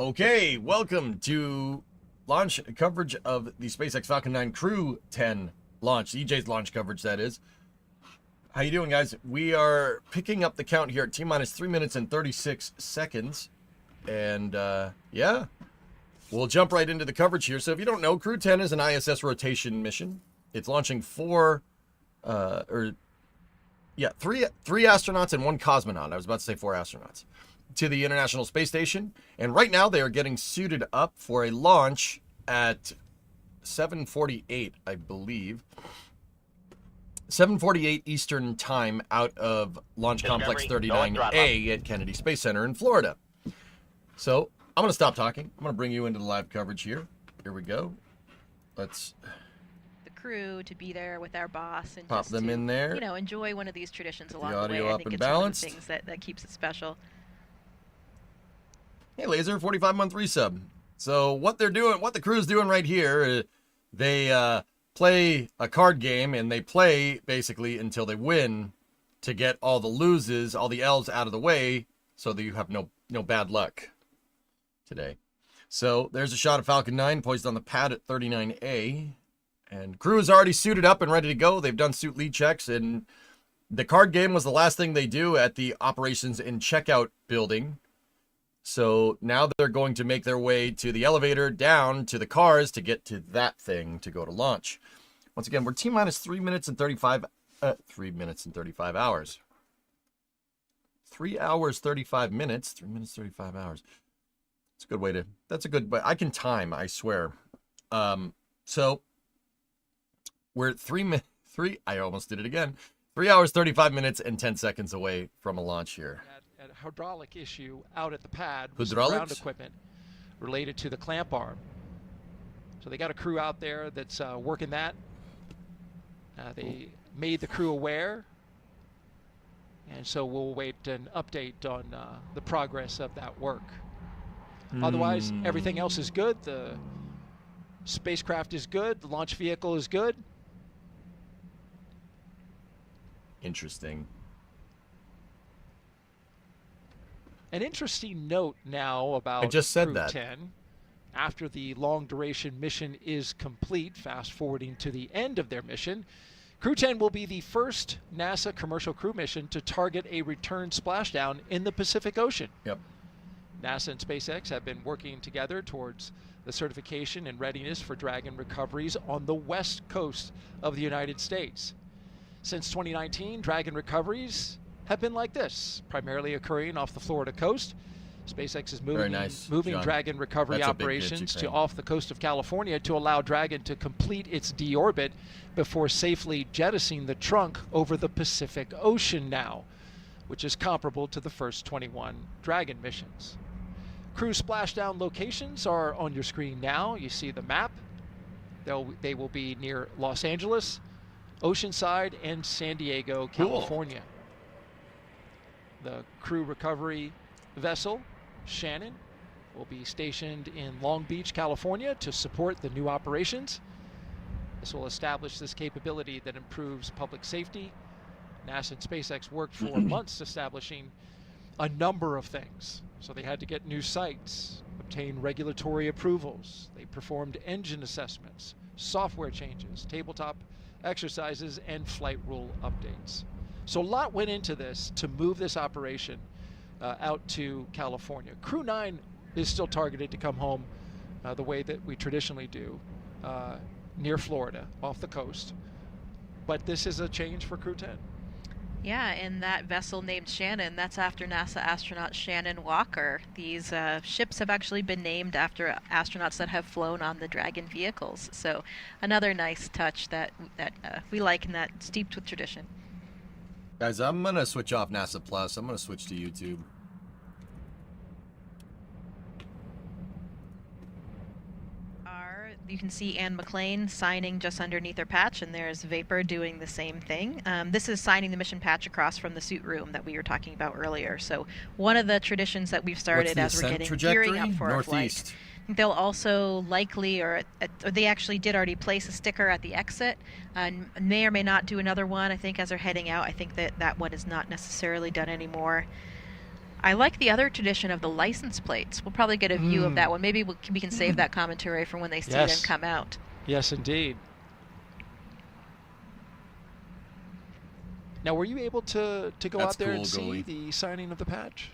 Okay, welcome to launch coverage of the SpaceX Falcon 9 Crew-10 launch, EJ's launch coverage, that is. How you doing, guys? We are picking up the count here at T-minus 3 minutes and 36 seconds. And, yeah, we'll jump right into the coverage here. So if you don't know, Crew-10 is an ISS rotation mission. It's launching three astronauts and one cosmonaut. I was about to say 4 astronauts. To the International Space Station, and right now they are getting suited up for a launch at 7:48, I believe. 7:48 Eastern Time out of Launch Complex 39A at Kennedy Space Center in Florida. So I'm going to stop talking. I'm going to bring you into the live coverage here. Here we go. Let's the crew to be there with our boss and pop just them in there. You know, enjoy one of these traditions along the audio way. I up think and it's balanced. one of the things that keeps it special. Hey, Laser, 45-month resub. So what they're doing, what the crew's doing right here, they play a card game, and they play basically until they win to get all the loses, all the L's out of the way, so that you have no bad luck today. So there's a shot of Falcon 9 poised on the pad at 39A, and crew is already suited up and ready to go. They've done suit lead checks, and the card game was the last thing they do at the operations and checkout building. So now they're going to make their way to the elevator, down to the cars to get to that thing to go to launch. Once again, we're T-minus 3 minutes and 35 hours. 3 hours, 35 minutes, 3 minutes, 35 hours. It's a good way to, that's a good, but I can time, I swear. So we're at I almost did it again. 3 hours, 35 minutes and 10 seconds away from a launch here. A hydraulic issue out at the pad with some ground equipment related to the clamp arm. So they got a crew out there that's working that. They made the crew aware, and so we'll wait an update on the progress of that work. Otherwise, everything else is good. The spacecraft is good. The launch vehicle is good. Interesting. An interesting note now about I just said Crew 10. After the long-duration mission is complete, fast-forwarding to the end of their mission, Crew 10 will be the first NASA commercial crew mission to target a return splashdown in the Pacific Ocean. Yep. NASA and SpaceX have been working together towards the certification and readiness for Dragon recoveries on the west coast of the United States. Since 2019, Dragon recoveries have been like this, primarily occurring off the Florida coast. SpaceX is moving Dragon recovery operations to off the coast of California to allow Dragon to complete its deorbit before safely jettisoning the trunk over the Pacific Ocean now, which is comparable to the first 21 Dragon missions. Crew splashdown locations are on your screen now. You see the map. They will be near Los Angeles, Oceanside, and San Diego, California. Cool. The crew recovery vessel, Shannon, will be stationed in Long Beach, California to support the new operations. This will establish this capability that improves public safety. NASA and SpaceX worked for months establishing a number of things. So they had to get new sites, obtain regulatory approvals. They performed engine assessments, software changes, tabletop exercises, and flight rule updates. So a lot went into this to move this operation out to California. Crew 9 is still targeted to come home the way that we traditionally do, near Florida, off the coast. But this is a change for Crew 10. Yeah, and that vessel named Shannon, that's after NASA astronaut Shannon Walker. These ships have actually been named after astronauts that have flown on the Dragon vehicles. So another nice touch that we like, and that's steeped with tradition. Guys, I'm going to switch off NASA Plus. I'm going to switch to YouTube. You can see Anne McLean signing just underneath her patch, and there's Vapor doing the same thing. This is signing the mission patch across from the suit room that we were talking about earlier. So one of the traditions that we've started as we're getting gearing up for our flight. They'll also likely, or they actually did already place a sticker at the exit, and may or may not do another one. I think as they're heading out, I think that one is not necessarily done anymore. I like the other tradition of the license plates. We'll probably get a view of that one. Maybe we can save that commentary for when they see them come out. Yes, indeed. Now, were you able to go That's out there cool, and see goalie. the signing of the patch?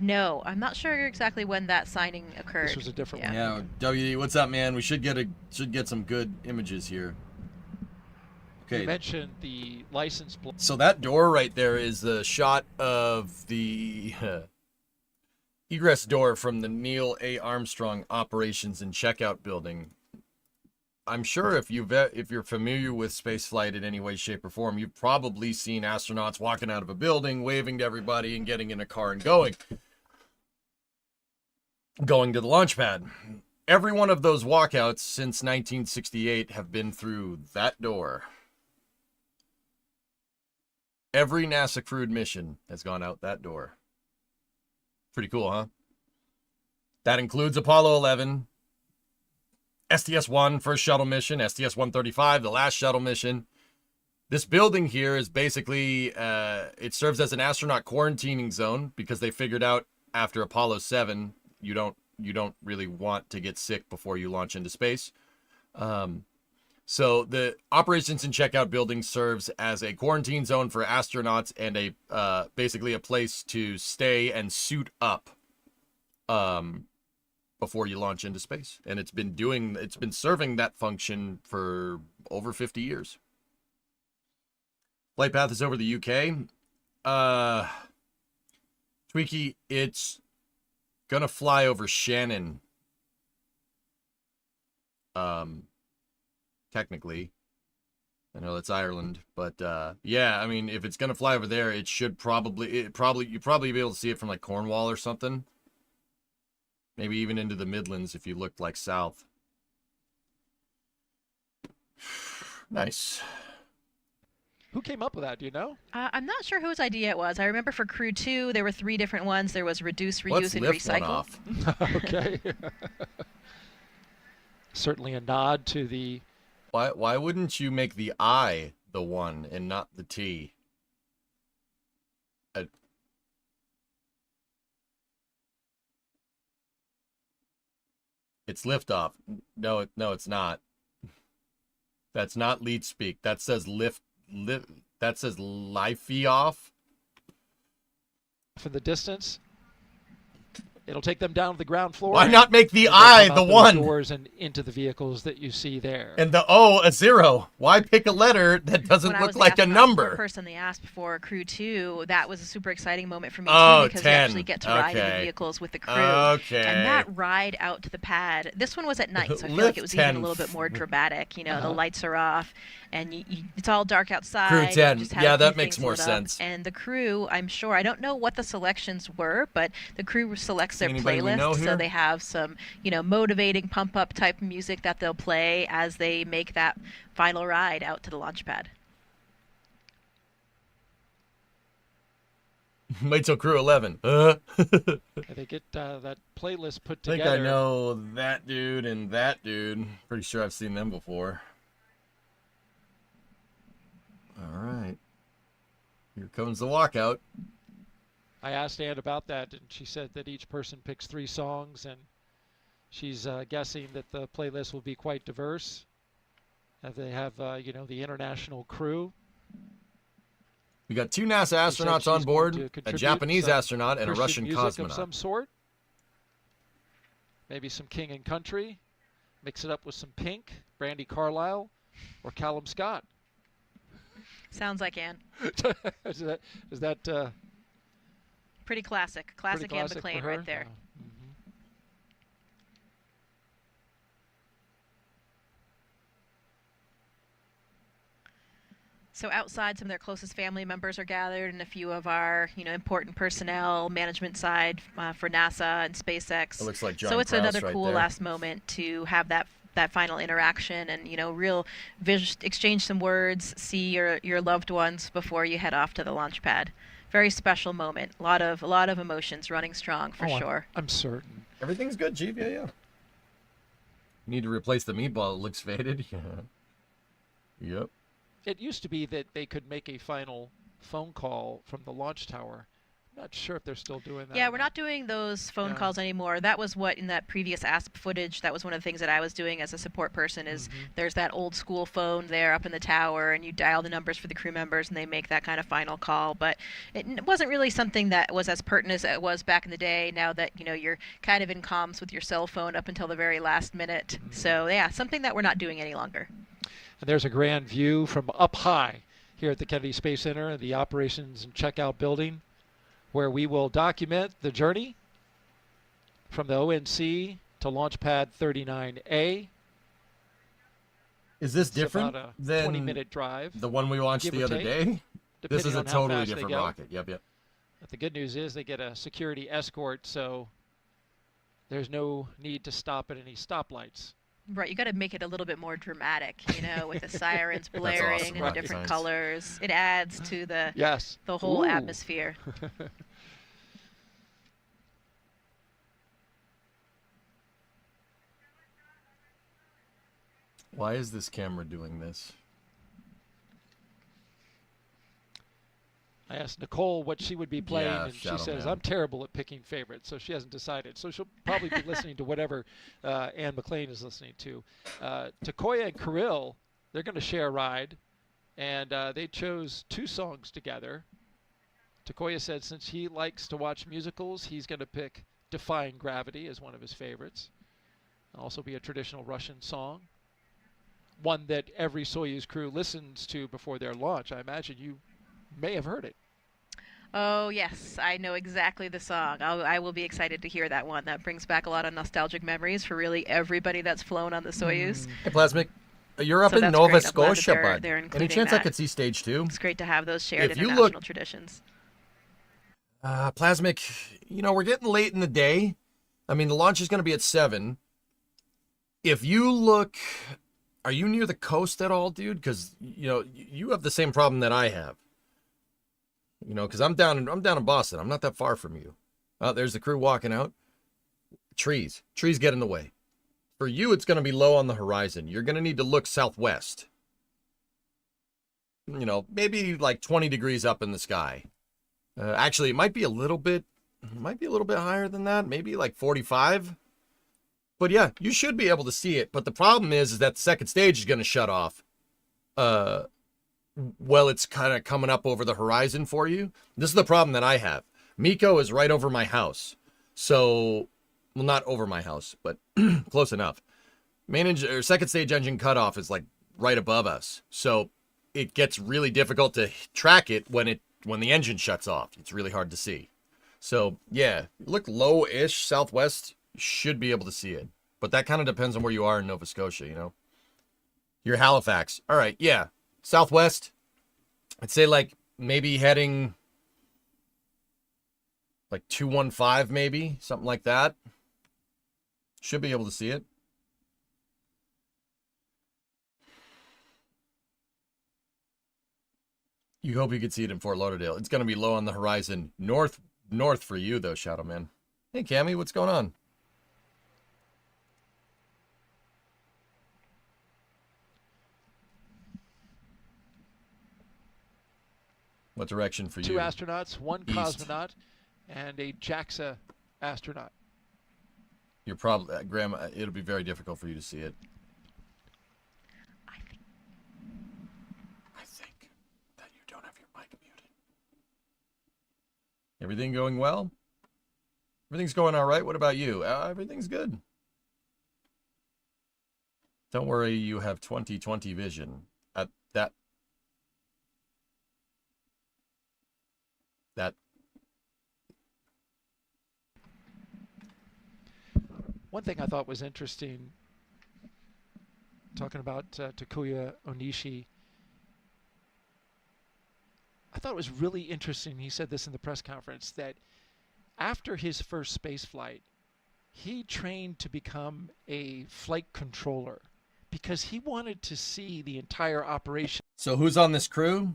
No, I'm not sure exactly when that signing occurred. This was a different one. Yeah, WD, what's up, man? We should get some good images here. Okay. You mentioned the license plate. So that door right there is the shot of the egress door from the Neil A. Armstrong Operations and Checkout Building. I'm sure if you're familiar with spaceflight in any way, shape, or form, you've probably seen astronauts walking out of a building, waving to everybody, and getting in a car and going to the launch pad. Every one of those walkouts since 1968 have been through that door. Every NASA crewed mission has gone out that door. Pretty cool, huh? That includes Apollo 11, STS-1, first shuttle mission, STS-135, the last shuttle mission. This building here is basically, it serves as an astronaut quarantining zone because they figured out after Apollo 7, you don't really want to get sick before you launch into space. So the operations and checkout building serves as a quarantine zone for astronauts and basically a place to stay and suit up before you launch into space. And it's been serving that function for over 50 years. Flight path is over the UK. Tweaky, it's gonna fly over Shannon. Technically, I know that's Ireland, but yeah, I mean, if it's gonna fly over there, it should you'd probably be able to see it from like Cornwall or something. Maybe even into the Midlands if you looked like south. Nice. Who came up with that? Do you know? I'm not sure whose idea it was. I remember for CREW-2, there were 3 different ones. There was reduce, reuse, and lift one recycle. off. Okay. Certainly a nod to the... Why wouldn't you make the I the 1 and not the T? It's liftoff. No, it's not. That's not lead speak. That says lift. That says lifey off. For the distance. It'll take them down to the ground floor. Why not make the and I they'll the come out those 1? doors and into the vehicles that you see there. And the O a 0. Why pick a letter that doesn't When I look was like the a astronaut number? person they asked for CREW-2, that was a super exciting moment for me Oh, too, because 10. we actually get to ride in the Okay. vehicles with the crew. Okay. And that ride out to the pad, this one was at night, so I feel Lift like it was even a 10. little bit more dramatic. You know, the lights are off, and it's all dark outside. Crew and 10. just have Yeah, a few that makes things more lit up. sense. And the crew, I'm sure, I don't know what the selections were, but the crew selects their Anybody we know playlist, here? so they have some, motivating pump-up type music that they'll play as they make that final ride out to the launch pad. Wait till crew 11. They get that playlist put I think together. I know that dude and that dude. Pretty sure I've seen them before. All right. Here comes the walkout. I asked Ann about that, and she said that each person picks 3 songs, and she's guessing that the playlist will be quite diverse. They have, the international crew. We got 2 NASA She said astronauts on she's board, going to a contribute Japanese some astronaut, and a Christian Russian music of cosmonaut. some sort. Maybe some King and Country. Mix it up with some Pink, Brandy Carlisle, or Callum Scott. Sounds like Anne. is that Pretty classic. Classic Anne McLean right there. Mhm. So outside, some of their closest family members are gathered, and a few of our, important personnel, management side for NASA and SpaceX. It looks like John So it's Krause another right cool there. last moment to have that final interaction and real exchange some words, see your loved ones before you head off to the launch pad. Very special moment. A lot of emotions running strong for sure. I'm certain. Everything's good, Chief. Yeah. Need to replace the meatball. It looks faded. Yeah. Yep. It used to be that they could make a final phone call from the launch tower. Not sure if they're still doing that. Yeah, we're not doing those phone calls anymore. That was what, in that previous ASP footage, that was one of the things that I was doing as a support person is there's that old school phone there up in the tower, and you dial the numbers for the crew members, and they make that kind of final call. But it wasn't really something that was as pertinent as it was back in the day, now that, you know, you're kind of in comms with your cell phone up until the very last minute. So, yeah, something that we're not doing any longer. And there's a grand view from up high here at the Kennedy Space Center, the Operations and Checkout Building, where we will document the journey from the ONC to Launch Pad 39A. Is this It's different about a than 20-minute drive, the one we launched give the or other take, day? This is depending a on how totally fast they different go. rocket. Yep. But the good news is they get a security escort, so there's no need to stop at any stoplights. Right, you got to make it a little bit more dramatic, you know, with the sirens blaring awesome. and the Rocket different science. colors. It adds to the Yes. whole Ooh. atmosphere. Why is this camera doing this? I asked Nicole what she would be playing, Yeah, and she Shadow says, Man. I'm terrible at picking favorites, so she hasn't decided. So she'll probably be listening to whatever Anne McLean is listening to. Takoya and Kirill, they're going to share a ride, and they chose 2 songs together. Takoya said since he likes to watch musicals, he's going to pick Defying Gravity as one of his favorites. It'll also be a traditional Russian song, one that every Soyuz crew listens to before their launch. I imagine you may have heard it. Oh, yes, I know exactly the song. I will be excited to hear that one. That brings back a lot of nostalgic memories for really everybody that's flown on the Soyuz. Hey, Plasmic, you're up So in that's Nova great. I'm glad that Scotia, they're- bud. they're Any including chance I that. could see stage 2? It's great to have those shared If you international look- traditions. Plasmic, you know, we're getting late in the day. I mean, the launch is going to be at 7. If you look, are you near the coast at all, dude? Because, you know, you have the same problem that I have. You know, because I'm down in Boston. I'm not that far from you. There's the crew walking out. Trees get in the way. For you, it's going to be low on the horizon. You're going to need to look southwest. You know, maybe like 20 degrees up in the sky. Actually, it might be a little bit higher than that. Maybe like 45. But yeah, you should be able to see it. But the problem is that the second stage is going to shut off. Well, it's kind of coming up over the horizon for you. This is the problem that I have. Miko is right over my house. So, well, not over my house, but close enough. Second stage engine cutoff is like right above us. So it gets really difficult to track it when the engine shuts off. It's really hard to see. So yeah, look low-ish southwest. You should be able to see it. But that kind of depends on where you are in Nova Scotia, you know. You're Halifax. All right, yeah. Southwest, I'd say like maybe heading like 215 maybe, something like that. Should be able to see it. You hope you could see it in Fort Lauderdale. It's going to be low on the horizon. North for you though, Shadow Man. Hey Cammy, what's going on? What direction for 2 you? astronauts, 1 East. cosmonaut, and a JAXA astronaut. You're probably, Graham, it'll be very difficult for you to see it. I think I think that you don't have your mic muted. Everything going well? Everything's going all right. What about you? Everything's good. Don't worry, you have 20/20 vision. That One thing I thought was interesting, talking about Takuya Onishi, I thought it was really interesting, he said this in the press conference, that after his first space flight, he trained to become a flight controller because he wanted to see the entire operation. So who's on this crew?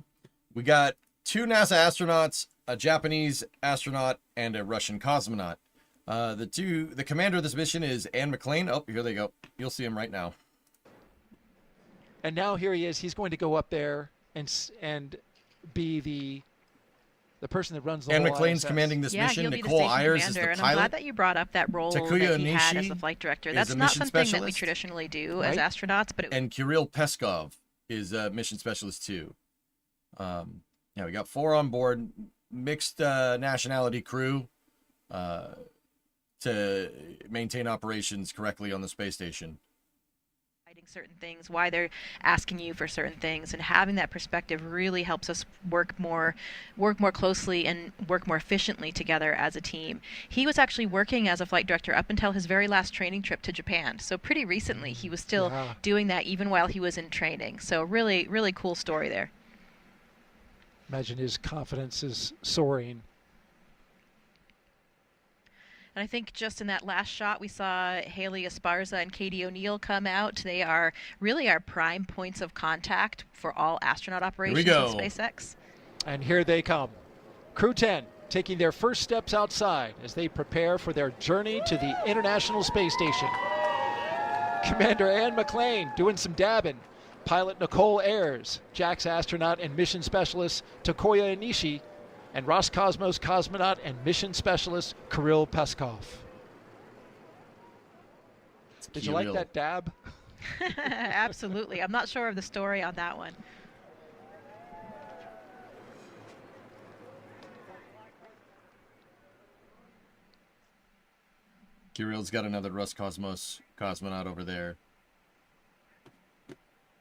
We got 2 NASA astronauts, a Japanese astronaut, and a Russian cosmonaut. The commander of this mission is Anne McLean. Oh, here they go. You'll see him right now. And now here he is. He's going to go up there and be the person that runs the Anne whole McLean's ISS. commanding this Yeah, mission. he'll be the Nicole station Ayers is commander, the and I'm glad pilot. that you brought up that role Takuya that he had as Onishi the flight director. is That's a not mission something that we specialist. traditionally do Right. as astronauts, but it, And Kirill Peskov is a mission specialist too. Yeah, we got 4 on board, mixed nationality crew to maintain operations correctly on the space station. certain things, why they're asking you for certain things, and having that perspective really helps us work more closely and work more efficiently together as a team. He was actually working as a flight director up until his very last training trip to Japan. So pretty recently he was still doing that even while he was in training. So really, really cool story there. Imagine his confidence is soaring. And I think just in that last shot, we saw Haley Esparza and Katie O'Neill come out. They are really our prime points of contact for all astronaut operations in SpaceX. And here they come. CREW-10 taking their first steps outside as they prepare for their journey to the International Space Station. Commander Anne McLean doing some dabbing. Pilot Nicole Ayers, JAXA astronaut and mission specialist Takuya Onishi, and Roscosmos cosmonaut and mission specialist Kirill Peskov. Did you like that dab? Absolutely. I'm not sure of the story on that one. Kirill's got another Roscosmos cosmonaut over there.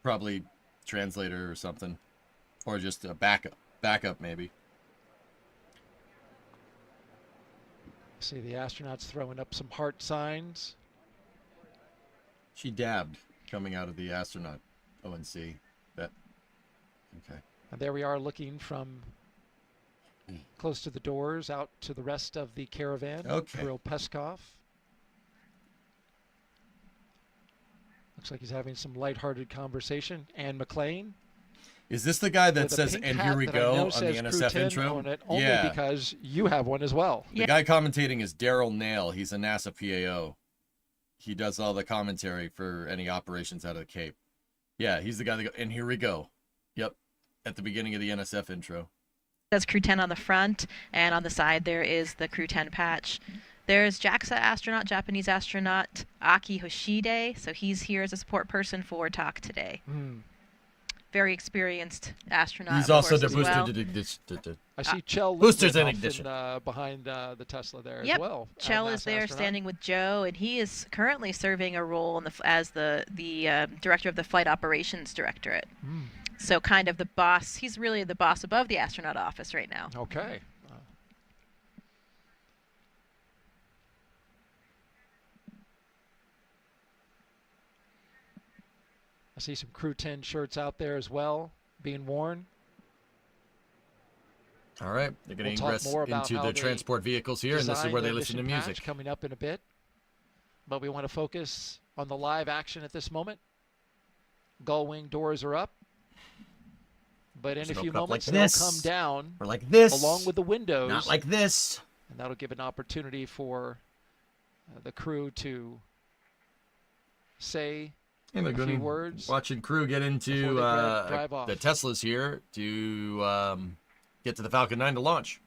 Probably translator or something. Or just a backup maybe. See the astronauts throwing up some heart signs. She dabbed coming out of the astronaut ONC. Okay. And there we are looking from close to the doors out to the rest of the caravan. Okay. Kirill Peskov. Looks like he's having some lighthearted conversation. Anne McLean. Is this the guy that with a says, pink "And hat here we that I go" know on the says NSF CREW-10 intro? on it, only Yeah. because you have one as well. The guy commentating is Daryl Nail. He's a NASA PAO. He does all the commentary for any operations out of the Cape. Yeah, he's the guy that and here we go. Yep. At the beginning of the NSF intro. It says CREW-10 on the front, and on the side there is the CREW-10 patch. There's JAXA astronaut, Japanese astronaut Aki Hoshide. So he's here as a support person for talk today. Very experienced astronaut. He's also the booster. I see Chell boosters in Lindgren ignition behind the Tesla there Yep. as well. Chell is there astronaut. standing with Joe, and he is currently serving a role in as the director of the Flight Operations Directorate. So kind of the boss. He's really the boss above the astronaut office right now. Okay. I see some CREW-10 shirts out there as well being worn. All right, they're going to We'll ingress talk more about into how the they transport vehicles here, and this is design where they their listen to mission music. patch coming up in a bit, but we want to focus on the live action at this moment. Gull wing doors are up, but in a few moments they'll come down. Or like this, along with the windows. Not like this. And that'll give an opportunity for the crew to say a few words. Watching crew get into drive off. the Teslas here to get to the Falcon 9 to launch.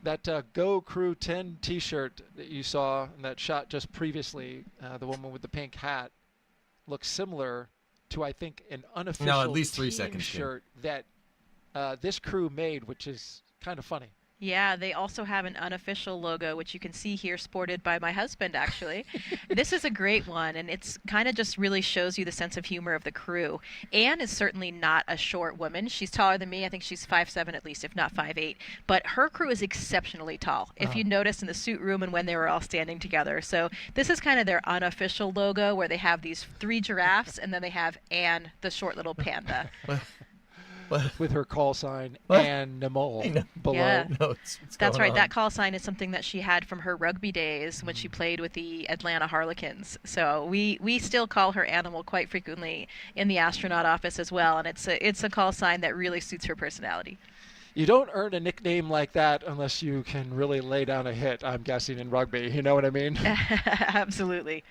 That Go CREW-10 t-shirt that you saw in that shot just previously, the woman with the pink hat, looks similar to, I think, an unofficial at least 3 team seconds, shirt that this crew made, which is kind of funny. Yeah, they also have an unofficial logo, which you can see here sported by my husband, actually. This is a great one, and it's kind of just really shows you the sense of humor of the crew. Anne is certainly not a short woman. She's taller than me. I think she's 5'7" at least, if not 5'8". But her crew is exceptionally tall, if you notice in the suit room and when they were all standing together. So this is kind of their unofficial logo, where they have these 3 giraffes, and then they have Anne, the short little panda. With her call sign and Nimol below. Yeah. No, That's right. That call sign is something that she had from her rugby days when she played with the Atlanta Harlequins. So we still call her Animal quite frequently in the astronaut office as well, and it's a call sign that really suits her personality. You don't earn a nickname like that unless you can really lay down a hit, I'm guessing, in rugby. You know what I mean? Absolutely.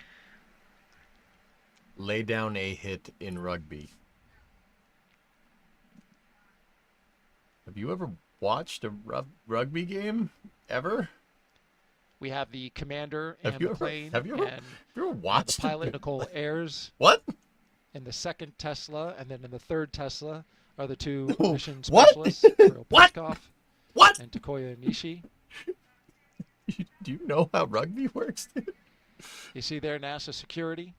Lay down a hit in rugby. you ever watched a rugby game ever? We have the commander and Have you the ever, plane have you ever, and have you ever the watched pilot Nicole Ayers What? in the second Tesla, and then in the third Tesla are the two Oh, mission what? specialists, Kirill What? Peskov What? and Takoya Nishi. Do you know how rugby works, dude? You see there NASA security.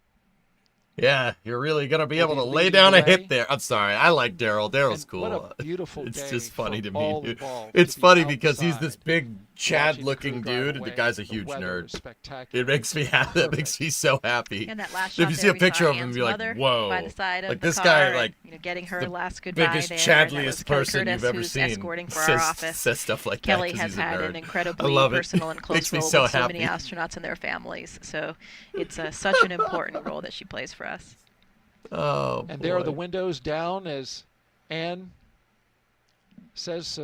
Yeah, you're really gonna be able to We'll be lay leading down the a way. hit there. I'm sorry, I like Daryl. Daryl's And cool. what a beautiful It's day just funny for to me, all dude. involved It's to be funny because he's this outside big watching the Chad-looking crew drive dude, and the away. guy's a The huge weather nerd. is spectacular. It makes me happy. That makes me so happy. And that last If shot you see there, a we picture saw of him, Anne's be like, mother whoa. by the side of Like the this car guy, and, like, getting her the last goodbye biggest, there. That chadliest was Kelly person Curtis, you've ever who's seen. escorting for our says, office. says stuff like Kelly that 'cause has he's a had nerd. an I incredibly love it. personal and close Makes me role so with so many happy. astronauts and their families. So it's such an important role that she plays for us. Oh, And there are the boy. windows down as Anne says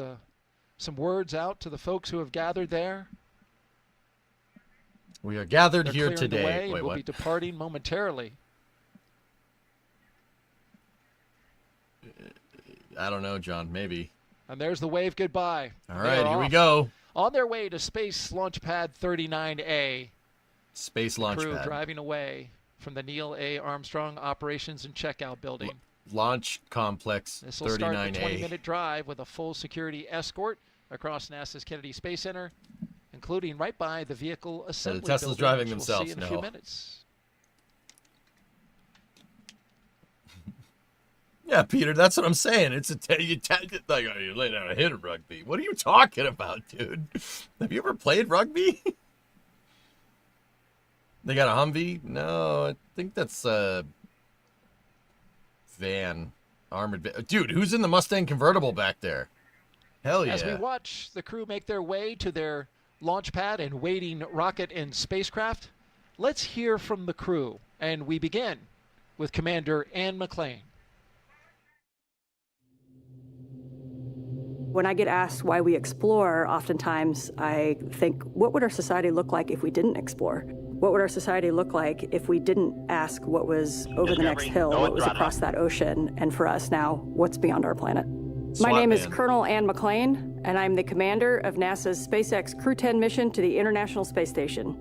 some words out to the folks who have gathered there. We are gathered They're here clearing the way today. and Wait, will what? be departing momentarily. I don't know, John. Maybe. And there's the wave goodbye. All They right, are here we off. go. On their way to Space Launch Pad 39A. Space launch Crew pad. driving away from the Neil A. Armstrong Operations and Checkout Building. Launch complex This will start the 39A. 20-minute drive with a full security escort across NASA's Kennedy Space Center, including right by the vehicle assembly Tesla's building, driving which themselves, we'll see in a few no. minutes. Yeah, Peter, that's what I'm saying. It's like, oh, you lay down a hit of rugby. What are you talking about, dude? Have you ever played rugby? They got a Humvee? No, I think that's a van, armored van. Dude, who's in the Mustang convertible back there? Hell yeah. As we watch the crew make their way to their launch pad and waiting rocket and spacecraft, let's hear from the crew. And we begin with Commander Anne McClain. When I get asked why we explore, oftentimes I think, what would our society look like if we didn't explore? What would our society look like if we didn't ask what was over the next hill, what was across that ocean, and for us now, what's beyond our planet? My name is Colonel Anne McClain, and I'm the commander of NASA's SpaceX Crew-10 mission to the International Space Station.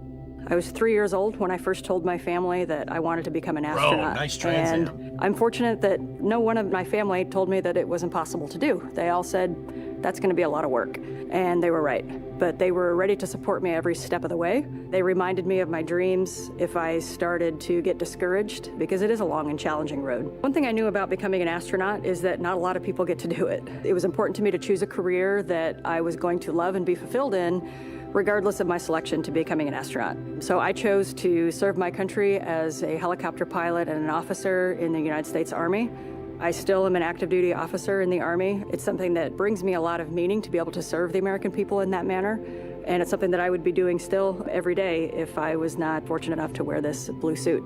I was 3 years old when I first told my family that I wanted to become an astronaut. Nice Trans and Am. I'm fortunate that no one of my family told me that it was impossible to do. They all said, that's going to be a lot of work. And they were right. But they were ready to support me every step of the way. They reminded me of my dreams if I started to get discouraged, because it is a long and challenging road. One thing I knew about becoming an astronaut is that not a lot of people get to do it. It was important to me to choose a career that I was going to love and be fulfilled in, regardless of my selection to becoming an astronaut. So I chose to serve my country as a helicopter pilot and an officer in the United States Army. I still am an active duty officer in the Army. It's something that brings me a lot of meaning to be able to serve the American people in that manner. And it's something that I would be doing still every day if I was not fortunate enough to wear this blue suit.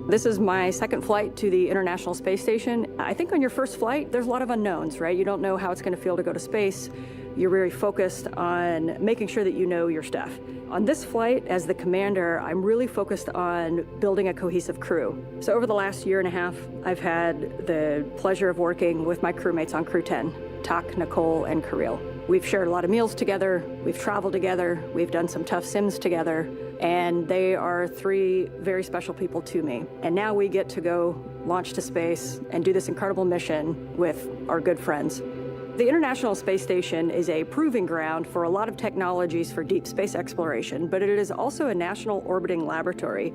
This is my second flight to the International Space Station. I think on your first flight, there's a lot of unknowns, right? You don't know how it's going to feel to go to space. You're very focused on making sure that you know your stuff. On this flight, as the commander, I'm really focused on building a cohesive crew. So over the last year and a half, I've had the pleasure of working with my crewmates on Crew-10, Tak, Nicole, and Kirill. We've shared a lot of meals together, we've traveled together, we've done some tough sims together, and they are three very special people to me. And now we get to go launch to space and do this incredible mission with our good friends. The International Space Station is a proving ground for a lot of technologies for deep space exploration, but it is also a national orbiting laboratory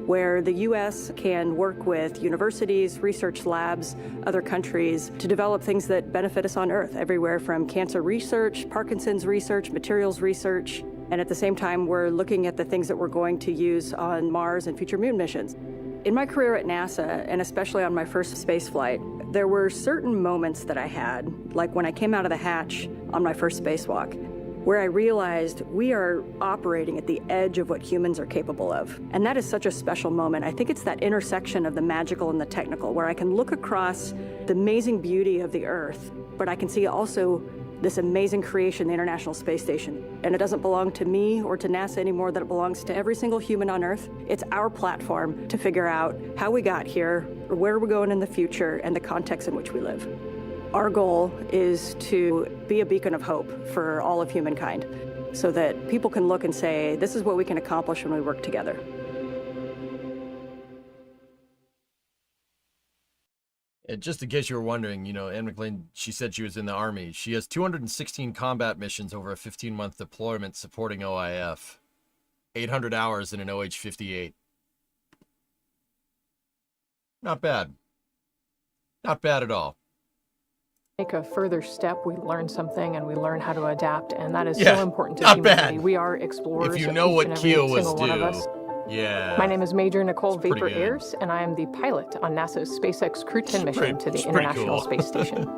where the U.S. can work with universities, research labs, other countries to develop things that benefit us on Earth, everywhere from cancer research, Parkinson's research, materials research, and at the same time, we're looking at the things that we're going to use on Mars and future moon missions. In my career at NASA, and especially on my first space flight, there were certain moments that I had, like when I came out of the hatch on my first spacewalk, where I realized we are operating at the edge of what humans are capable of. And that is such a special moment. I think it's that intersection of the magical and the technical, where I can look across the amazing beauty of the Earth, but I can see also this amazing creation, the International Space Station. And it doesn't belong to me or to NASA anymore, that it belongs to every single human on Earth. It's our platform to figure out how we got here, or where we're going in the future, and the context in which we live. Our goal is to be a beacon of hope for all of humankind so that people can look and say, this is what we can accomplish when we work together. And just in case you were wondering, you know, Anne McLean, she said she was in the Army. She has 216 combat missions over a 15-month deployment supporting OIF. 800 hours in an OH-58. Not bad. Not bad at all. Take a further step, we learn something and we learn how to adapt, and that is Yeah, so important to not humanity. bad. We are explorers. If you know each what and every Keel was single one of us. due. Yeah. My name is Major Nicole It's pretty Vapor good. Ayers, and I am the pilot on NASA's SpaceX CREW-10 mission pretty- to the it's pretty International cool. Space Station.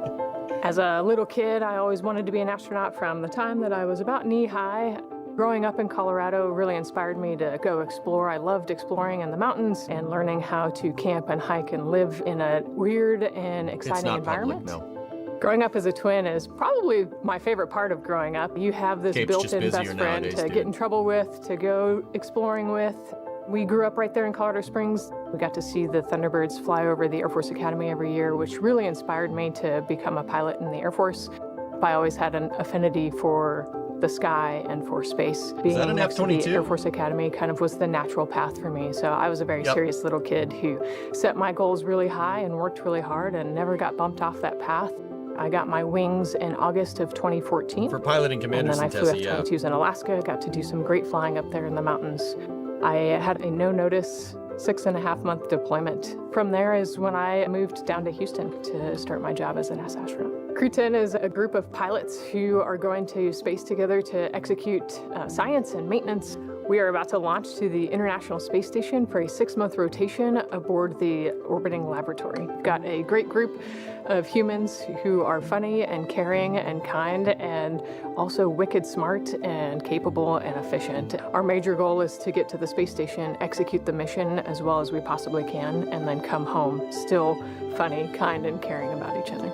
As a little kid, I always wanted to be an astronaut from the time that I was about knee-high. Growing up in Colorado really inspired me to go explore. I loved exploring in the mountains and learning how to camp and hike and live in a weird and It's exciting not environment. public, no. Growing up as a twin is probably my favorite part of growing up. You have this Cape's just built-in busier best friend nowadays, to dude. get in trouble with, to go exploring with. We grew up right there in Colorado Springs. We got to see the Thunderbirds fly over the Air Force Academy every year, which really inspired me to become a pilot in the Air Force. I always had an affinity for the sky and for space. Being that an next to the F-22? Air Force Academy kind of was the natural path for me. So I was a very Yep. serious little kid who set my goals really high and worked really hard and never got bumped off that path. I got my wings in August of 2014. For piloting And commanders then I in flew Tessie, yeah. F-22s in Alaska, got to do some great flying up there in the mountains. I had a no-notice 6.5-month deployment. From there is when I moved down to Houston to start my job as a NASA astronaut. CREW-10 is a group of pilots who are going to space together to execute science and maintenance. We are about to launch to the International Space Station for a 6-month rotation aboard the orbiting laboratory. We've got a great group of humans who are funny and caring and kind and also wicked smart and capable and efficient. Our major goal is to get to the space station, execute the mission as well as we possibly can, and then come home still funny, kind, and caring about each other.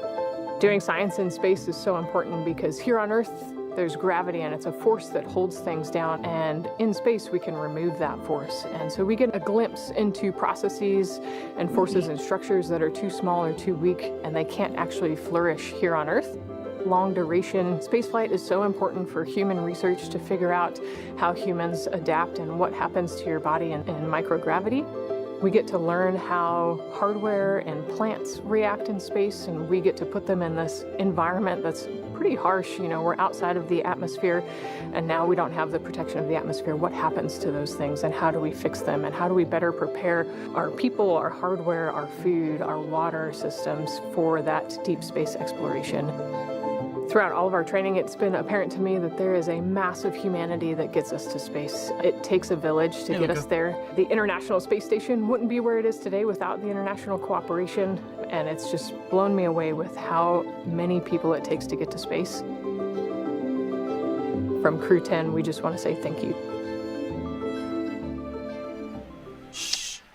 Doing science in space is so important because here on Earth, there's gravity and it's a force that holds things down, and in space we can remove that force. And so we get a glimpse into processes and forces and structures that are too small or too weak and they can't actually flourish here on Earth. Long duration spaceflight is so important for human research to figure out how humans adapt and what happens to your body in microgravity. We get to learn how hardware and plants react in space, and we get to put them in this environment that's pretty harsh. You know, we're outside of the atmosphere, and now we don't have the protection of the atmosphere. What happens to those things, and how do we fix them, and how do we better prepare our people, our hardware, our food, our water systems for that deep space exploration? Throughout all of our training, it's been apparent to me that there is a massive humanity that gets us to space. It takes a village to get us there. The International Space Station wouldn't be where it is today without the international cooperation, and it's just blown me away with how many people it takes to get to space. From CREW-10, we just want to say thank you.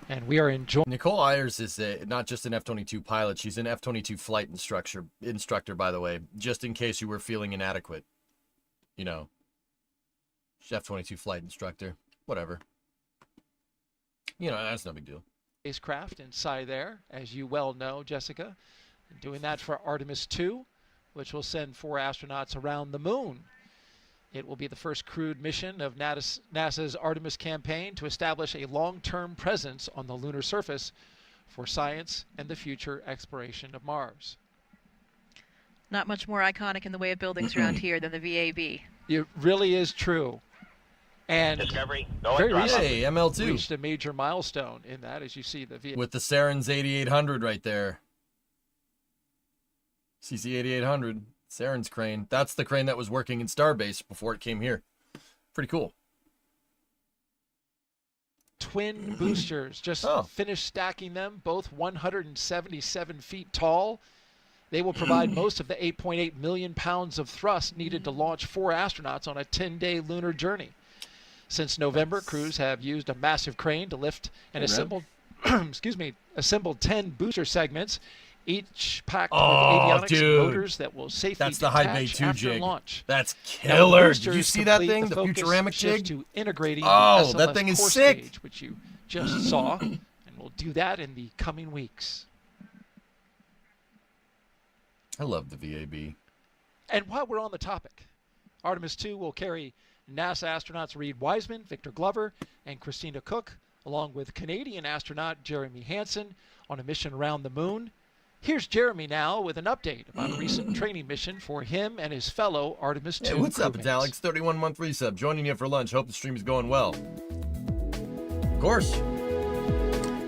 And we are enjoying. Nicole Ayers is not just an F-22 pilot, she's an F-22 flight instructor, by the way, just in case you were feeling inadequate. You know, she's F-22 flight instructor, whatever. You know, that's no big deal. Spacecraft inside there, as you well know, Jessica. Doing that for Artemis 2, which will send 4 astronauts around the moon. It will be the first crewed mission of NASA's Artemis campaign to establish a long-term presence on the lunar surface for science and the future exploration of Mars. Not much more iconic in the way of buildings around here than the VAB. It really is true. And Discovery, very going recently Hey, ML2 reached a major milestone in that, as you see the VAB. with the Saren's 8800 right there. CC 8800. Saren's crane. That's the crane that was working in Starbase before it came here. Pretty cool. Twin boosters, just finished stacking them, both 177 feet tall. They will provide most of the 8.8 million pounds of thrust needed to launch 4 astronauts on a 10-day lunar journey. Since November, crews have used a massive crane to lift and assembled, assembled 10 booster segments, each packed with avionics and motors that will safely That's the high bay detach 2 after jig. launch. That's Now, killer. boosters Did you see that complete thing? The focus Futuramic shift jig? to integrating Oh, the that SLS thing is core sick. stage, which you just saw, and we'll do that in the coming weeks. I love the VAB. And while we're on the topic, Artemis 2 will carry NASA astronauts Reed Wiseman, Victor Glover, and Christina Cook, along with Canadian astronaut Jeremy Hansen, on a mission around the moon. Here's Jeremy now with an update about a recent training mission for him and his fellow Artemis 2 Hey, what's up? It's crewmates. Alex, 31-month resub, joining you for lunch. Hope the stream is going well. Of course.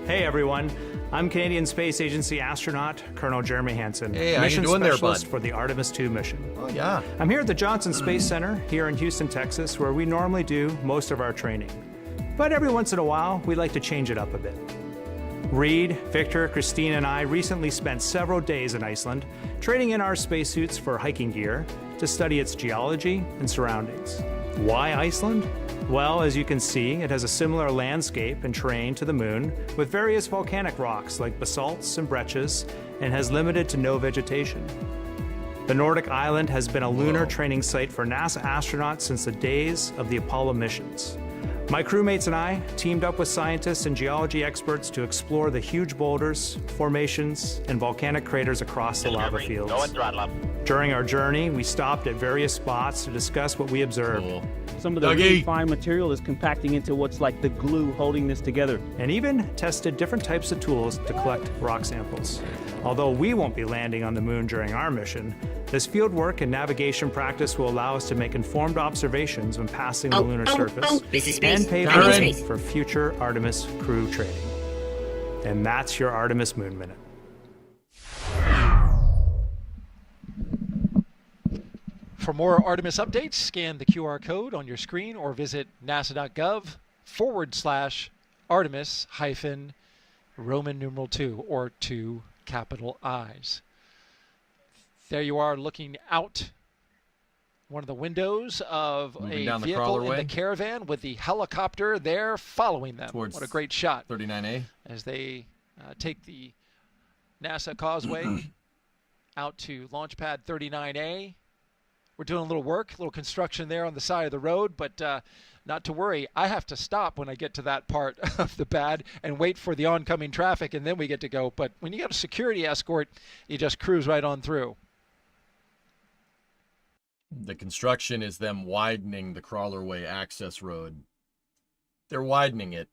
Hey everyone, I'm Canadian Space Agency astronaut Colonel Jeremy Hansen, Hey, how you mission doing there, specialist bud? for the Artemis 2 mission. Oh, yeah. I'm here at the Johnson Space Center here in Houston, Texas, where we normally do most of our training. But every once in a while, we like to change it up a bit. Reed, Victor, Christine, and I recently spent several days in Iceland, trading in our spacesuits for hiking gear to study its geology and surroundings. Why Iceland? Well, as you can see, it has a similar landscape and terrain to the moon, with various volcanic rocks like basalts and breccias, and has limited to no vegetation. The Nordic island has been a lunar training site for NASA astronauts since the days of the Apollo missions. My crewmates and I teamed up with scientists and geology experts to explore the huge boulders, formations, and volcanic craters across the lava fields. During our journey, we stopped at various spots to discuss what we observed. Cool. Some of the really fine material is compacting into what's like the glue holding this together. And even tested different types of tools to collect rock samples. Although we won't be landing on the moon during our mission, this field work and navigation practice will allow us to make informed observations when passing the lunar surface and pave the way for future Artemis crew training. And that's your Artemis Moon Minute. For more Artemis updates, scan the QR code on your screen or visit nasa.gov/Artemis-Roman numeral 2 or 2 capital I's. There you are looking out one of the windows of Moving a down the vehicle in crawlerway. the caravan with the helicopter there following them. Towards What a great shot 39A. as they take the NASA Causeway out to launch pad 39A. We're doing a little work, a little construction there on the side of the road, but not to worry. I have to stop when I get to that part of the pad and wait for the oncoming traffic, and then we get to go. But when you got a security escort, you just cruise right on through. The construction is them widening the crawlerway access road. They're widening it.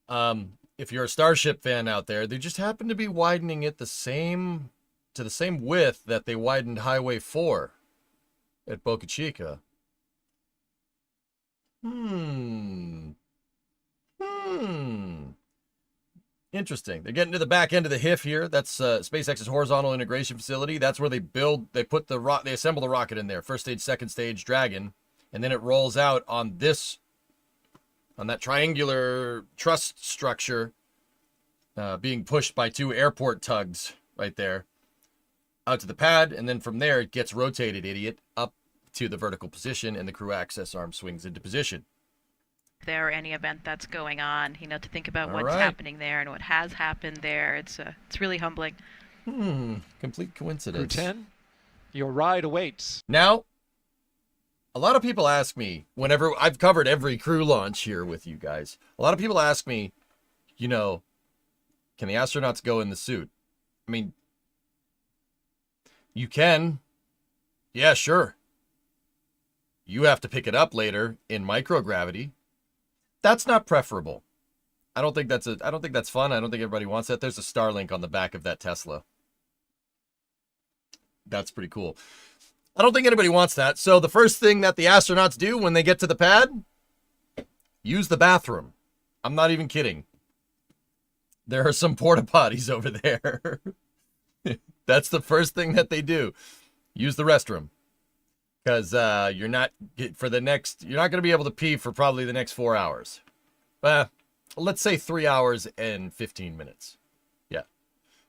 If you're a Starship fan out there, they just happen to be widening it to the same width that they widened Highway 4 at Boca Chica. Interesting. They're getting to the back end of the HIF here. That's SpaceX's horizontal integration facility. That's where they assemble the rocket in there. First stage, second stage, Dragon. And then it rolls out on that triangular truss structure being pushed by 2 airport tugs right there out to the pad. And then from there, it gets rotated, idiot, up to the vertical position, and the crew access arm swings into position. If there or any event that's going on, to think about All what's right. happening there and what has happened there. It's really humbling. Complete coincidence. CREW-10, your ride awaits. Now, a lot of people ask me, whenever I've covered every crew launch here with you guys, a lot of people ask me, can the astronauts go in the suit? I mean, you can. Yeah, sure. You have to pick it up later in microgravity. That's not preferable. I don't think that's fun. I don't think everybody wants that. There's a Starlink on the back of that Tesla. That's pretty cool. I don't think anybody wants that. So the first thing that the astronauts do when they get to the pad, use the bathroom. I'm not even kidding. There are some porta potties over there. That's the first thing that they do. Use the restroom. Because you're not going to be able to pee for probably the next 4 hours. Let's say 3 hours and 15 minutes. Yeah.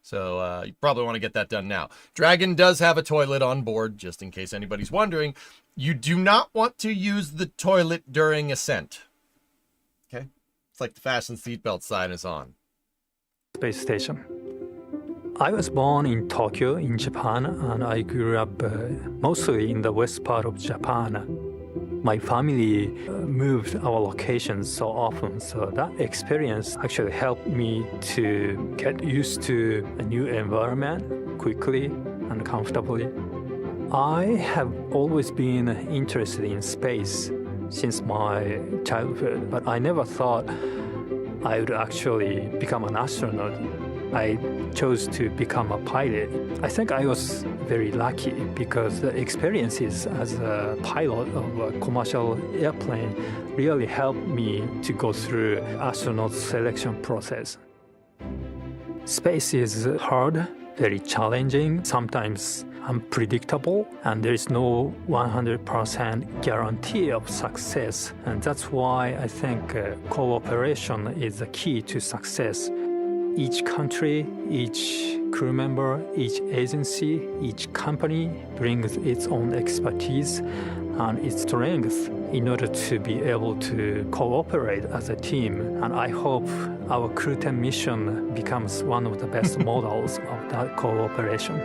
So you probably want to get that done now. Dragon does have a toilet on board, just in case anybody's wondering. You do not want to use the toilet during ascent. Okay? It's like the fasten seatbelt sign is on. Space station. I was born in Tokyo, in Japan, and I grew up mostly in the west part of Japan. My family moved our locations so often, so that experience actually helped me to get used to a new environment quickly and comfortably. I have always been interested in space since my childhood, but I never thought I would actually become an astronaut. I chose to become a pilot. I think I was very lucky because the experiences as a pilot of a commercial airplane really helped me to go through astronaut selection process. Space is hard, very challenging, sometimes unpredictable, and there is no 100% guarantee of success. And that's why I think cooperation is the key to success. Each country, each crew member, each agency, each company brings its own expertise and its strength in order to be able to cooperate as a team. And I hope our CREW-10 mission becomes one of the best models of that cooperation.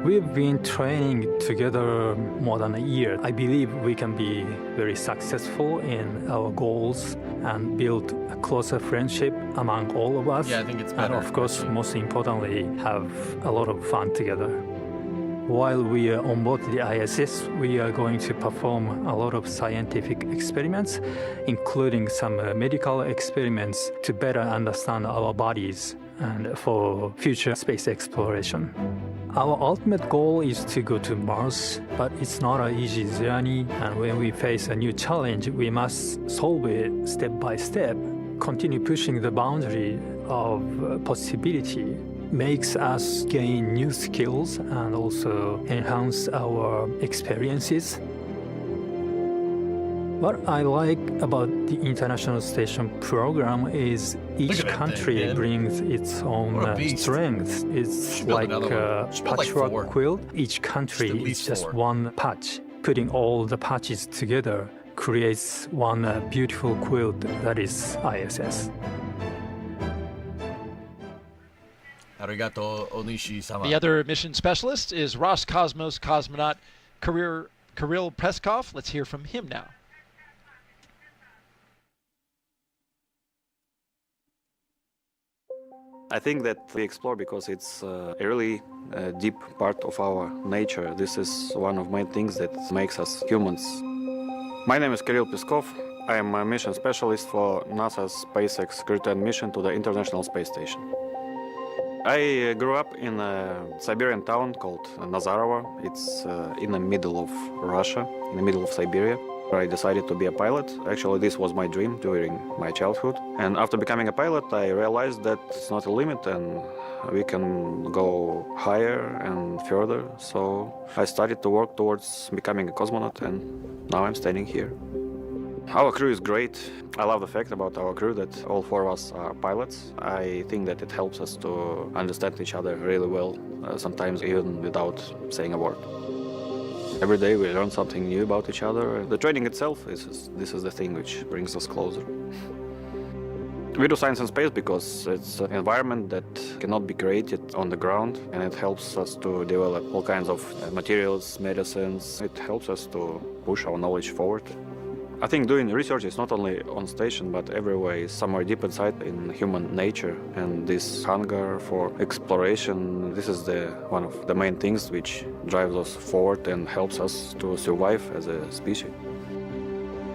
We've been training together more than a year. I believe we can be very successful in our goals and build a closer friendship among all of us. Yeah, I think it's better. And of course, most importantly, have a lot of fun together. While we are on board the ISS, we are going to perform a lot of scientific experiments, including some medical experiments to better understand our bodies and for future space exploration. Our ultimate goal is to go to Mars, but it's not an easy journey, and when we face a new challenge, we must solve it step by step. Continue pushing the boundary of possibility makes us gain new skills and also enhance our experiences. What I like about the International Station program is each country brings its own strengths. It's like a patchwork quilt. Each country is just one patch. Putting all the patches together creates one beautiful quilt that is ISS. Arigato, Onishi-sama. The other mission specialist is Roscosmos cosmonaut Kirill Peskov. Let's hear from him now. I think that we explore because it's a really deep part of our nature. This is one of main things that makes us humans. My name is Kirill Peskov. I am a mission specialist for NASA's SpaceX CREW-10 mission to the International Space Station. I grew up in a Siberian town called Nazarovo. It's in the middle of Russia, in the middle of Siberia. I decided to be a pilot. Actually, this was my dream during my childhood. And after becoming a pilot, I realized that it's not a limit and we can go higher and further. So I started to work towards becoming a cosmonaut, and now I'm standing here. Our crew is great. I love the fact about our crew that all four of us are pilots. I think that it helps us to understand each other really well, sometimes even without saying a word. Every day we learn something new about each other. The training itself, this is the thing which brings us closer. We do science and space because it's an environment that cannot be created on the ground, and it helps us to develop all kinds of materials, medicines. It helps us to push our knowledge forward. I think doing research is not only on station, but everywhere is somewhere deep inside in human nature. And this hunger for exploration, this is one of the main things which drives us forward and helps us to survive as a species.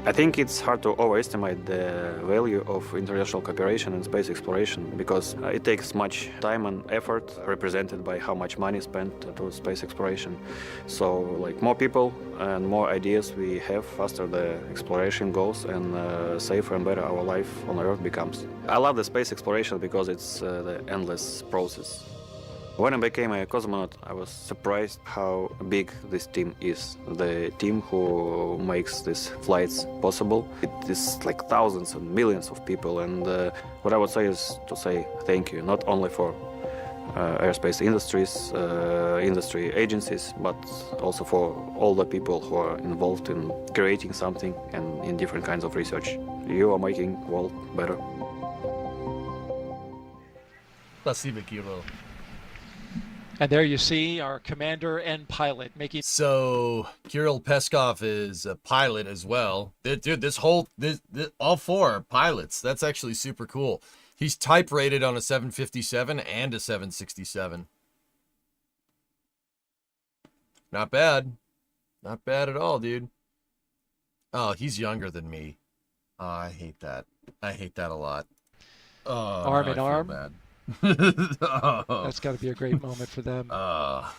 I think it's hard to overestimate the value of international cooperation in space exploration because it takes much time and effort, represented by how much money spent to space exploration. So, like, more people and more ideas we have, faster the exploration goes and safer and better our life on Earth becomes. I love the space exploration because it's the endless process. When I became a cosmonaut, I was surprised how big this team is. The team who makes these flights possible. It is like thousands and millions of people, and what I would say is to say thank you, not only for aerospace industries, industry agencies, but also for all the people who are involved in creating something and in different kinds of research. You are making the world better. Спасибо, Kirill. And there you see our commander and pilot making... So, Kirill Peskov is a pilot as well. Dude, all four are pilots. That's actually super cool. He's type rated on a 757 and a 767. Not bad. Not bad at all, dude. Oh, he's younger than me. Oh, I hate that. I hate that a lot. Oh, Arm now in I feel arm. bad. Oh. That's got to be a great moment for them. Oh,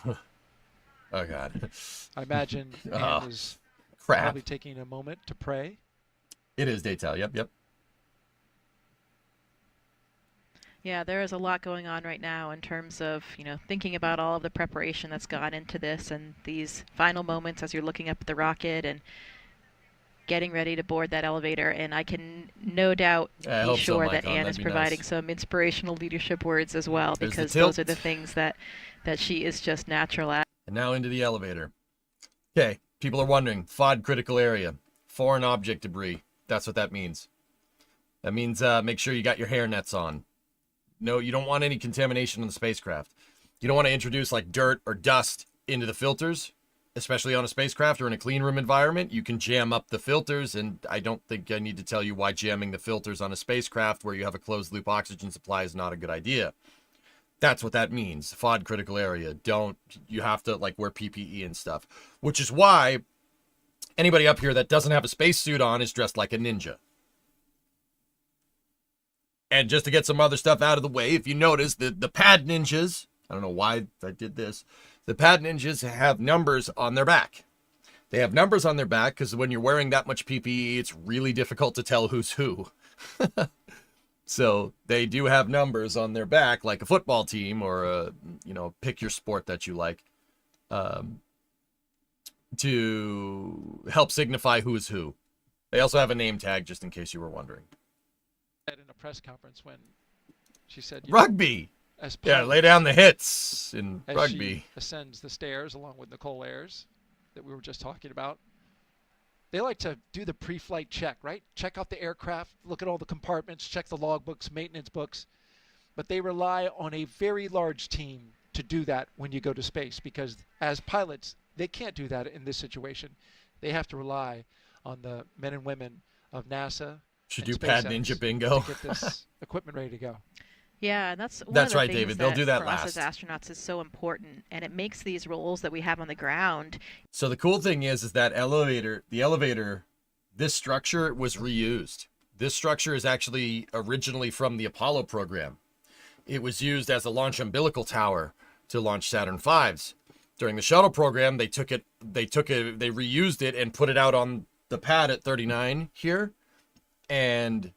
God. I imagine Anne is Crap. probably taking a moment to pray. It is daytime. Yep. Yeah, there is a lot going on right now in terms of, thinking about all of the preparation that's gone into this and these final moments as you're looking up at the rocket and getting ready to board that elevator. And I can no doubt be sure that Anne is providing some inspirational leadership words as well, because those are the things that she is just natural at. And now into the elevator. Okay, people are wondering, FOD critical area, foreign object debris. That's what that means. That means make sure you got your hair nets on. No, you don't want any contamination on the spacecraft. You don't want to introduce like dirt or dust into the filters, especially on a spacecraft or in a clean room environment. You can jam up the filters, and I don't think I need to tell you why jamming the filters on a spacecraft where you have a closed loop oxygen supply is not a good idea. That's what that means. FOD critical area. You have to like wear PPE and stuff, which is why anybody up here that doesn't have a spacesuit on is dressed like a ninja. And just to get some other stuff out of the way, if you notice, the pad ninjas, I don't know why I did this, the pad ninjas have numbers on their back. They have numbers on their back because when you're wearing that much PPE, it's really difficult to tell who's who. So they do have numbers on their back, like a football team or, pick your sport that you like, to help signify who's who. They also have a name tag, just in case you were wondering. In a press conference when she said rugby. Lay down the hits in rugby. She ascends the stairs along with Nicole Ayers that we were just talking about. They like to do the pre-flight check, right? Check out the aircraft, look at all the compartments, check the logbooks, maintenance books. But they rely on a very large team to do that when you go to space, because as pilots, they can't do that in this situation. They have to rely on the men and women of NASA. Should do Pad Ninja Bingo. To get this equipment ready to go. Yeah, and that's one that's of the right, things David. They'll do that for last. us as astronauts is so important, and it makes these roles that we have on the ground. So the cool thing is that the elevator, this structure was reused. This structure is actually originally from the Apollo program. It was used as a launch umbilical tower to launch Saturn V's. During the shuttle program, they reused it and put it out on the pad at 39 here. And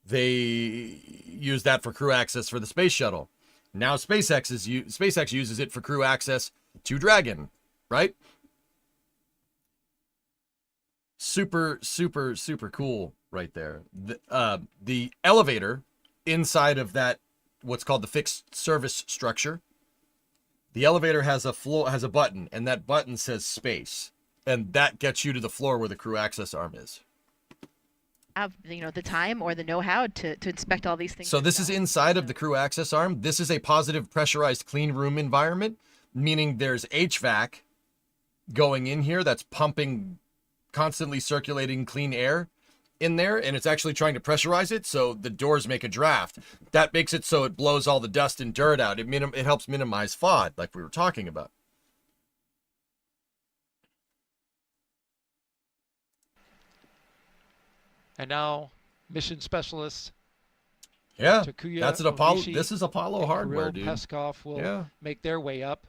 they use that for crew access for the space shuttle. Now SpaceX uses it for crew access to Dragon, right? Super, super, super cool right there. The elevator inside of that, what's called the fixed service structure, the elevator has a button, and that button says space, and that gets you to the floor where the crew access arm is. Have the time or the know-how to inspect all these things. So this is inside of the crew access arm. This is a positive pressurized clean room environment, meaning there's HVAC going in here that's pumping, constantly circulating clean air in there, and it's actually trying to pressurize it so the doors make a draft. That makes it so it blows all the dust and dirt out. It helps minimize FOD, like we were talking about. And now, mission specialists. Yeah, Takuya that's an Apollo. Onishi This is Apollo hardware, dude. Peskov will make their way up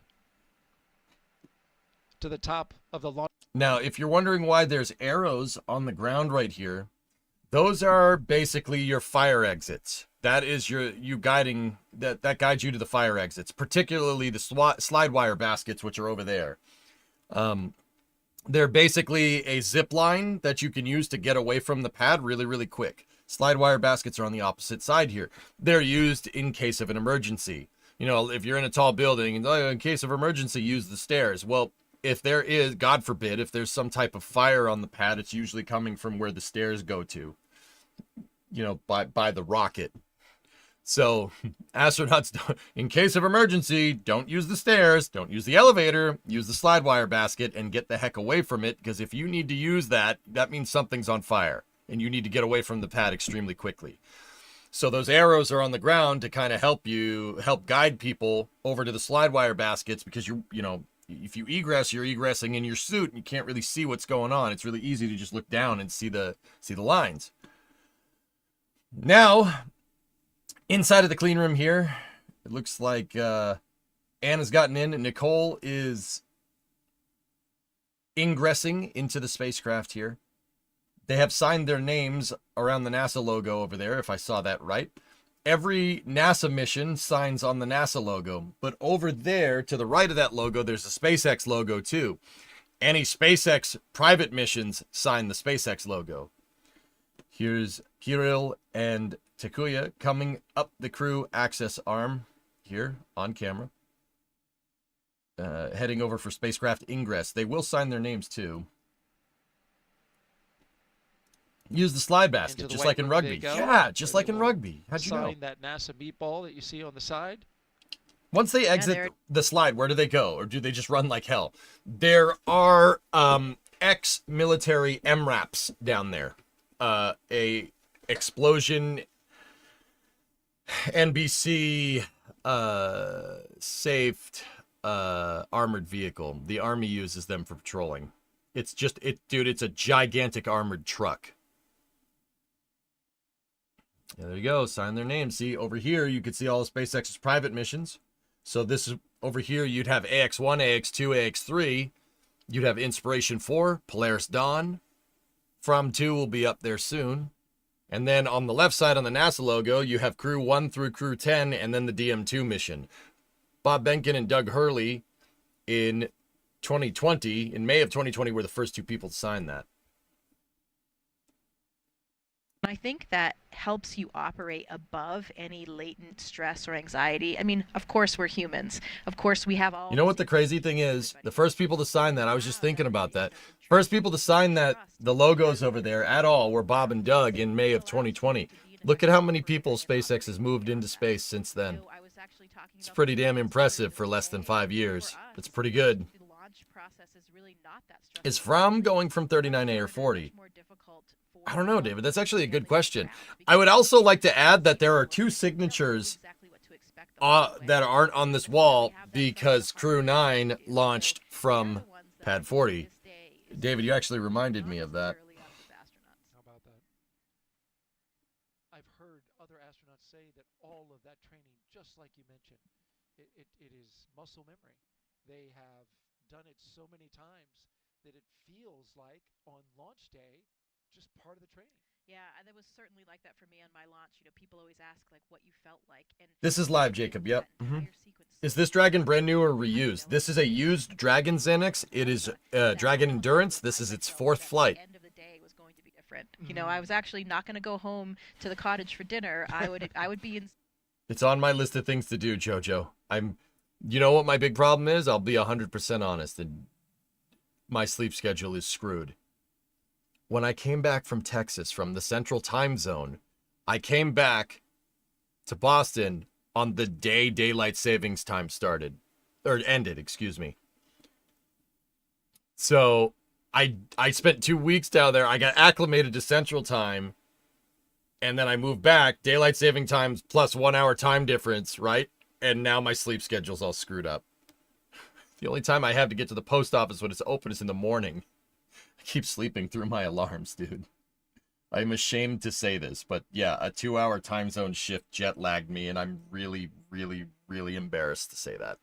to the top of the launch. Now, if you're wondering why there's arrows on the ground right here, those are basically your fire exits. That is you guiding that guides you to the fire exits, particularly the slide wire baskets, which are over there. They're basically a zip line that you can use to get away from the pad really, really quick. Slide wire baskets are on the opposite side here. They're used in case of an emergency. If you're in a tall building and in case of emergency, use the stairs. Well, if there is, God forbid, if there's some type of fire on the pad, it's usually coming from where the stairs go to, by the rocket. So astronauts, in case of emergency, don't use the stairs, don't use the elevator, use the slide wire basket and get the heck away from it, because if you need to use that, that means something's on fire and you need to get away from the pad extremely quickly. So those arrows are on the ground to kind of help guide people over to the slide wire baskets, because you're if you egress, you're egressing in your suit and you can't really see what's going on. It's really easy to just look down and see the lines. Now, inside of the clean room here, it looks like Anna's gotten in and Nicole is ingressing into the spacecraft here. They have signed their names around the NASA logo over there, if I saw that right. Every NASA mission signs on the NASA logo, but over there to the right of that logo, there's a SpaceX logo too. Any SpaceX private missions sign the SpaceX logo. Here's Kirill and Takuya coming up the crew access arm here on camera. Heading over for spacecraft Ingress. They will sign their names too. Use the slide basket, just like in rugby. Yeah, just like in rugby. How'd you know? Sign that NASA meatball that you see on the side. Once they exit the slide, where do they go? Or do they just run like hell? There are ex-military MRAPs down there. A explosion NBC saved armored vehicle. The Army uses them for patrolling. It's just, dude, it's a gigantic armored truck. Yeah, there you go. Sign their names. See, over here, you could see all of SpaceX's private missions. So this is, over here, you'd have AX-1, AX-2, AX-3. You'd have Inspiration 4, Polaris Dawn. From 2 will be up there soon. And then on the left side on the NASA logo, you have CREW-1 through CREW-10, and then the DM2 mission. Bob Behnken and Doug Hurley in 2020, in May of 2020, were the first 2 people to sign that. I think that helps you operate above any latent stress or anxiety. I mean, of course, we're humans. Of course, we have all... You know what the crazy thing is? The first people to sign that, I was just thinking about that. First people to sign that, the logos over there at all, were Bob and Doug in May of 2020. Look at how many people SpaceX has moved into space since then. It's pretty damn impressive for less than 5 years. It's pretty good. Is Fromm going from 39A or 40? I don't know, David. That's actually a good question. I would also like to add that there are 2 signatures that aren't on this wall because CREW-9 launched from Pad 40. David, you actually reminded me of that. How about that? I've heard other astronauts say that all of that training, just like you mentioned, it is muscle memory. They have done it so many times that it feels like on launch day, just part of the training. Yeah, and it was certainly like that for me on my launch. You know, people always ask like what you felt like. And this is live, Jacob. Yep. Is this Dragon brand new or reused? This is a used Dragon Xanax. It is Dragon Endurance. This is its 4th flight. The end of the day was going to be different. You know, I was actually not going to go home to the cottage for dinner. I would be in. It's on my list of things to do, Jojo. You know what my big problem is? I'll be 100% honest. And my sleep schedule is screwed. When I came back from Texas, from the Central Time Zone, I came back to Boston on the day daylight savings time started, or ended, excuse me. So I spent 2 weeks down there. I got acclimated to Central Time, and then I moved back, daylight saving times plus 1 hour time difference, right? And now my sleep schedule's all screwed up. The only time I have to get to the post office when it's open is in the morning. I keep sleeping through my alarms, dude. I'm ashamed to say this, but yeah, a 2 hour time zone shift jet lagged me, and I'm really, really, really embarrassed to say that.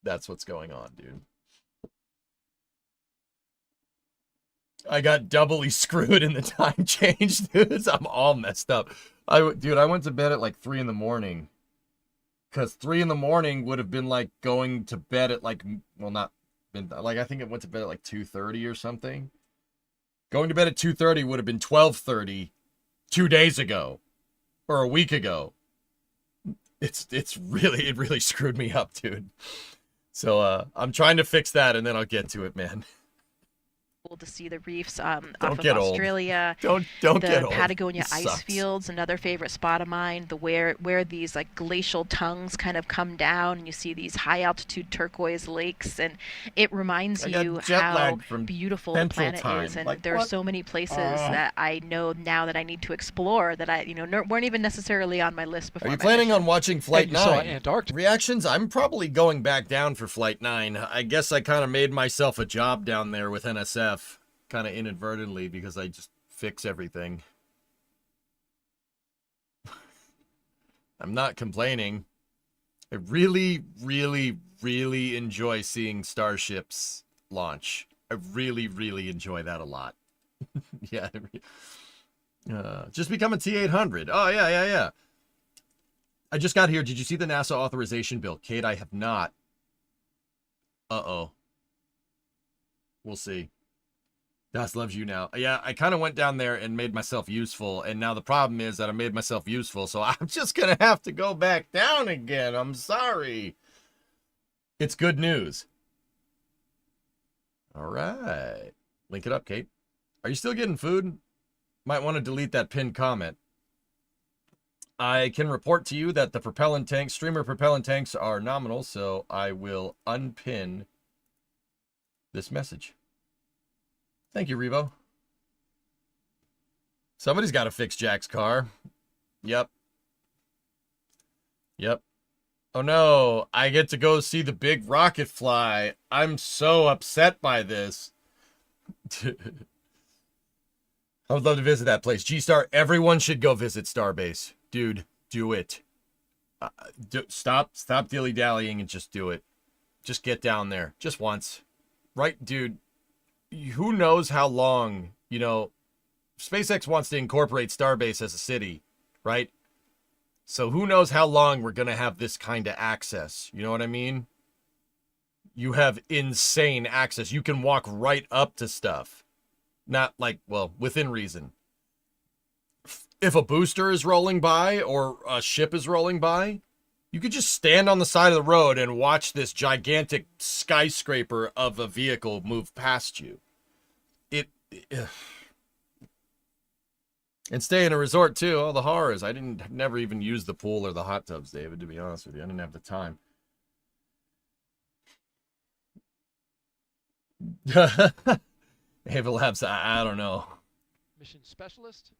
That's what's going on, dude. I got doubly screwed in the time change, dude. I'm all messed up. Dude, I went to bed at like 3 in the morning. Because 3 in the morning would have been like going to bed at like, well, not been, like, I think it went to bed at like 2:30 or something. Going to bed at 2:30 would have been 12:30 2 days ago. Or a week ago. It really screwed me up, dude. So I'm trying to fix that, and then I'll get to it, man. to see the reefs Don't off of get old. Australia. Don't The get old. Patagonia It ice sucks. fields, another favorite spot of mine. Where these like glacial tongues kind of come down, and you see these high altitude turquoise lakes, and it reminds I got you jet how lag from beautiful the Central planet Time. is. And Like, there are what? so many places that I know now that I need to explore that I weren't even necessarily on my list before. Are you my planning mission. on watching Flight And you saw 9? Antarctica. Reactions? I'm probably going back down for Flight 9. I guess I kind of made myself a job down there with NSF, kind of inadvertently, because I just fix everything. I'm not complaining. I really, really, really enjoy seeing starships launch. I really, really enjoy that a lot. Yeah. Just become a T-800. Oh, yeah. I just got here. Did you see the NASA authorization bill? Kate, I have not. Uh-oh. We'll see. Das loves you now. Yeah, I kind of went down there and made myself useful, and now the problem is that I made myself useful, so I'm just going to have to go back down again. I'm sorry. It's good news. All right. Link it up, Kate. Are you still getting food? Might want to delete that pinned comment. I can report to you that the propellant tanks, streamer propellant tanks, are nominal, so I will unpin this message. Thank you, Revo. Somebody's got to fix Jack's car. Yep. Oh no, I get to go see the big rocket fly. I'm so upset by this. I would love to visit that place. G-Star, everyone should go visit Starbase. Dude, do it. Stop dilly-dallying and just do it. Just get down there. Just once. Right, dude? Who knows how long, SpaceX wants to incorporate Starbase as a city, right? So who knows how long we're going to have this kind of access. You know what I mean? You have insane access. You can walk right up to stuff. Not like, well, within reason. If a booster is rolling by or a ship is rolling by, you could just stand on the side of the road and watch this gigantic skyscraper of a vehicle move past you. And stay in a resort too. Oh, the horrors. I never even used the pool or the hot tubs, David, to be honest with you. I didn't have the time. Ava Labs, I don't know. Mission specialist.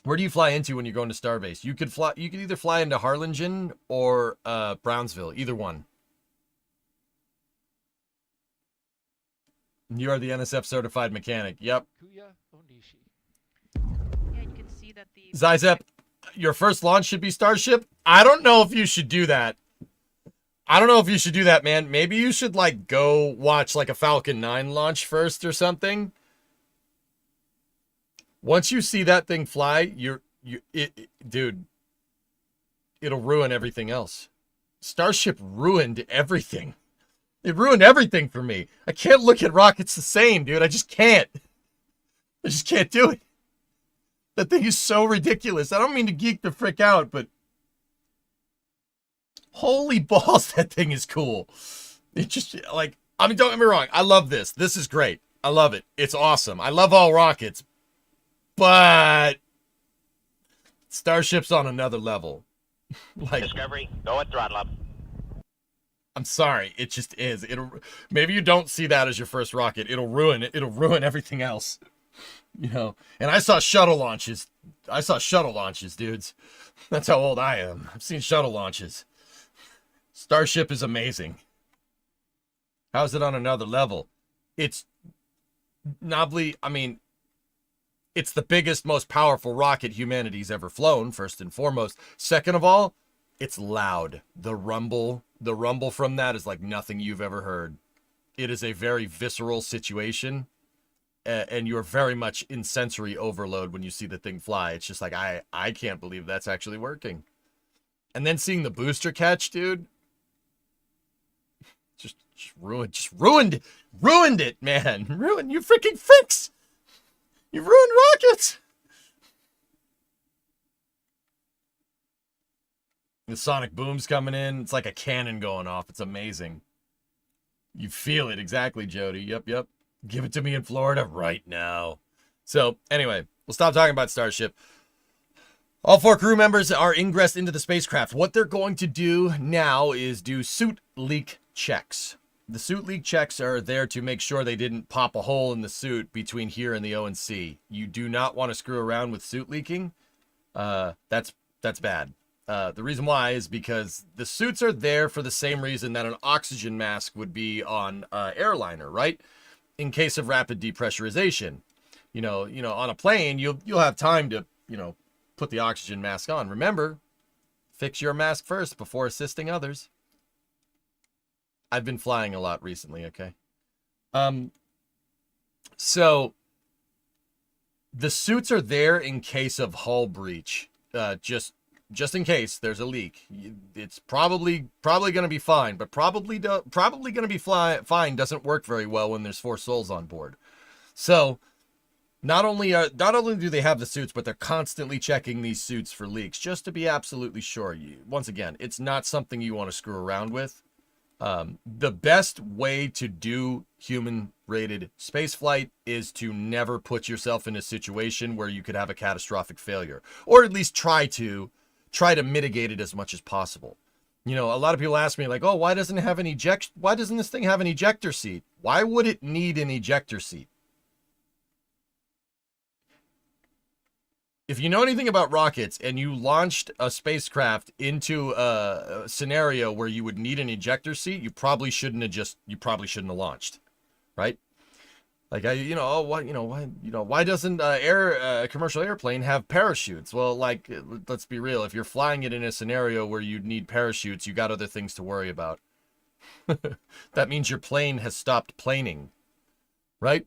Where do you fly into when you're going to Starbase? You could either fly into Harlingen or Brownsville, either one. You are the NSF certified mechanic. Yep. Kuya Onishi. Yeah, you can see that the Zyzep, your first launch should be Starship. I don't know if you should do that. Man. Maybe you should go watch a Falcon 9 launch first or something. Once you see that thing fly, dude, it'll ruin everything else. Starship ruined everything. It ruined everything for me. I can't look at rockets the same, dude. I just can't. I just can't do it. That thing is so ridiculous. I don't mean to geek the frick out, but holy balls, that thing is cool. It just, don't get me wrong. I love this. This is great. I love it. It's awesome. I love all rockets. But Starship's on another level. Discovery, go at throttle up. I'm sorry, it just is. Maybe you don't see that as your first rocket. It'll ruin it. It'll ruin everything else. And I saw shuttle launches. Dudes. That's how old I am. I've seen shuttle launches. Starship is amazing. How's it on another level? It's knobbly. It's the biggest, most powerful rocket humanity's ever flown, first and foremost. Second of all, it's loud. The rumble from that is like nothing you've ever heard. It is a very visceral situation, and you're very much in sensory overload when you see the thing fly. It's just I can't believe that's actually working. And then seeing the booster catch, dude, just ruined it, man. Ruined, you freaking freaks. You ruined rockets. The sonic boom's coming in. It's like a cannon going off. It's amazing. You feel it exactly, Jody. Yep. Give it to me in Florida right now. So, anyway, we'll stop talking about Starship. All 4 crew members are ingressed into the spacecraft. What they're going to do now is do suit leak checks. The suit leak checks are there to make sure they didn't pop a hole in the suit between here and the O&C. You do not want to screw around with suit leaking. That's bad. The reason why is because the suits are there for the same reason that an oxygen mask would be on an airliner, right? In case of rapid depressurization. You know, on a plane, you'll have time to, put the oxygen mask on. Remember, fix your mask first before assisting others. I've been flying a lot recently, okay? So the suits are there in case of hull breach. Just in case there's a leak. It's probably going to be fine, but probably going to be fine doesn't work very well when there's 4 souls on board. So not only do they have the suits, but they're constantly checking these suits for leaks just to be absolutely sure. Once again, it's not something you want to screw around with. The best way to do human-rated spaceflight is to never put yourself in a situation where you could have a catastrophic failure, or at least try to mitigate it as much as possible. A lot of people ask me like, "Oh, why doesn't this thing have an ejector seat? Why would it need an ejector seat?" If you know anything about rockets and you launched a spacecraft into a scenario where you would need an ejector seat, you probably shouldn't have launched, right? Like why doesn't a commercial airplane have parachutes? Well, like, let's be real. If you're flying it in a scenario where you'd need parachutes, you got other things to worry about. That means your plane has stopped planing, right?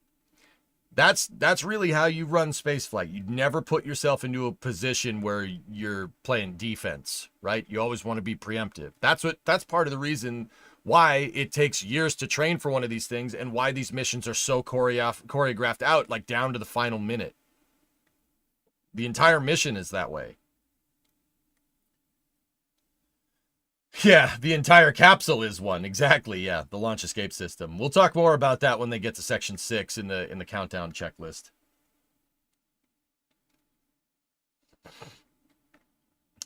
That's really how you run spaceflight. You never put yourself into a position where you're playing defense, right? You always want to be preemptive. That's part of the reason why it takes years to train for one of these things and why these missions are so choreographed out, like down to the final minute. The entire mission is that way. Yeah, the entire capsule is one. Exactly, yeah. The launch escape system. We'll talk more about that when they get to section 6 in the countdown checklist.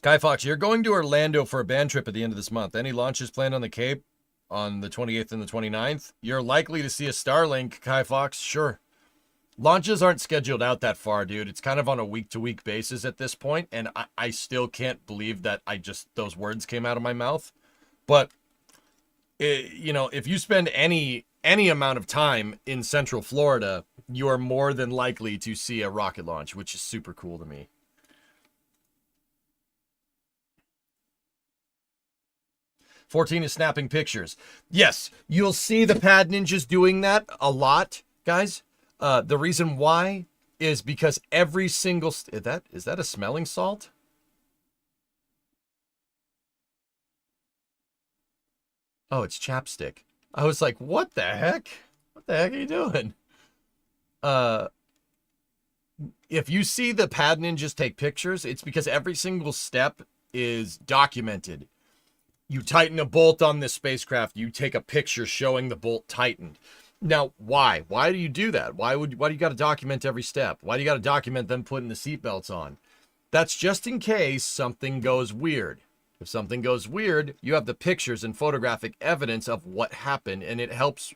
Kai Fox, you're going to Orlando for a band trip at the end of this month. Any launches planned on the Cape on the 28th and the 29th? You're likely to see a Starlink, Kai Fox. Sure. Launches aren't scheduled out that far, dude. It's kind of on a week-to-week basis at this point, and I still can't believe that those words came out of my mouth. But, if you spend any amount of time in Central Florida, you are more than likely to see a rocket launch, which is super cool to me. "14 is snapping pictures." Yes, you'll see the pad ninjas doing that a lot, guys. The reason why is because every single... Is that a smelling salt? Oh, it's chapstick. I was like, what the heck? What the heck are you doing? If you see the pad ninjas take pictures, it's because every single step is documented. You tighten a bolt on this spacecraft, you take a picture showing the bolt tightened. Now, why? Why do you do that? Why do you got to document every step? Why do you got to document them putting the seatbelts on? That's just in case something goes weird. If something goes weird, you have the pictures and photographic evidence of what happened, and it helps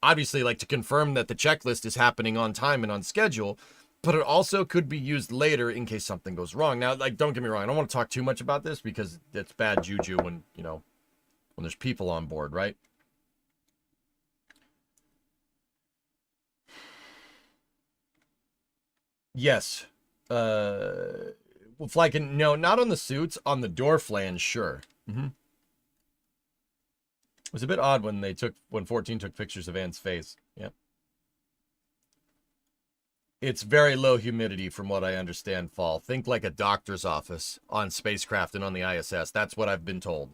obviously, like, to confirm that the checklist is happening on time and on schedule, but it also could be used later in case something goes wrong. Now, like, don't get me wrong, I don't want to talk too much about this because it's bad juju when there's people on board, right? Yes. Flykin, no, not on the suits, on the door flange, sure. It was a bit odd when 14 took pictures of Anne's face. Yeah. It's very low humidity from what I understand, Fall. Think like a doctor's office on spacecraft and on the ISS. That's what I've been told.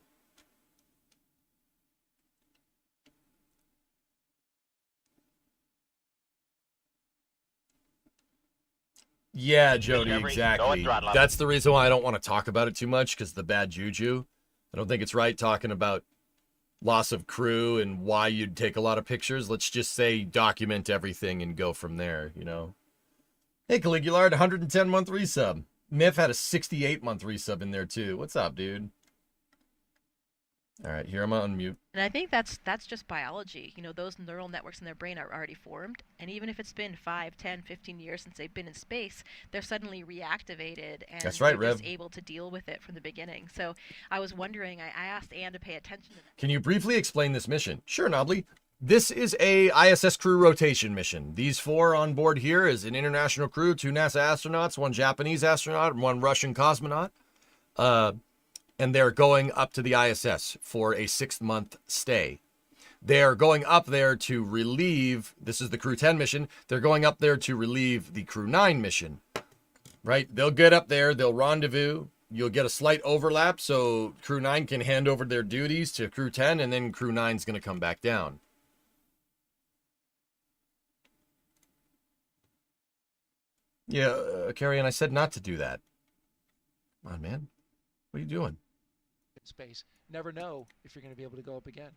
Yeah, Jody, exactly. That's the reason why I don't want to talk about it too much, because the bad juju. I don't think it's right talking about loss of crew and why you'd take a lot of pictures. Let's just say document everything and go from there, you know. Hey, Caligula, 110-month resub. Miff had a 68-month resub in there too. What's up, dude? All right, here I'm gonna unmute. And I think that's just biology. You know, those neural networks in their brain are already formed, and even if it's been 5, 10, 15 years since they've been in space, they're suddenly reactivated, and that's right, they're Rev. just able to deal with it from the beginning. So I was wondering, I asked Anne to pay attention to that. Can you briefly explain this mission? Sure, Nobly. This is a ISS crew rotation mission. These 4 on board here is an international crew, 2 NASA astronauts, 1 Japanese astronaut, and 1 Russian cosmonaut. And they're going up to the ISS for a 6-month stay. They're going up there to relieve, this is the CREW-10 mission, they're going up there to relieve the CREW-9 mission, right? They'll get up there, they'll rendezvous, you'll get a slight overlap, so CREW-9 can hand over their duties to CREW-10, and then CREW-9's going to come back down. Yeah, Carrie, and I said not to do that. Come on, man. What are you doing? Space. Never know if you're going to be able to go up again.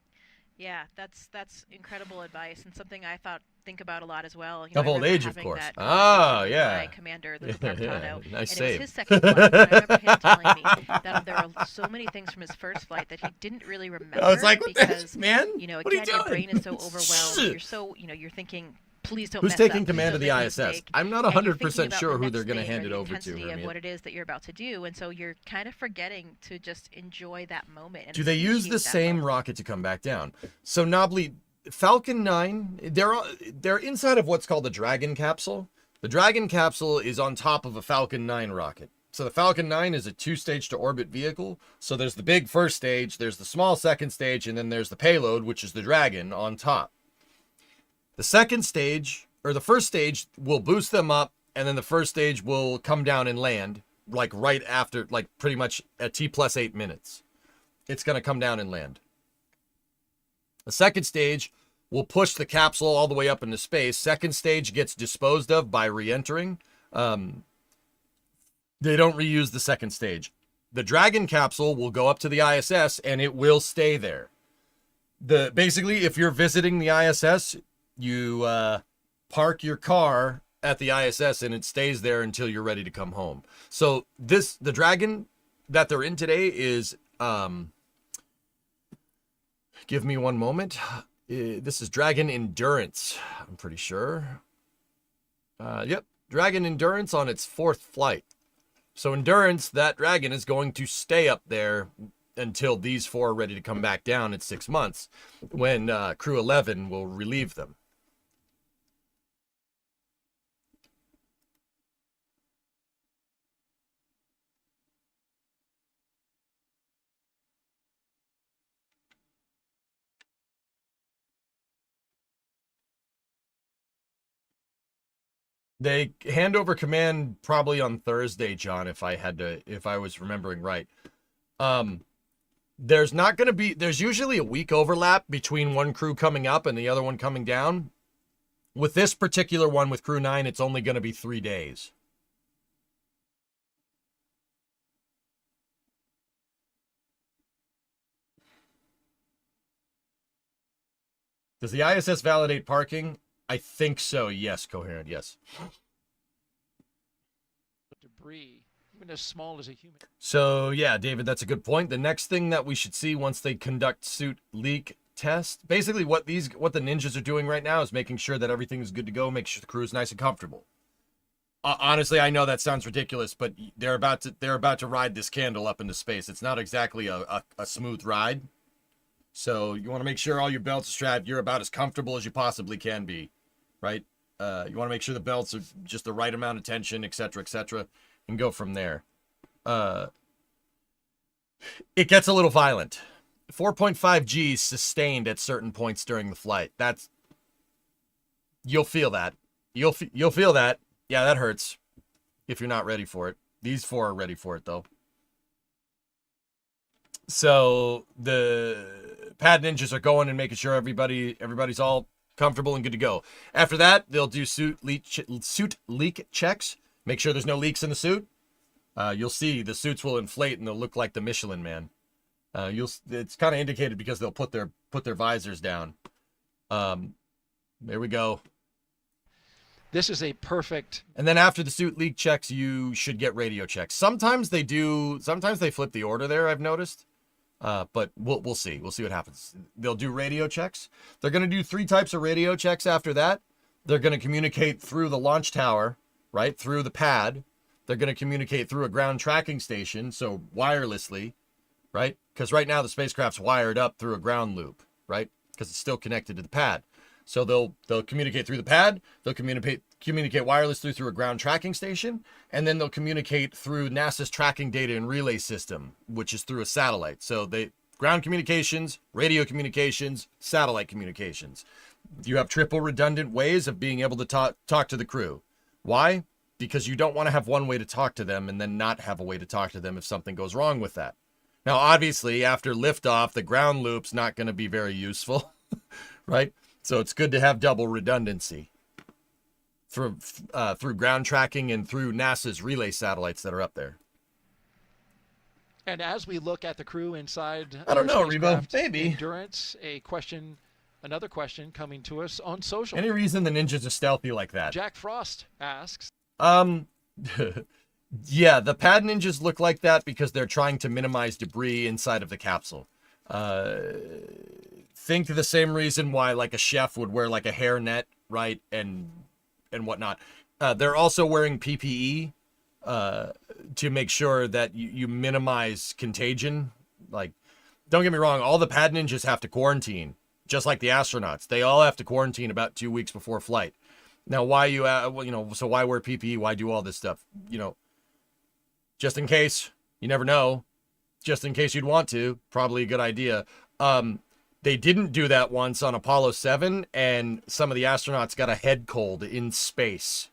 Yeah, that's incredible advice, and something I think about a lot as well. You Of know, old age, of having course. that Ah, conversation with yeah. my commander, the Capitano, Nice and save. it was his second flight. And I remember him telling me that there are so many things from his first flight that he didn't really remember. I was like, what the heck, because, man? you know, What are you again, your doing? brain is so overwhelmed. You're so, you know, you're thinking, please don't Who's mess taking up, command please of the don't make a ISS? mistake. I'm not And you're 100% thinking about sure the who they're next going to thing hand or it the over to. intensity of Hermia. what it is that you're about to do, and so you're kind of forgetting to just enjoy that moment. And Do they use the appreciate that same moment. rocket to come back down? So Nobly, Falcon 9, they're inside of what's called the Dragon capsule. The Dragon capsule is on top of a Falcon 9 rocket. So the Falcon 9 is a 2-stage to orbit vehicle. So there's the big first stage, there's the small second stage, and then there's the payload, which is the Dragon on top. The second stage, or the first stage, will boost them up, and then the first stage will come down and land, like right after, like pretty much at T+8 minutes. It's going to come down and land. The second stage will push the capsule all the way up into space. Second stage gets disposed of by re-entering. They don't reuse the second stage. The Dragon capsule will go up to the ISS, and it will stay there. Basically, if you're visiting the ISS, you park your car at the ISS, and it stays there until you're ready to come home. So the Dragon that they're in today is... give me one moment. This is Dragon Endurance, I'm pretty sure. Yep, Dragon Endurance on its 4th flight. So Endurance, that Dragon, is going to stay up there until these 4 are ready to come back down in 6 months, when CREW-11 will relieve them. They hand over command probably on Thursday, John, if I was remembering right. There's usually a week overlap between one crew coming up and the other one coming down. With this particular one, with CREW-9, it's only going to be 3 days. Does the ISS validate parking? I think so, yes, Coherent, yes. Debris, even as small as a human. So, yeah, David, that's a good point. The next thing that we should see once they conduct suit leak test, basically what the ninjas are doing right now is making sure that everything is good to go, make sure the crew is nice and comfortable. Honestly, I know that sounds ridiculous, but they're about to ride this candle up into space. It's not exactly a smooth ride. So you want to make sure all your belts are strapped. You're about as comfortable as you possibly can be, right? You want to make sure the belts are just the right amount of tension, etc., and go from there. It gets a little violent. 4.5 G sustained at certain points during the flight. You'll feel that. You'll feel that. Yeah, that hurts if you're not ready for it. These 4 are ready for it, though. So the pad ninjas are going and making sure everybody's all comfortable and good to go. After that, they'll do suit leak checks. Make sure there's no leaks in the suit. You'll see the suits will inflate and they'll look like the Michelin Man. It's kind of indicated because they'll put their put their visors down. There we go. This is a perfect. And then after the suit leak checks, you should get radio checks. Sometimes they do. Sometimes they flip the order there, I've noticed. But we'll see. We'll see what happens. They'll do radio checks. They're going to do 3 types of radio checks after that. They're going to communicate through the launch tower, right? Through the pad. They're going to communicate through a ground tracking station, so wirelessly, right? Because right now the spacecraft's wired up through a ground loop, right? Because it's still connected to the pad. So they'll communicate through the pad. They'll communicate wirelessly through a ground tracking station, and then they'll communicate through NASA's tracking data and relay system, which is through a satellite. So ground communications, radio communications, satellite communications. You have triple redundant ways of being able to talk to the crew. Why? Because you don't want to have one way to talk to them and then not have a way to talk to them if something goes wrong with that. Now, obviously, after liftoff, the ground loop's not going to be very useful, right? So it's good to have double redundancy through ground tracking and through NASA's relay satellites that are up there. And as we look at the crew inside, I don't know, Rebo, maybe. Endurance, another question coming to us on social. Any reason the ninjas are stealthy like that? Jack Frost asks. Yeah, the pad ninjas look like that because they're trying to minimize debris inside of the capsule. Think the same reason why like a chef would wear like a hairnet, right, and whatnot. They're also wearing PPE to make sure that you minimize contagion. Like, don't get me wrong, all the pad ninjas have to quarantine, just like the astronauts. They all have to quarantine about 2 weeks before flight. Now, why so why wear PPE? Why do all this stuff? Just in case. You never know. Just in case you'd want to. Probably a good idea. They didn't do that once on Apollo 7, and some of the astronauts got a head cold in space.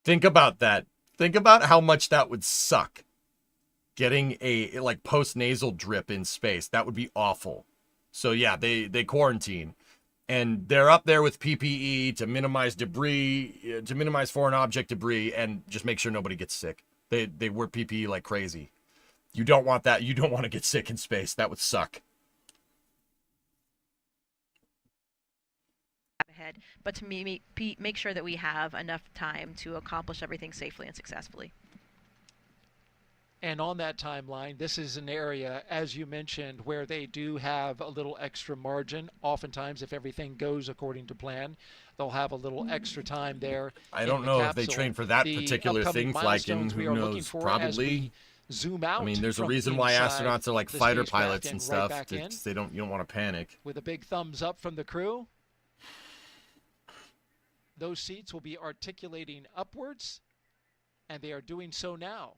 Think about that. Think about how much that would suck. Getting a post-nasal drip in space. That would be awful. So yeah, they quarantine. And they're up there with PPE to minimize debris, to minimize foreign object debris, and just make sure nobody gets sick. They wear PPE like crazy. You don't want that. You don't want to get sick in space. That would suck. Ahead, but to make sure that we have enough time to accomplish everything safely and successfully. And on that timeline, this is an area, as you mentioned, where they do have a little extra margin. Oftentimes, if everything goes according to plan, they'll have a little extra time there. I don't know if they train for that particular thing, Flykin. Who knows? Probably. Zoom out. I mean, there's a reason why astronauts are like fighter pilots and stuff. You don't want to panic. With a big thumbs up from the crew. Those seats will be articulating upwards, and they are doing so now.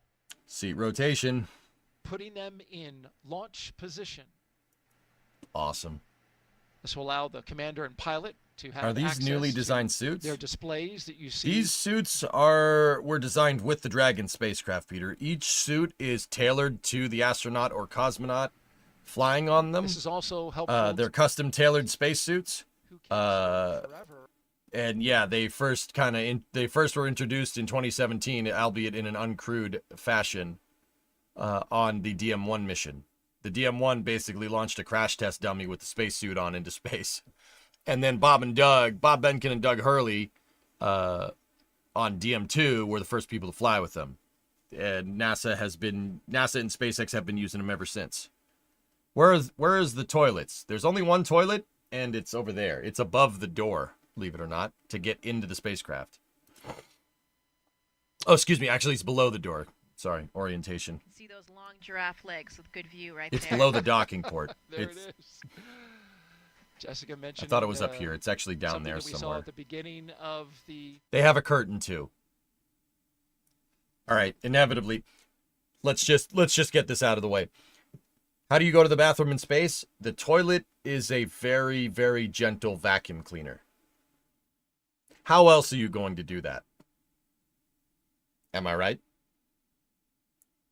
Seat rotation. Putting them in launch position. Awesome. This will allow the commander and pilot to have Are these newly designed suits? Their displays that you see. These suits were designed with the Dragon spacecraft, Peter. Each suit is tailored to the astronaut or cosmonaut flying on them. This is also helpful. They're custom tailored spacesuits. And yeah, they first were introduced in 2017, albeit in an uncrewed fashion, on the DM-1 mission. The DM-1 basically launched a crash test dummy with the spacesuit on into space. And then Bob Behnken and Doug Hurley, on DM-2 were the first people to fly with them. And NASA and SpaceX have been using them ever since. Where is the toilets? There's only one toilet, and it's over there. It's above the door, believe it or not, to get into the spacecraft. Oh, excuse me. Actually, it's below the door. Sorry, orientation. See those long giraffe legs with good view right it's there. It's below the docking port. There it is. Jessica mentioned. I thought it was up here. It's actually down there somewhere. We saw at the beginning of the. They have a curtain too. All right, inevitably, let's just get this out of the way. How do you go to the bathroom in space? The toilet is a very, very gentle vacuum cleaner. How else are you going to do that? Am I right?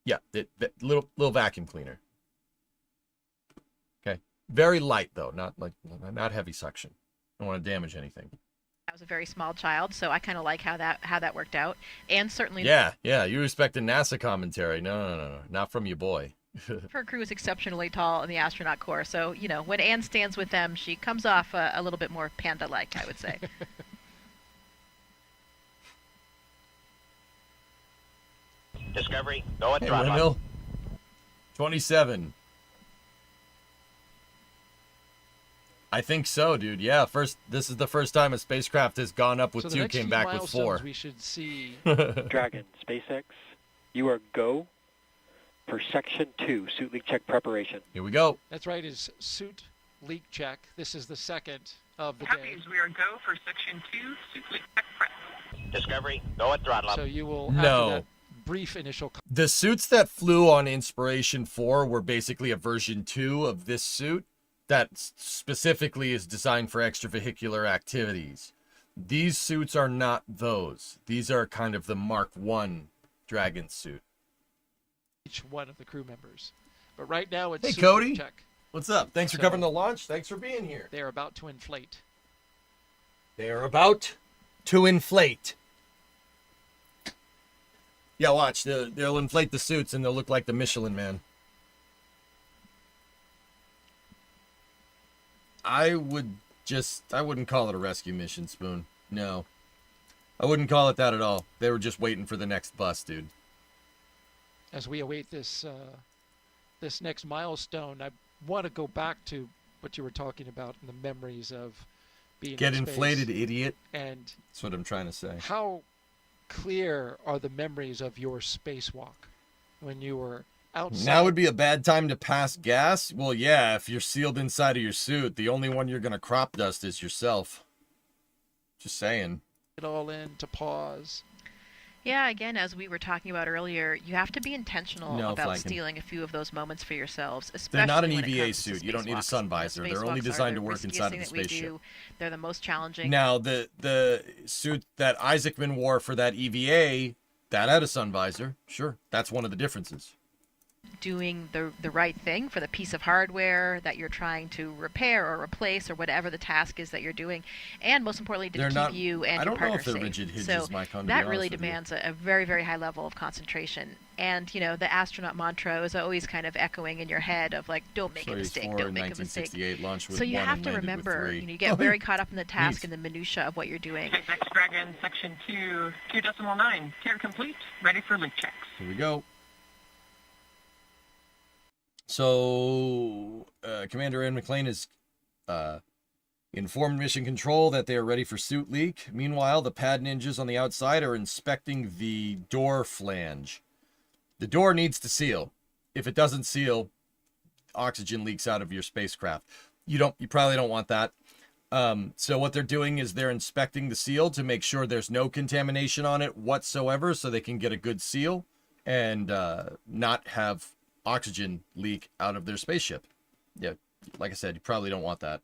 Yeah, little vacuum cleaner. Okay, very light though, not heavy suction. Don't want to damage anything. I was a very small child, so I kind of like how that worked out, and certainly. Yeah, you respect the NASA commentary. No, not from your boy. Her crew is exceptionally tall in the astronaut corps, so, you know, when Anne stands with them, she comes off a little bit more panda-like, I would say. Discovery, go at Hey, throttle up. windmill. 27. I think so, dude. Yeah, this is the first time a spacecraft has gone up with So the 2, next came few back with 4. milestones we should see. Dragon, SpaceX, you are go for Section 2, suit leak check preparation. Here we go. That's right, is suit leak check. This is the second of the day. We are go for Section 2, suit leak check prep. Discovery, go at throttle up. So you will, No. after that brief initial... The suits that flew on Inspiration 4 were basically a version 2 of this suit that specifically is designed for extravehicular activities. These suits are not those. These are kind of the Mark 1 Dragon suit. Each one of the crew members. But right now it's Hey, suit Cody. leak check. What's up? Thanks for So- covering the launch. Thanks for being here. They are about to inflate. They are about to inflate. Yeah, watch. They'll inflate the suits and they'll look like the Michelin Man. I wouldn't call it a rescue mission, Spoon. No. I wouldn't call it that at all. They were just waiting for the next bus, dude. As we await this this next milestone, I want to go back to what you were talking about and the memories of being Get in space. inflated, idiot. And That's what I'm trying to say. how clear are the memories of your spacewalk when you were outside? Now would be a bad time to pass gas? Well, yeah, if you're sealed inside of your suit, the only one you're going to crop dust is yourself. Just saying. It all in to pause. Yeah, again, as we were talking about earlier, you have to be intentional No, about Flankin. stealing a few of those moments for yourselves, especially They're not an when it EVA comes to suit. You don't need a spacewalks. sun visor. They're only Spacewalks are designed the to work riskiest inside of thing the that we spaceship. do. They're the most challenging. Now, the suit that Isaacman wore for that EVA, that had a sun visor. Sure, that's one of the differences. Doing the right thing for the piece of hardware that you're trying to repair or replace or whatever the task is that you're doing, and most importantly to They're keep not- you and I your don't know partner if they're safe. rigid hinges, so Mike, on, to be that really honest with you. demands a very, very high level of concentration. And, you know, the astronaut mantra is always kind of echoing in your head of like, don't make a Series mistake, 4, don't make a mistake. 1968, launched with So you 1 have and to landed with remember, 3. you know, you get very caught up in the task and the minutia of what you're doing. SpaceX Dragon, Section 2, 2.9, care complete, ready for leak checks. Here we go. So, Commander Ann McLean has informed Mission Control that they are ready for suit leak. Meanwhile, the pad ninjas on the outside are inspecting the door flange. The door needs to seal. If it doesn't seal, oxygen leaks out of your spacecraft. You probably don't want that. So what they're doing is they're inspecting the seal to make sure there's no contamination on it whatsoever, so they can get a good seal and not have oxygen leak out of their spaceship. Yeah, like I said, you probably don't want that.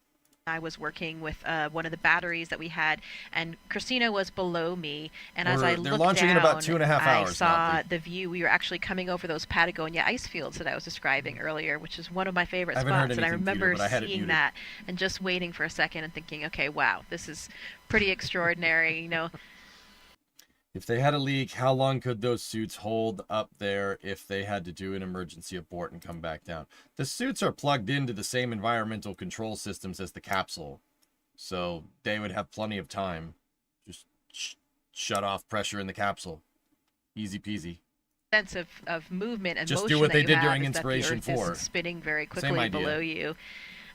I was working with one of the batteries that we had, and Christina was below me. And as I They're looked launching down, in about 2.5 hours. I saw Nazi. the view. We were actually coming over those Patagonia ice fields that I was describing earlier, which is one of my favorite I haven't heard spots. And I anything, Peter, remember but I had it seeing muted. that and just waiting for a second and thinking, okay, wow, this is pretty extraordinary. You know, If they had a leak, how long could those suits hold up there if they had to do an emergency abort and come back down? The suits are plugged into the same environmental control systems as the capsule, so they would have plenty of time. Just shut off pressure in the capsule. Easy peasy. sense of movement and Just motion do what that they you did have during is that the Inspiration Earth is 4. spinning very Same quickly idea. below you.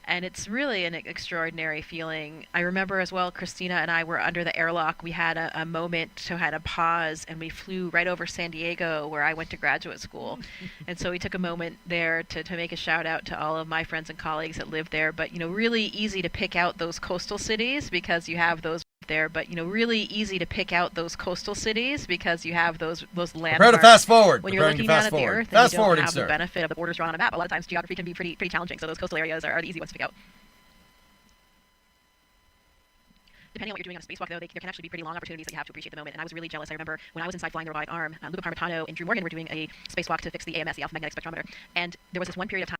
And it's really an extraordinary feeling. I remember as well, Christina and I were under the airlock. We had a moment, so had a pause, and we flew right over San Diego, where I went to graduate school. And so we took a moment there to make a shout out to all of my friends and colleagues that live there. But, you know, really easy to pick out those coastal cities because you have those there. But, you know, really easy to pick out those coastal cities because you have those landmarks. Prepare to fast forward. When you're Preparing looking to down fast at the forward. Earth and Fast you don't forwarding, have sir. the benefit of the borders drawn on a map, a lot of times geography can be pretty challenging. So those coastal areas are the easy ones to pick out. Depending on what you're doing on a spacewalk, though, there can actually be pretty long opportunities that you have to appreciate the moment. And I was really jealous. I remember when I was inside flying the robotic arm, Luca Parmitano and Drew Morgan were doing a spacewalk to fix the AMS, the alpha magnetic spectrometer. And there was this one period of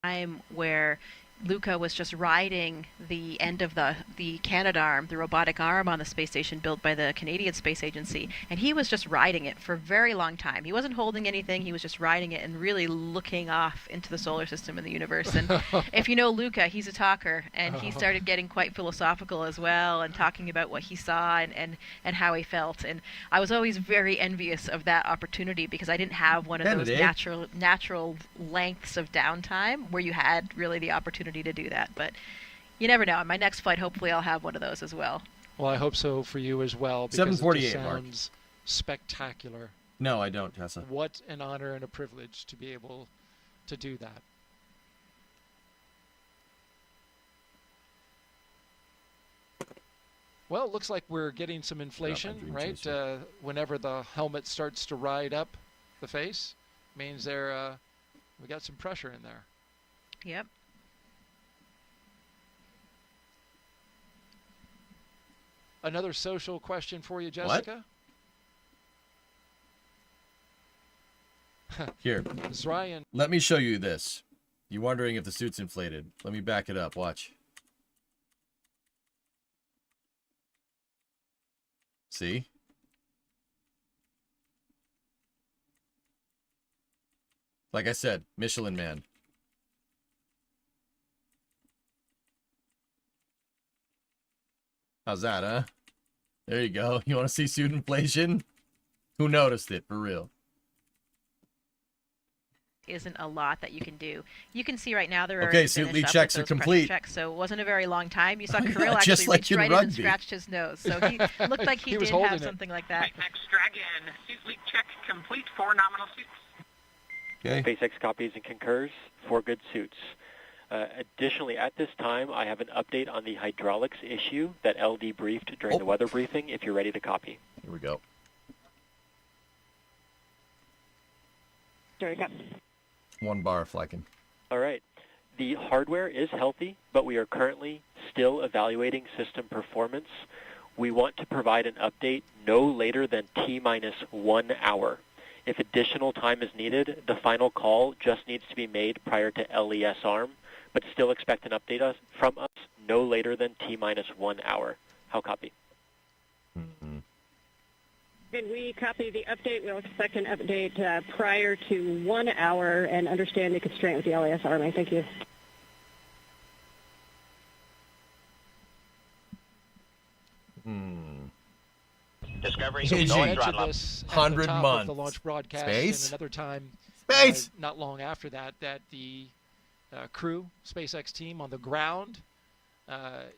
time where Luca was just riding the end of the Canadarm, the robotic arm on the space station built by the Canadian Space Agency, and he was just riding it for a very long time. He wasn't holding anything, he was just riding it and really looking off into the solar system and the universe. And if you know Luca, he's a talker, and he started getting quite philosophical as well and talking about what he saw and how he felt. And I was always very envious of that opportunity because I didn't have one of those natural lengths of downtime where you had really the opportunity to do that. But you never know. On my next flight, hopefully I'll have one of those as well. Well, I hope so for you as well. Because 7:48 it just Mark. sounds spectacular. No, I don't, Tessa. What an honor and a privilege to be able to do that. Well, it looks like we're getting some inflation, right? Whenever the helmet starts to ride up the face, means we got some pressure in there. Yep. Another social question for you, Jessica. What? Here. Zryan. Let me show you this. You're wondering if the suit's inflated. Let me back it up. Watch. See? Like I said, Michelin Man. How's that, huh? There you go. You want to see suit inflation? Who noticed it, for real? Isn't a lot that you can do. You can see right now there are okay, suit leak checks are complete. Checks, so it wasn't a very long time. You saw Kirill yeah, actually like reached right in and scratched his nose. So he looked like he did have something like that. Next Dragon, suit leak check complete for nominal suits. Okay. SpaceX copies and concurs for good suits. Additionally, at this time, I have an update on the hydraulics issue that LD briefed during the weather briefing, if you're ready to copy. Here we go. Sorry, 1 bar, Flecken. All right. The hardware is healthy, but we are currently still evaluating system performance. We want to provide an update no later than T-minus 1 hour. If additional time is needed, the final call just needs to be made prior to LES arm, but still expect an update from us no later than T-minus 1 hour. How copy? Mm-hmm. Did we copy the update? We'll expect an update prior to 1 hour and understand the constraint with the LAS Army. Thank you. Discovery. So we Go mentioned this at 100 the top months. of the launch broadcast, Space? and another time, Space! Not long after that, that the crew, SpaceX team on the ground,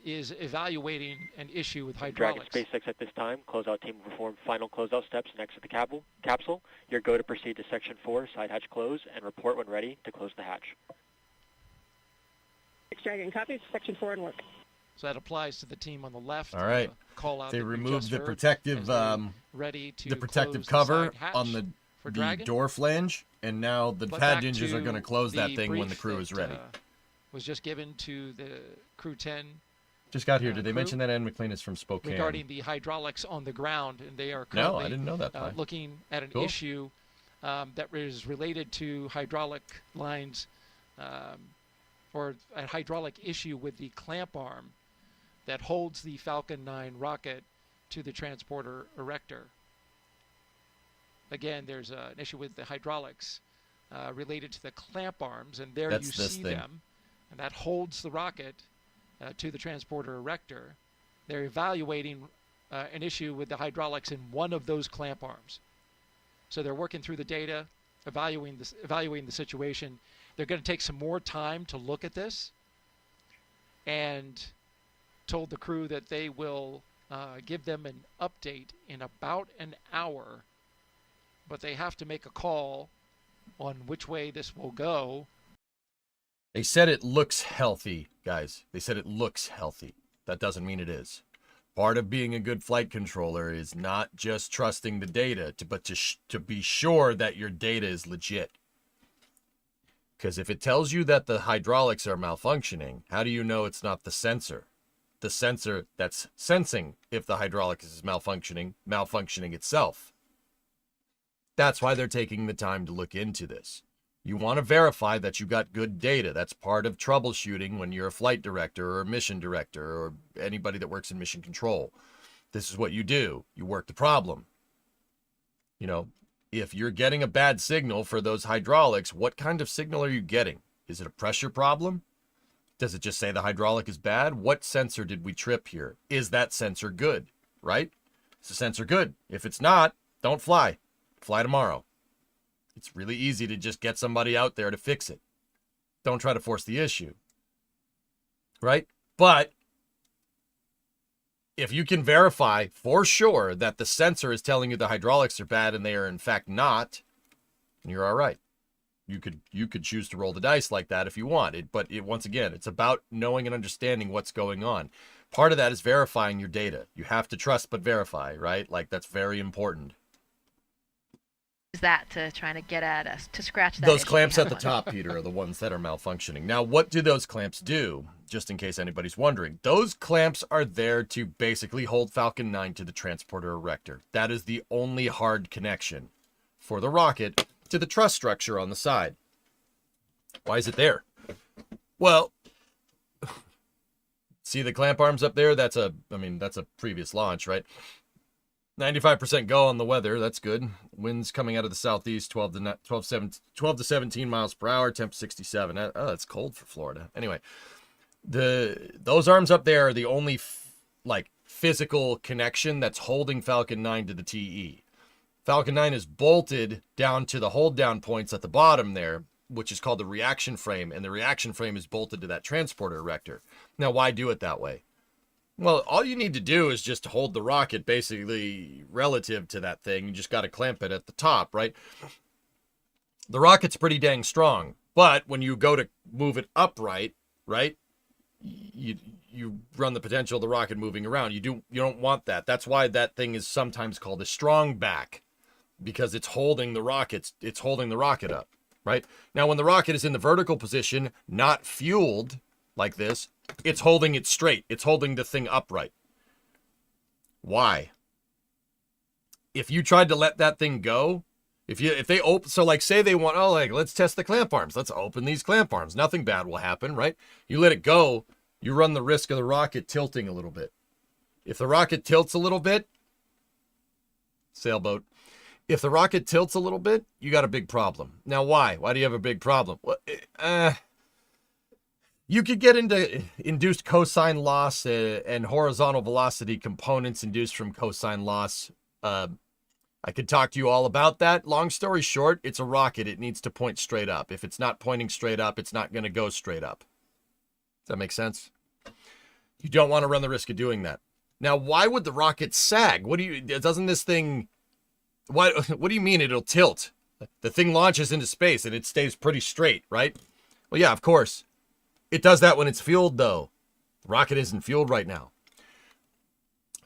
is evaluating an issue with hydraulics. Dragon SpaceX at this time. Closeout team will perform final closeout steps next to the capsule. Your go to proceed to Section 4, side hatch close, and report when ready to close the hatch. Dragon, copies. Section 4 and work. So that applies to the team on the left. All right. Call out they that we removed just the heard protective ready to the protective close the cover side hatch on the for Dragon. door flange, and now the But pad back ninjas are to going to close that thing when the brief crew is that, ready. Was just given to the CREW-10 Just got here. Did they crew mention that Ann McLean is from Spokane? regarding the hydraulics on the ground, and they are No, currently I didn't know that. looking at an Cool. issue that is related to hydraulic lines, or a hydraulic issue with the clamp arm that holds the Falcon 9 rocket to the transporter erector. Again, there's an issue with the hydraulics related to the clamp arms, and there That's you this see thing. them, and that holds the rocket to the transporter erector. They're evaluating an issue with the hydraulics in one of those clamp arms. So they're working through the data, evaluating the situation. They're going to take some more time to look at this, and told the crew that they will give them an update in about an hour, but they have to make a call on which way this will go. They said it looks healthy, guys. They said it looks healthy. That doesn't mean it is. Part of being a good flight controller is not just trusting the data, but to be sure that your data is legit. Because if it tells you that the hydraulics are malfunctioning, how do you know it's not the sensor? The sensor that's sensing if the hydraulics is malfunctioning itself. That's why they're taking the time to look into this. You want to verify that you got good data. That's part of troubleshooting when you're a flight director or a mission director or anybody that works in mission control. This is what you do. You work the problem. You know, if you're getting a bad signal for those hydraulics, what kind of signal are you getting? Is it a pressure problem? Does it just say the hydraulic is bad? What sensor did we trip here? Is that sensor good, right? Is the sensor good? If it's not, don't fly. Fly tomorrow. It's really easy to just get somebody out there to fix it. Don't try to force the issue, right? But if you can verify for sure that the sensor is telling you the hydraulics are bad and they are in fact not, you're all right. You could choose to roll the dice like that if you want it, but once again, it's about knowing and understanding what's going on. Part of that is verifying your data. You have to trust but verify, right? Like, that's very important. Is that to trying to get at us, to scratch that Those issue clamps we at the have top, Peter, are the ones that are malfunctioning. Now, what do those clamps do? Just in case anybody's wondering. Those clamps are there to basically hold Falcon 9 to the transporter erector. That is the only hard connection for the rocket to the truss structure on the side. Why is it there? Well, see the clamp arms up there? That's a previous launch, right? 95% go on the weather. That's good. Winds coming out of the southeast, 12 to 17 miles per hour, temp 67. Oh, that's cold for Florida. Anyway, those arms up there are the only physical connection that's holding Falcon 9 to the TE. Falcon 9 is bolted down to the hold down points at the bottom there, which is called the reaction frame, and the reaction frame is bolted to that transporter erector. Now, why do it that way? Well, all you need to do is just hold the rocket basically relative to that thing. You just got to clamp it at the top, right? The rocket's pretty dang strong, but when you go to move it upright, right, you run the potential of the rocket moving around. You don't want that. That's why that thing is sometimes called a strong back, because it's holding the rocket. It's holding the rocket up, right? Now, when the rocket is in the vertical position, not fueled like this, it's holding it straight. It's holding the thing upright. Why? If you tried to let that thing go, if they open, so like say they want, let's test the clamp arms. Let's open these clamp arms. Nothing bad will happen, right? You let it go, you run the risk of the rocket tilting a little bit. If the rocket tilts a little bit, sailboat. If the rocket tilts a little bit, you got a big problem. Now, why? Why do you have a big problem? Well, you could get into induced cosine loss and horizontal velocity components induced from cosine loss. I could talk to you all about that. Long story short, it's a rocket. It needs to point straight up. If it's not pointing straight up, it's not going to go straight up. Does that make sense? You don't want to run the risk of doing that. Now, why would the rocket sag? Doesn't this thing, what do you mean it'll tilt? The thing launches into space and it stays pretty straight, right? Well, yeah, of course. It does that when it's fueled, though. The rocket isn't fueled right now.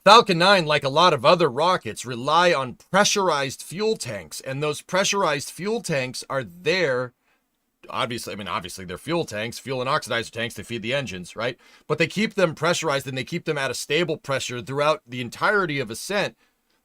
Falcon 9, like a lot of other rockets, rely on pressurized fuel tanks, and those pressurized fuel tanks are there. Obviously they're fuel tanks, fuel and oxidizer tanks. They feed the engines, right? But they keep them pressurized and they keep them at a stable pressure throughout the entirety of ascent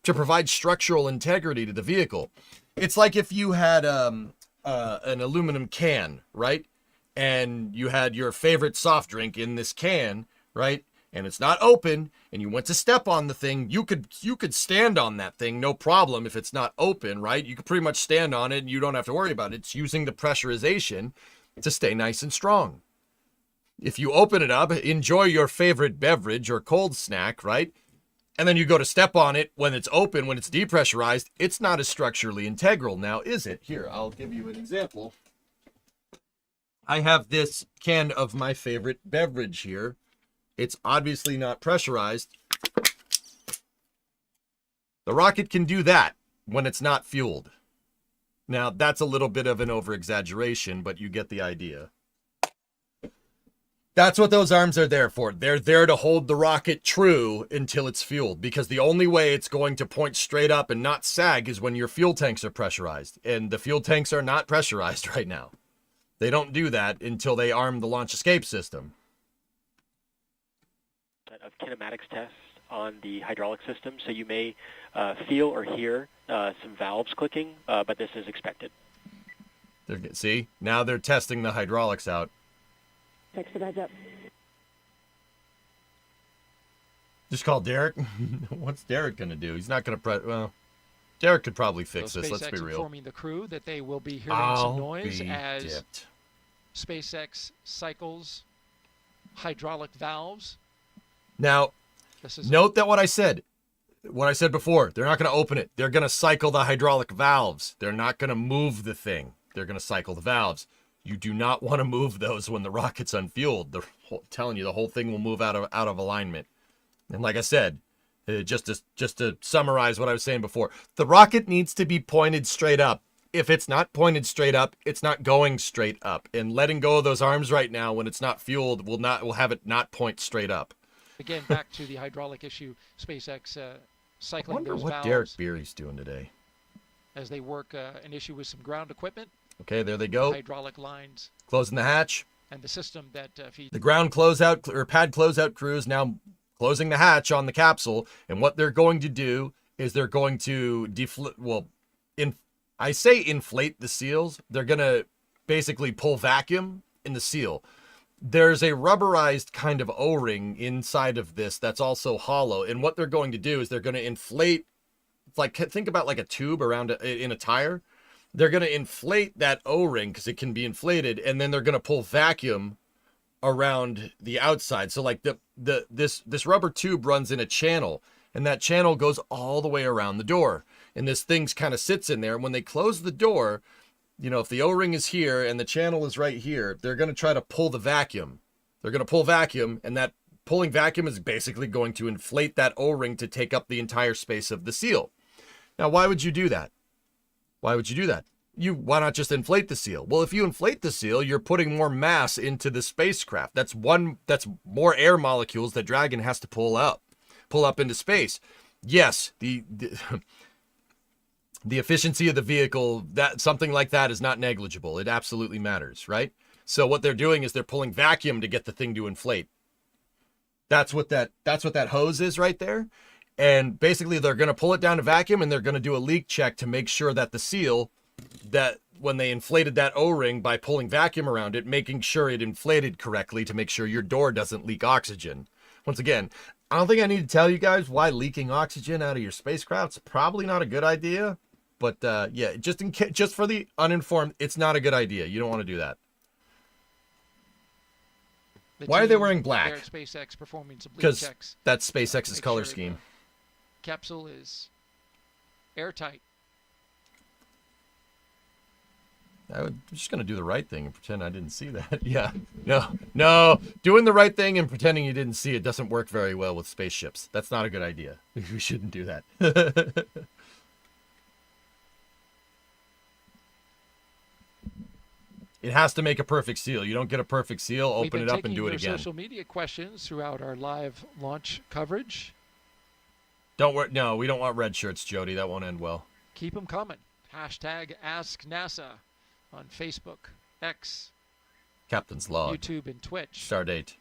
to provide structural integrity to the vehicle. It's like if you had an aluminum can, right? And you had your favorite soft drink in this can, right? And it's not open, and you went to step on the thing, you could stand on that thing, no problem if it's not open, right? You could pretty much stand on it, and you don't have to worry about it. It's using the pressurization to stay nice and strong. If you open it up, enjoy your favorite beverage or cold snack, right? And then you go to step on it when it's open, when it's depressurized, it's not as structurally integral now, is it? Here, I'll give you an example. I have this can of my favorite beverage here. It's obviously not pressurized. The rocket can do that when it's not fueled. Now, that's a little bit of an over-exaggeration, but you get the idea. That's what those arms are there for. They're there to hold the rocket true until it's fueled, because the only way it's going to point straight up and not sag is when your fuel tanks are pressurized, and the fuel tanks are not pressurized right now. They don't do that until they arm the launch escape system. Of kinematics tests on the hydraulic system, so you may feel or hear some valves clicking, but this is expected. See, now they're testing the hydraulics out. Thanks for the heads up. Just call Derek. What's Derek going to do? He's not going to well, Derek could probably fix this, let's be real. Informing the crew that they will be hearing some noise as SpaceX cycles hydraulic valves. Now, note that what I said before, they're not going to open it. They're going to cycle the hydraulic valves. They're not going to move the thing. They're going to cycle the valves. You do not want to move those when the rocket's unfueled. I'm telling you, the whole thing will move out of alignment. And like I said, just to summarize what I was saying before, the rocket needs to be pointed straight up. If it's not pointed straight up, it's not going straight up. And letting go of those arms right now when it's not fueled will have it not point straight up. Again, back to the hydraulic issue, SpaceX cycling those valves. I wonder what Derek Beery's doing today. As they work an issue with some ground equipment. Okay, there they go. Hydraulic lines. Closing the hatch. And the system that feeds. The ground closeout or pad closeout crew is now closing the hatch on the capsule, and what they're going to do is they're going to inflate the seals. They're going to basically pull vacuum in the seal. There's a rubberized kind of O-ring inside of this that's also hollow, and what they're going to do is they're going to inflate, think about like a tube around in a tire. They're going to inflate that O-ring because it can be inflated, and then they're going to pull vacuum around the outside. So like this rubber tube runs in a channel, and that channel goes all the way around the door, and this thing kind of sits in there. And when they close the door, if the O-ring is here and the channel is right here, they're going to try to pull the vacuum. They're going to pull vacuum, and that pulling vacuum is basically going to inflate that O-ring to take up the entire space of the seal. Now, why would you do that? Why would you do that? Why not just inflate the seal? Well, if you inflate the seal, you're putting more mass into the spacecraft. That's more air molecules that Dragon has to pull up into space. Yes, the efficiency of the vehicle, that something like that is not negligible. It absolutely matters, right? So what they're doing is they're pulling vacuum to get the thing to inflate. That's what that hose is right there. And basically they're going to pull it down to vacuum, and they're going to do a leak check to make sure that the seal, that when they inflated that O-ring by pulling vacuum around it, making sure it inflated correctly to make sure your door doesn't leak oxygen. Once again, I don't think I need to tell you guys why leaking oxygen out of your spacecraft's probably not a good idea. But yeah, just for the uninformed, it's not a good idea. You don't want to do that. Why are they wearing black? SpaceX performing some leak because checks. That's SpaceX's color scheme. Capsule is airtight. I'm just going to do the right thing and pretend I didn't see that. Yeah. No. Doing the right thing and pretending you didn't see it doesn't work very well with spaceships. That's not a good idea. We shouldn't do that. It has to make a perfect seal. You don't get a perfect seal, open it up and do it again. Social media questions throughout our live launch coverage. Don't worry. No, we don't want red shirts, Jody. That won't end well. Keep them coming. Hashtag #AskNASA on Facebook, X, Captain's Log, YouTube, and Twitch. Stardate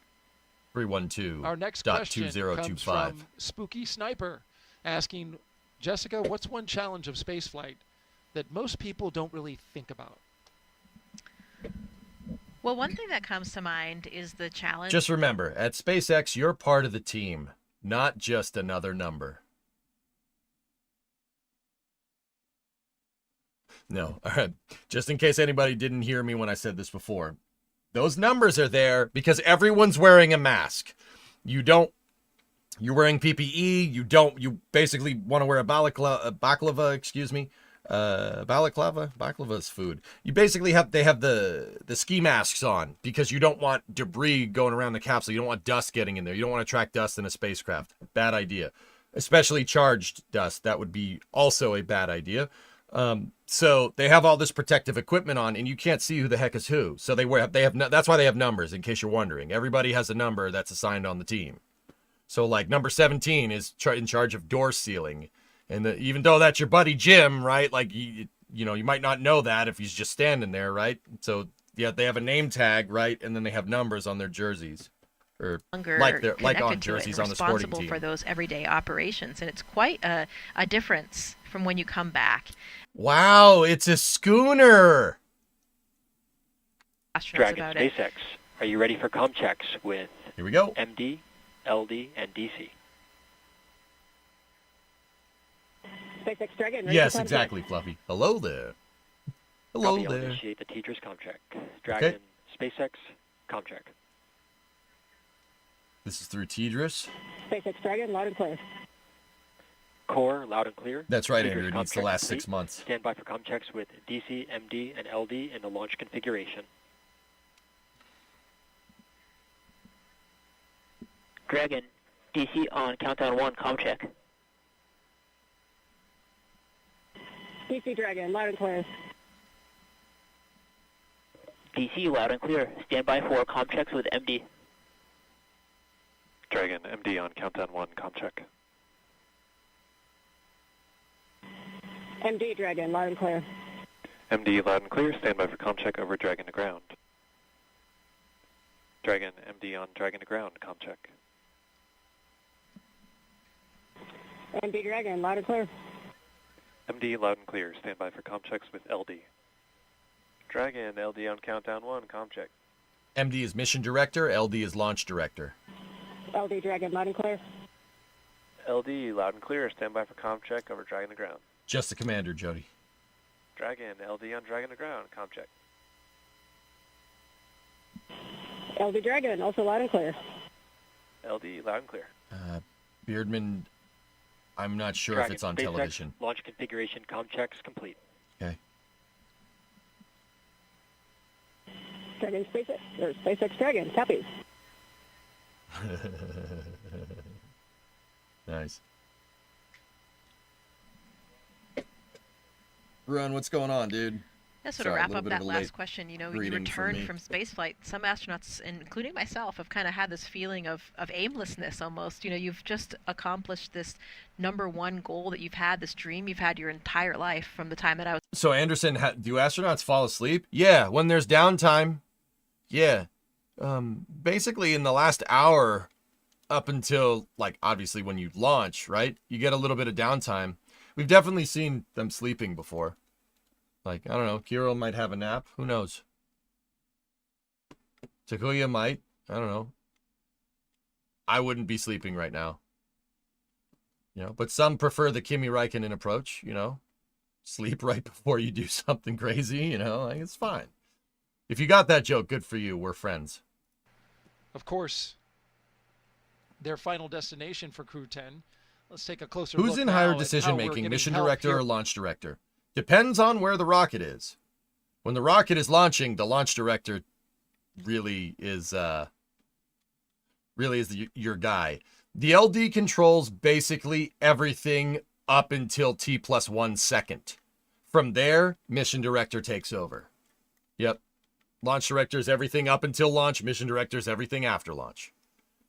312. Our next question comes from Spooky Sniper, asking, Jessica, what's one challenge of spaceflight that most people don't really think about? Well, one thing that comes to mind is the challenge. Just remember, at SpaceX, you're part of the team, not just another number. No, all right. Just in case anybody didn't hear me when I said this before, those numbers are there because everyone's wearing a mask. You're wearing PPE. You basically want to wear a balaclava, baklava is food. They have the ski masks on because you don't want debris going around the capsule. You don't want dust getting in there. You don't want to attract dust in a spacecraft. Bad idea. Especially charged dust. That would be also a bad idea. So they have all this protective equipment on, and you can't see who the heck is who. So that's why they have numbers, in case you're wondering. Everybody has a number that's assigned on the team. So like number 17 is in charge of door sealing. And even though that's your buddy Jim, right? Like, you might not know that if he's just standing there, right? So, yeah, they have a name tag, right? And then they have numbers on their jerseys. Or like on jerseys on the sporting team. Responsible for those everyday operations. And it's quite a difference from when you come back. Wow, it's a schooner. astronauts Dragon about it. SpaceX, are you ready for comm checks with Here we go. MD, LD, and DC? SpaceX Dragon, ready Yes, for comm exactly, Fluffy. Hello there. Hello Copy, I'll there. initiate the teacher's comm check. Dragon SpaceX, comm check. This is through Tidris. check. SpaceX Dragon, loud and clear. Core, loud and clear. That's right, Teacher's Andrew. It comm needs the check last complete. 6 months. Stand by for comm checks with DC, MD, and LD in the launch configuration. Dragon, DC on countdown 1, comm check. DC Dragon, loud and clear. DC loud and clear. Stand by for comm checks with MD. Dragon, MD on countdown 1, comm check. MD Dragon, loud and clear. MD loud and clear. Stand by for comm check over Dragon to ground. Dragon, MD on Dragon to ground, comm check. MD Dragon, loud and clear. MD loud and clear. Stand by for comm checks with LD. Dragon, LD on countdown 1, comm check. MD is mission director. LD is launch director. LD Dragon, loud and clear. LD loud and clear. Stand by for comm check over Dragon to ground. Just the commander, Jody. Dragon, LD on Dragon to ground, comm check. LD Dragon, also loud and clear. LD loud and clear. Beardman, I'm not sure Dragon, if it's on SpaceX, television. Launch configuration comm checks complete. Okay. Dragon SpaceX, or SpaceX Dragon, copy. Nice. Run, what's going on, dude? Yeah, so Sorry, to a wrap little up bit of that a last late question, you greeting for returned me. from spaceflight. Some astronauts, including myself, have kind of had this feeling of aimlessness almost. You've just accomplished this #1 goal that you've had, this dream you've had your entire life from the time that I was. So, Anderson, do astronauts fall asleep? Yeah, when there's downtime. Yeah. Basically, in the last hour up until, obviously when you launch, right? You get a little bit of downtime. We've definitely seen them sleeping before. I don't know, Kirill might have a nap. Who knows? Takuya might. I don't know. I wouldn't be sleeping right now. But some prefer the Kimi Räikkönen approach, Sleep right before you do something crazy, it's fine. If you got that joke, good for you. We're friends. Of course, their final destination for Crew-10. Let's take a closer Who's look in now higher at decision how we're making, getting mission help director here. or launch director? Depends on where the rocket is. When the rocket is launching, the launch director really is your guy. The LD controls basically everything up until T+1 second. From there, mission director takes over. Yep. Launch director is everything up until launch. Mission director is everything after launch.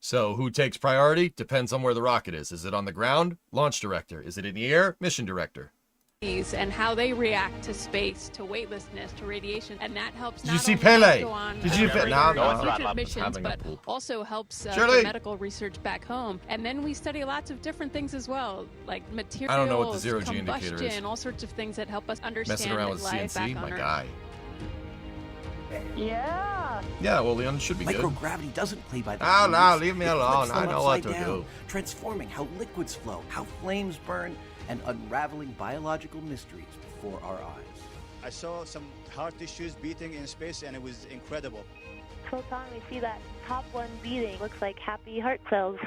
So who takes priority? Depends on where the rocket is. Is it on the ground? Launch director. Is it in the air? Mission director. And how they react to space, to weightlessness, to radiation, and that helps. Did you not see only Pele? go on, Did you research missions, having a but poop. also helps Shirley? the medical research back home. And then we study lots of different things as well, like materials, I don't know what the zero G indicator is. combustion, all sorts of things that help us understand Messing around with life CNC? back on My Earth. guy. Yeah. Yeah, well, Leon, it should be good. Microgravity doesn't play by the Oh, rules. no, leave me It alone. flips I them know what upside to down, do. transforming how liquids flow, how flames burn, and unraveling biological mysteries before our eyes. I saw some heart tissues beating in space, and it was incredible. Photon, we see that top one beating. Looks like happy heart cells.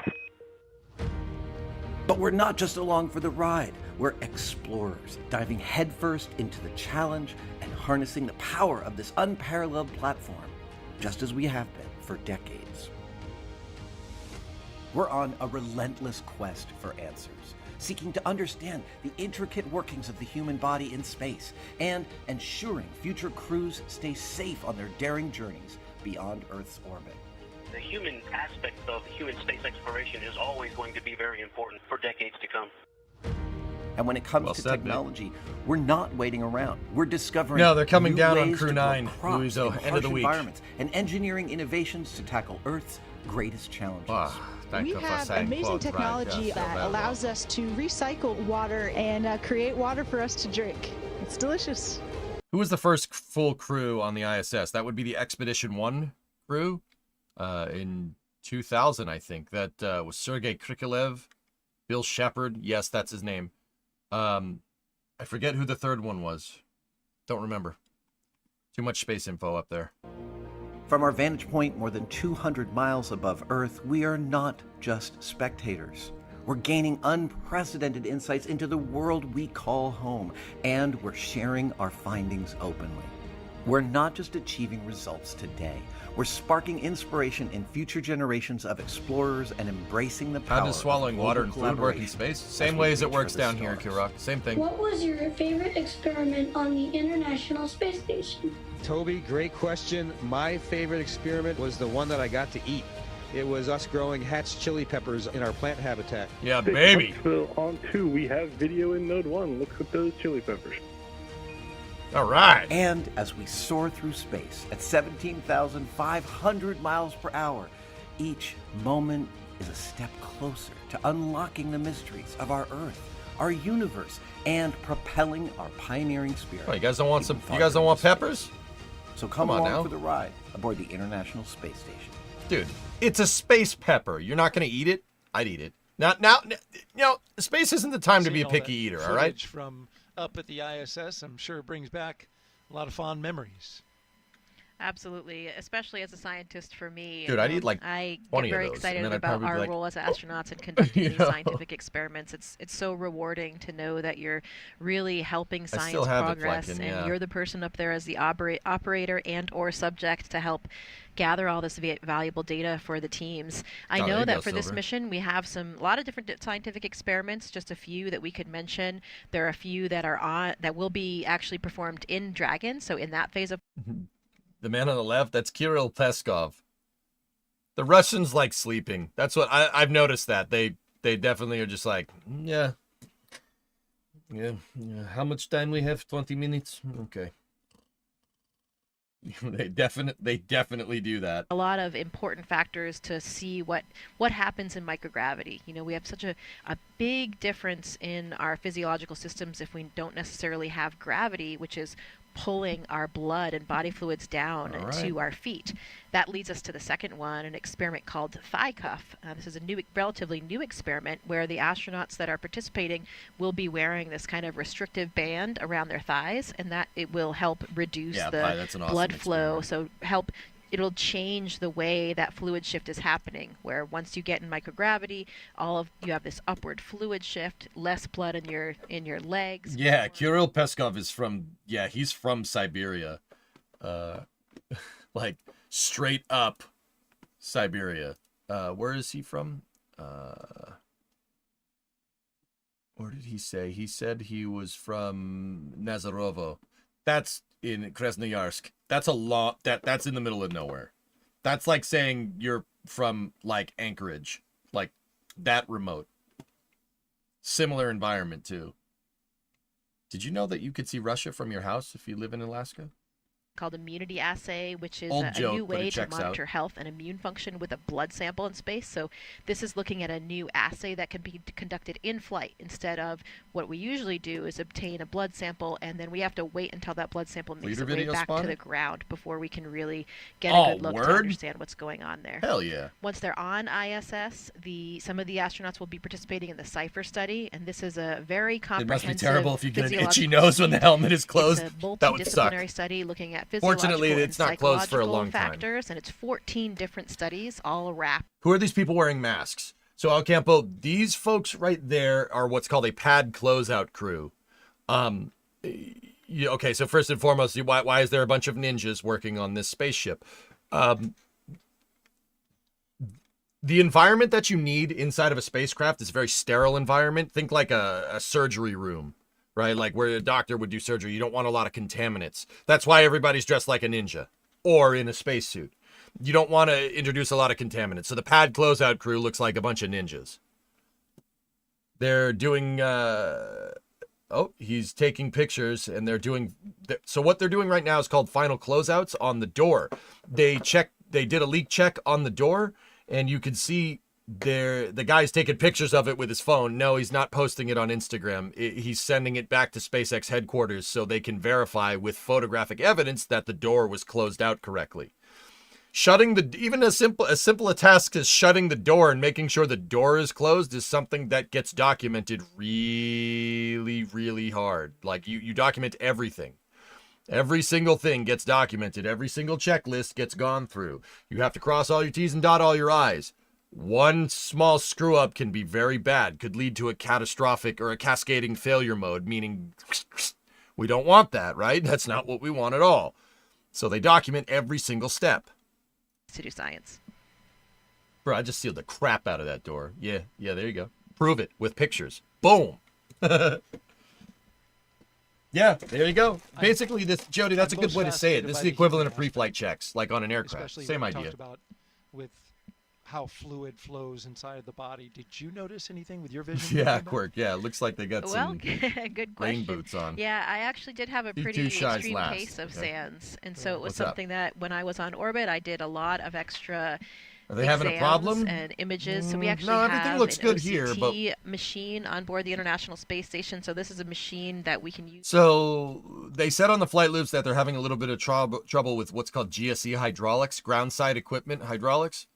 But we're not just along for the ride. We're explorers, diving headfirst into the challenge and harnessing the power of this unparalleled platform, just as we have been for decades. We're on a relentless quest for answers, seeking to understand the intricate workings of the human body in space and ensuring future crews stay safe on their daring journeys beyond Earth's orbit. The human aspect of human space exploration is always going to be very important for decades to come. And when it comes Well to said, technology, we're not waiting around. We're discovering No, they're coming new down on ways Crew to grow 9, crops Louiso, in end of harsh the week. environments and engineering innovations to tackle Earth's greatest challenges. We have amazing technology that allows us to recycle water and create water for us to drink. It's delicious. Who was the first full crew on the ISS? That would be the Expedition 1 crew in 2000, I think. That was Sergei Krikalev, Bill Shepard. Yes, that's his name. I forget who the third one was. Don't remember. Too much space info up there. From our vantage point more than 200 miles above Earth, we are not just spectators. We're gaining unprecedented insights into the world we call home, and we're sharing our findings openly. We're not just achieving results today. We're sparking inspiration in future generations of explorers and embracing the power How does swallowing of water and global food work in collaboration space? Same way as it reach for works the down here, stars. Kirok. Same thing. What was your favorite experiment on the International Space Station? Toby, great question. My favorite experiment was the one that I got to eat. It was us growing hatch chili peppers in our plant habitat. Yeah, baby. So on 2, we have video in Node 1. Look at those chili peppers. All right. And as we soar through space at 17,500 miles per hour, each moment is a step closer to unlocking the mysteries of our Earth, our universe, and propelling our pioneering spirit. Oh, you guys don't want peppers? So come on along now. for the ride aboard the International Space Station. Dude, it's a space pepper. You're not going to eat it? I'd eat it. Now, space isn't the time to be a Seeing all picky that eater, all right? footage from up at the ISS, I'm sure it brings back a lot of fond memories. Absolutely, especially as a scientist for me. Dude, I'd eat like I 20 get very of those, and excited then I'd about probably be our like- role as astronauts in conducting You these know? scientific experiments. It's so rewarding to know that you're really helping I science still have it, progress, Flecken, and yeah. you're the person up there as the operator and/or subject to help gather all this valuable data for the teams. I Oh, there know you that go, for this Silver. mission, we have a lot of different scientific experiments. Just a few that we could mention. There are a few that will be actually performed in Dragon. So in that phase of The man on the left, that's Kirill Peskov. The Russians like sleeping. That's what I've noticed that. They definitely are just like, yeah. How much time we have? 20 minutes? Okay. They definitely do that. a lot of important factors to see what happens in microgravity. You know, we have such a big difference in our physiological systems if we don't necessarily have gravity, which is pulling our blood and body fluids down All right. to our feet. That leads us to the second one, an experiment called Thigh Cuff. This is a relatively new experiment where the astronauts that are participating will be wearing this kind of restrictive band around their thighs, and that it will help reduce that's an awesome blood flow. So it'll change the way that fluid shift is happening, where once you get in microgravity, you have this upward fluid shift, less blood in your legs. Yeah, Kirill Peskov is he's from Siberia. Like straight up Siberia. Where is he from? Where did he say? He said he was from Nazarovo. That's in Krasnoyarsk. That's a lot. That's in the middle of nowhere. That's like saying you're from like Anchorage, like that remote. Similar environment too. Did you know that you could see Russia from your house if you live in Alaska? Called immunity assay, which is Old a joke, new but it way to checks out. monitor health and immune function with a blood sample in space. So this is looking at a new assay that can be conducted in flight instead of what we usually do is obtain a blood sample and then we have to wait until that blood sample makes Leader its way video back to spotted? the ground before we can really get a good look to word? understand what's going on there. Hell yeah. Once they're on ISS, some of the astronauts will be participating in the CIPHER study, and this is a very It comprehensive must be terrible if you get an itchy physiological nose when the helmet is closed. It's a That would suck. multidisciplinary study looking at physiological Fortunately, and it's not closed for a psychological long time. factors, and it's 14 different studies all wrapped. Who are these people wearing masks? So Al Campo, these folks right there are what's called a pad closeout crew. Okay, so first and foremost, why is there a bunch of ninjas working on this spaceship? The environment that you need inside of a spacecraft is a very sterile environment. Think like a surgery room, right? Like where a doctor would do surgery. You don't want a lot of contaminants. That's why everybody's dressed like a ninja or in a spacesuit. You don't want to introduce a lot of contaminants. So the pad closeout crew looks like a bunch of ninjas. They're doing... he's taking pictures and they're doing... So what they're doing right now is called final closeouts on the door. They did a leak check on the door and you could see the guy's taking pictures of it with his phone. No, he's not posting it on Instagram. He's sending it back to SpaceX headquarters so they can verify with photographic evidence that the door was closed out correctly. Shutting even as simple a task as shutting the door and making sure the door is closed is something that gets documented really, really hard. Like you document everything. Every single thing gets documented. Every single checklist gets gone through. You have to cross all your T's and dot all your I's. One small screw up can be very bad, could lead to a catastrophic or a cascading failure mode, meaning we don't want that, right? That's not what we want at all. So they document every single step. To do science. Bro, I just sealed the crap out of that door. Yeah, there you go. Prove it with pictures. Boom. Yeah, there you go. Basically, Jody, that's a good way to say it. This is the equivalent of pre-flight checks, like on an aircraft. Same idea. Talked about with how fluid flows inside of the body. Did you notice anything with your vision? Yeah, Quirk. Yeah, it looks like they got some good rain boots on. Yeah, I actually did have a pretty extreme case of SANS, and so it was something that when I was on orbit, I did a lot of extra. Are they having a problem? And images. So we actually everything have looks an good OCT here, but machine on board the International Space Station. So this is a machine that we can use. So they said on the flight loops that they're having a little bit of trouble with what's called GSE hydraulics, ground side equipment hydraulics.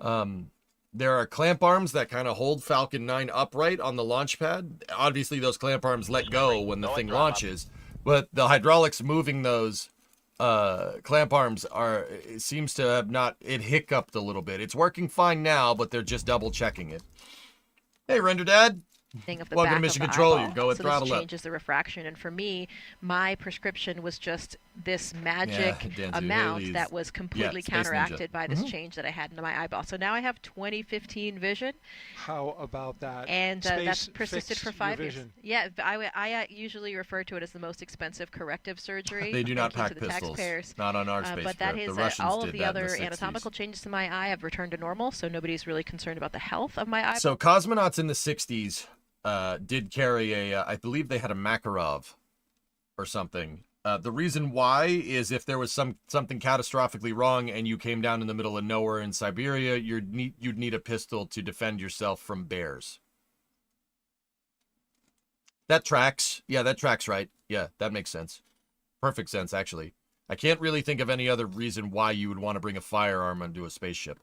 There are clamp arms that kind of hold Falcon 9 upright on the launch pad. Obviously, those clamp arms let go when the thing launches, but the hydraulics moving those clamp arms seems to have it hiccuped a little bit. It's working fine now, but they're just double checking it. Hey, Render Dad. Welcome to Mission Control. You go with so throttle this up. Changes the refraction, and for me, my prescription was just this magic amount that was completely counteracted by this change that I had into my eyeball. So now I have 20/15 vision. How about that? And that's persisted for 5 years. Yeah, I usually refer to it as the most expensive corrective surgery. They do not pack to the pistols. Taxpayers. Not on our spacecraft. But that is the Russians all of did the that other in the 60s. anatomical changes to my eye have returned to normal, so nobody's really concerned about the health of my eye. So cosmonauts in the 60s did carry I believe they had a Makarov or something. The reason why is if there was something catastrophically wrong and you came down in the middle of nowhere in Siberia, you'd need a pistol to defend yourself from bears. That tracks. Yeah, that tracks right. Yeah, that makes sense. Perfect sense, actually. I can't really think of any other reason why you would want to bring a firearm onto a spaceship.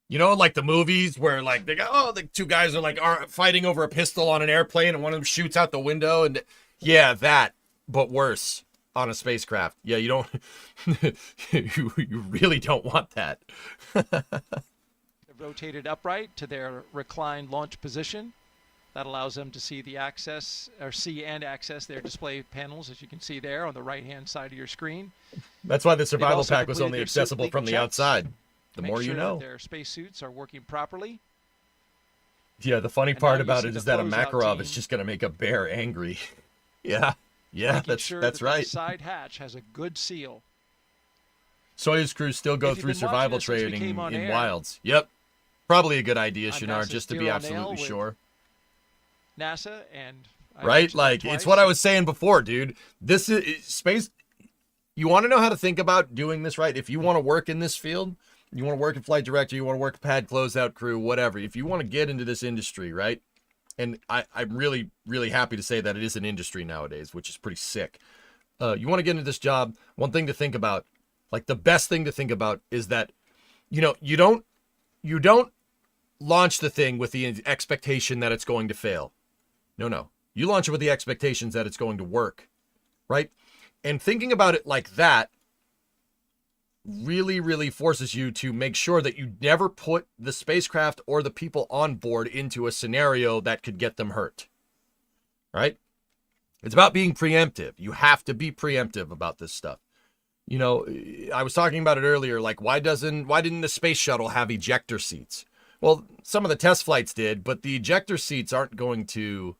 You know, like the movies where like they go, the two guys are fighting over a pistol on an airplane and one of them shoots out the window, and yeah, that, but worse on a spacecraft. Yeah, you don't, you really don't want that. Rotated upright to their reclined launch position. That allows them to see and access their display panels, as you can see there on the right-hand side of your screen. That's why the survival pack was only accessible from the outside. The more you know. Their spacesuits are working properly. Yeah, the funny part about it is that a Makarov is just going to make a bear angry. Yeah, that's right. The side hatch has a good seal. Soyuz crews still go through survival training in wilds. Yep. Probably a good idea, Shinar, just to be absolutely sure. NASA and right? Like, it's what I was saying before, dude. This is space. You want to know how to think about doing this right? If you want to work in this field, you want to work in flight director, you want to work pad closeout crew, whatever. If you want to get into this industry, right? And I'm really, really happy to say that it is an industry nowadays, which is pretty sick. You want to get into this job, one thing to think about, like the best thing to think about is that, you know, you don't launch the thing with the expectation that it's going to fail. No. You launch it with the expectations that it's going to work, right? And thinking about it like that really, really forces you to make sure that you never put the spacecraft or the people on board into a scenario that could get them hurt, right? It's about being preemptive. You have to be preemptive about this stuff. You know, I was talking about it earlier, like why didn't the space shuttle have ejector seats? Well, some of the test flights did, but the ejector seats aren't going to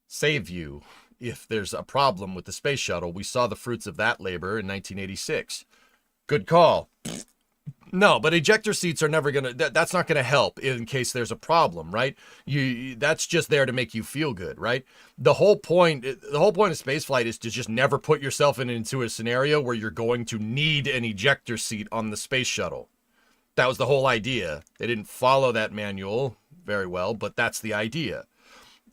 save you if there's a problem with the space shuttle. We saw the fruits of that labor in 1986. Good call. No, but ejector seats are never going to, that's not going to help in case there's a problem, right? That's just there to make you feel good, right? The whole point of spaceflight is to just never put yourself into a scenario where you're going to need an ejector seat on the space shuttle. That was the whole idea. They didn't follow that manual very well, but that's the idea.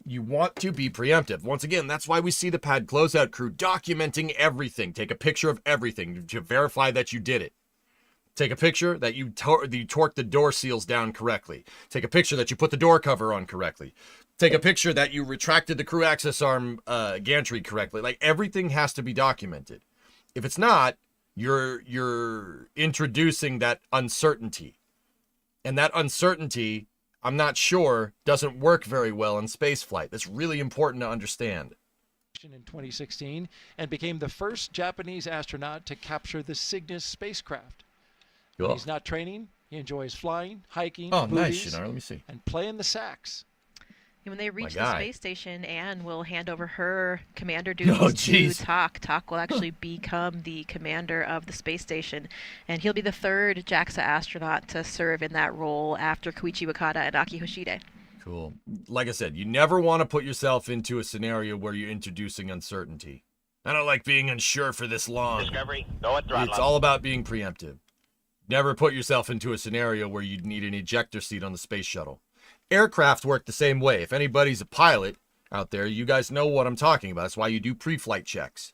You want to be preemptive. Once again, that's why we see the pad closeout crew documenting everything. Take a picture of everything to verify that you did it. Take a picture that you torqued the door seals down correctly. Take a picture that you put the door cover on correctly. Take a picture that you retracted the crew access arm gantry correctly. Like, everything has to be documented. If it's not, you're introducing that uncertainty. And that uncertainty, I'm not sure, doesn't work very well in spaceflight. That's really important to understand. In 2016, and became the first Japanese astronaut to capture the Cygnus spacecraft. Cool. When he's not training, he enjoys flying, hiking, nice, movies, Shinar. Let me see. and playing the sax. And when they reach My the guy. space station, Anne will hand over her commander duties to Tak. Tak will actually become the commander of the space station, and he'll be the third JAXA astronaut to serve in that role after Koichi Wakata and Aki Hoshide. Cool. Like I said, you never want to put yourself into a scenario where you're introducing uncertainty. I don't like being unsure for this long. Discovery, go at throttle. It's all about being preemptive. Never put yourself into a scenario where you need an ejector seat on the space shuttle. Aircraft work the same way. If anybody's a pilot out there, you guys know what I'm talking about. That's why you do pre-flight checks.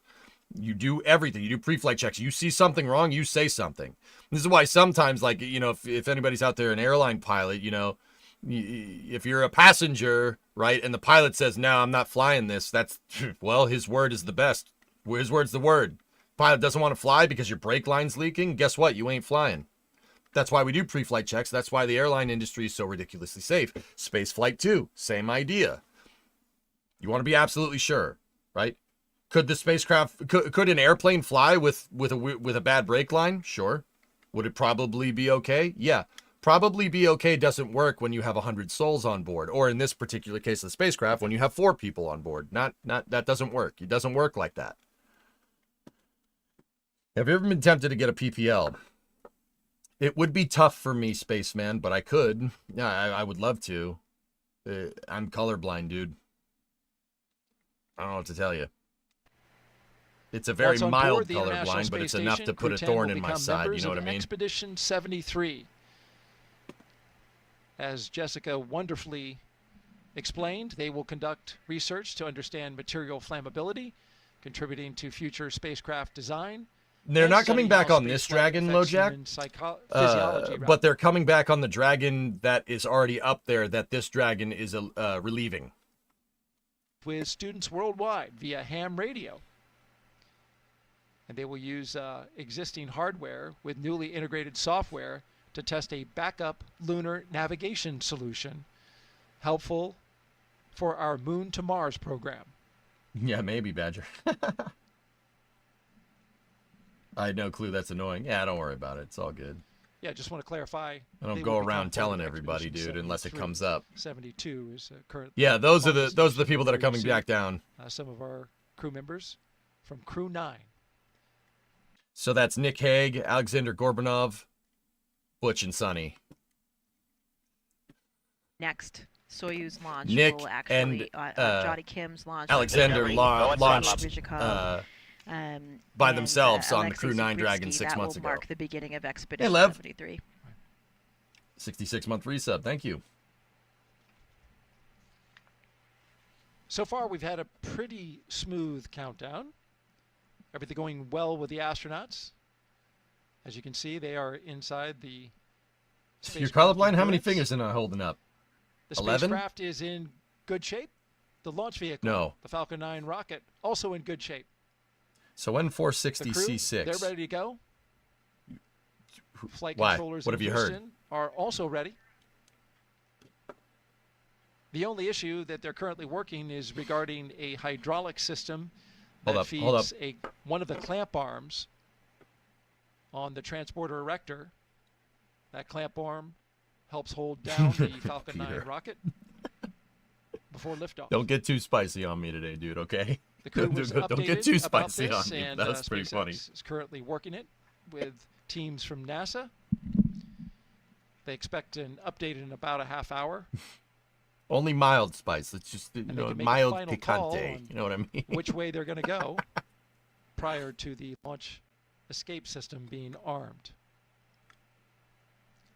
You do everything. You do pre-flight checks. You see something wrong, you say something. This is why sometimes, like, you know, if anybody's out there, an airline pilot, you know, if you're a passenger, right, and the pilot says, no, I'm not flying this, that's, well, his word is the best. His word's the word. Pilot doesn't want to fly because your brake line's leaking. Guess what? You ain't flying. That's why we do pre-flight checks. That's why the airline industry is so ridiculously safe. Space flight too, same idea. You want to be absolutely sure, right? Could the spacecraft, could an airplane fly with a bad brake line? Sure. Would it probably be okay? Yeah. Probably be okay doesn't work when you have 100 souls on board, or in this particular case of the spacecraft, when you have 4 people on board. Not that doesn't work. It doesn't work like that. Have you ever been tempted to get a PPL? It would be tough for me, spaceman, but I could. Yeah, I would love to. I'm colorblind, dude. I don't know what to tell you. It's a very mild colorblind, but it's enough to put a thorn in my side. You know what I mean? Expedition 73. As Jessica wonderfully explained, they will conduct research to understand material flammability, contributing to future spacecraft design. They're not coming back on this Dragon, LoJack, but they're coming back on the Dragon that is already up there that this Dragon is relieving. With students worldwide via ham radio. And they will use existing hardware with newly integrated software to test a backup lunar navigation solution helpful for our Moon to Mars program. Yeah, maybe, Badger. I had no clue that's annoying. Yeah, don't worry about it. It's all good. Yeah, just want to clarify. I don't go around telling everybody, dude, unless it comes up. 72 is current. Yeah, those are the people that are coming back down. Some of our crew members from CREW-10. So that's Nick Hague, Alexander Gorbanov, Butch, and Sonny. Next Soyuz launch Nick will actually, and Johnny Kim's launch. Alexander launched by and, themselves on the Alexei CREW-9 Sukritsky. Dragon 6 months That ago. will mark the beginning of Expedition Lev. 73. 66-month resub. Thank you. So far, we've had a pretty smooth countdown. Everything going well with the astronauts. As you can see, they are inside the You're colorblind? How many fingers am I holding up? The 11? spacecraft is in good shape. The launch vehicle, the Falcon 9 rocket, also in good shape. So N460 C6. They're ready to go. Flight Why? controllers What in have you heard? Houston are also ready. The only issue that they're currently working is regarding a hydraulic system that feeds one of the clamp arms on the transporter erector. That clamp arm helps hold down the Falcon 9 rocket before liftoff. Don't get too spicy on me today, dude, okay? The crew was Don't get too updated about spicy this, on me. and That was pretty SpaceX funny. is currently working it with teams from NASA. They expect an update in about a half hour. Only mild spice. It's just And they can make a mild final call picante. on You know what I mean? which way they're going to go prior to the launch escape system being armed.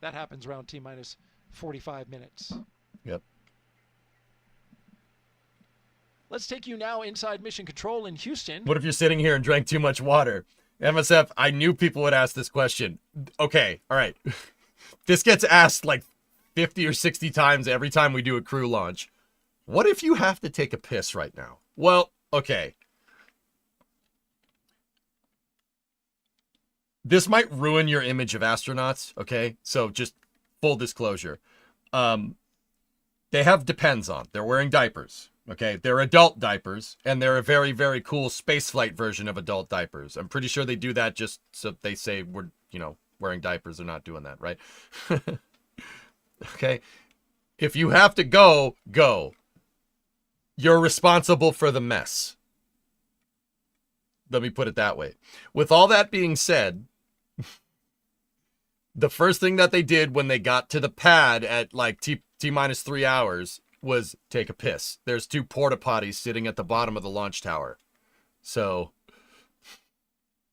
That happens around T-minus 45 minutes. Yep. Let's take you now inside Mission Control in Houston. What if you're sitting here and drank too much water? MSF, I knew people would ask this question. Okay, all right. This gets asked like 50 or 60 times every time we do a crew launch. What if you have to take a piss right now? Well, okay. This might ruin your image of astronauts, okay? So just full disclosure. They have Depends on. They're wearing diapers, okay? They're adult diapers, and they're a very, very cool spaceflight version of adult diapers. I'm pretty sure they do that just so they say we're, you know, wearing diapers. They're not doing that, right? Okay? If you have to go, go. You're responsible for the mess. Let me put it that way. With all that being said, the first thing that they did when they got to the pad at like T-minus 3 hours was take a piss. There's 2 porta potties sitting at the bottom of the launch tower. So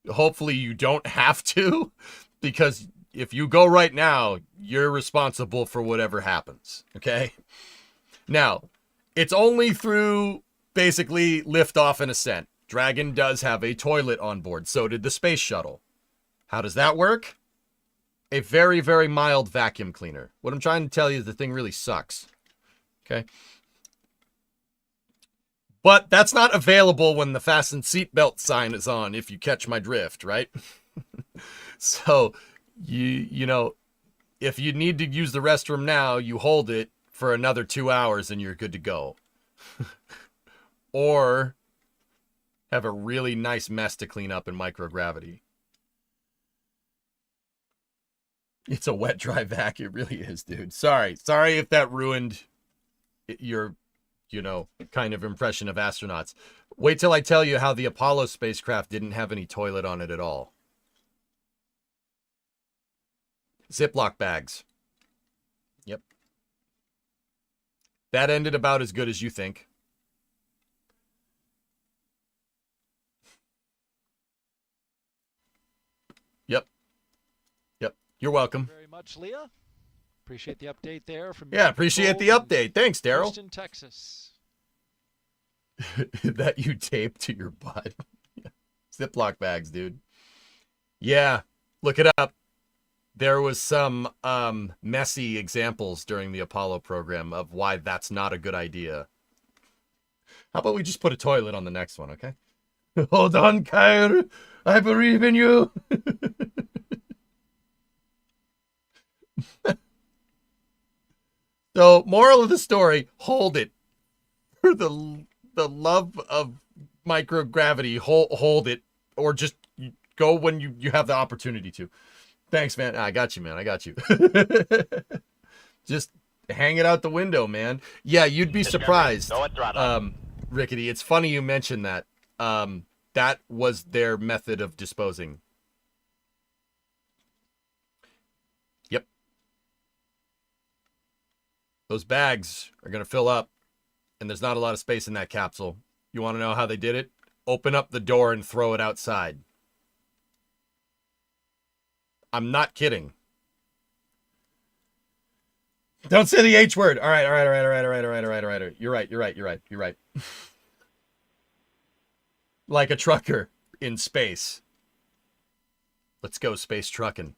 hopefully you don't have to, because if you go right now, you're responsible for whatever happens. Okay? Now, it's only through basically liftoff and ascent. Dragon does have a toilet on board. So did the space shuttle. How does that work? A very, very mild vacuum cleaner. What I'm trying to tell you is the thing really sucks. Okay? But that's not available when the fasten seatbelt sign is on, if you catch my drift, right? So, you know, if you need to use the restroom now, you hold it for another 2 hours and you're good to go. Or have a really nice mess to clean up in microgravity. It's a wet, dry vac. It really is, dude. Sorry if that ruined your, you know, kind of impression of astronauts. Wait till I tell you how the Apollo spacecraft didn't have any toilet on it at all. Ziploc bags. Yep. That ended about as good as you think. Yep. Yep. You're welcome. Very much, Leah. Appreciate the update there from Yeah, appreciate the update. Thanks, Daryl. Houston, Texas. That you tape to your butt. Ziploc bags, dude. Yeah, look it up. There was some messy examples during the Apollo program of why that's not a good idea. How about we just put a toilet on the next one, okay? Hold on, Kyle. I believe in you. So, moral of the story, hold it. For the love of microgravity, hold it. Or just go when you have the opportunity to. Thanks, man. I got you, man. I got you. Just hang it out the window, man. Yeah, you'd be surprised. Rickety, it's funny you mentioned that. That was their method of disposing. Yep. Those bags are going to fill up, and there's not a lot of space in that capsule. You want to know how they did it? Open up the door and throw it outside. I'm not kidding. Don't say the H word. All right. You're right. Like a trucker in space. Let's go space trucking.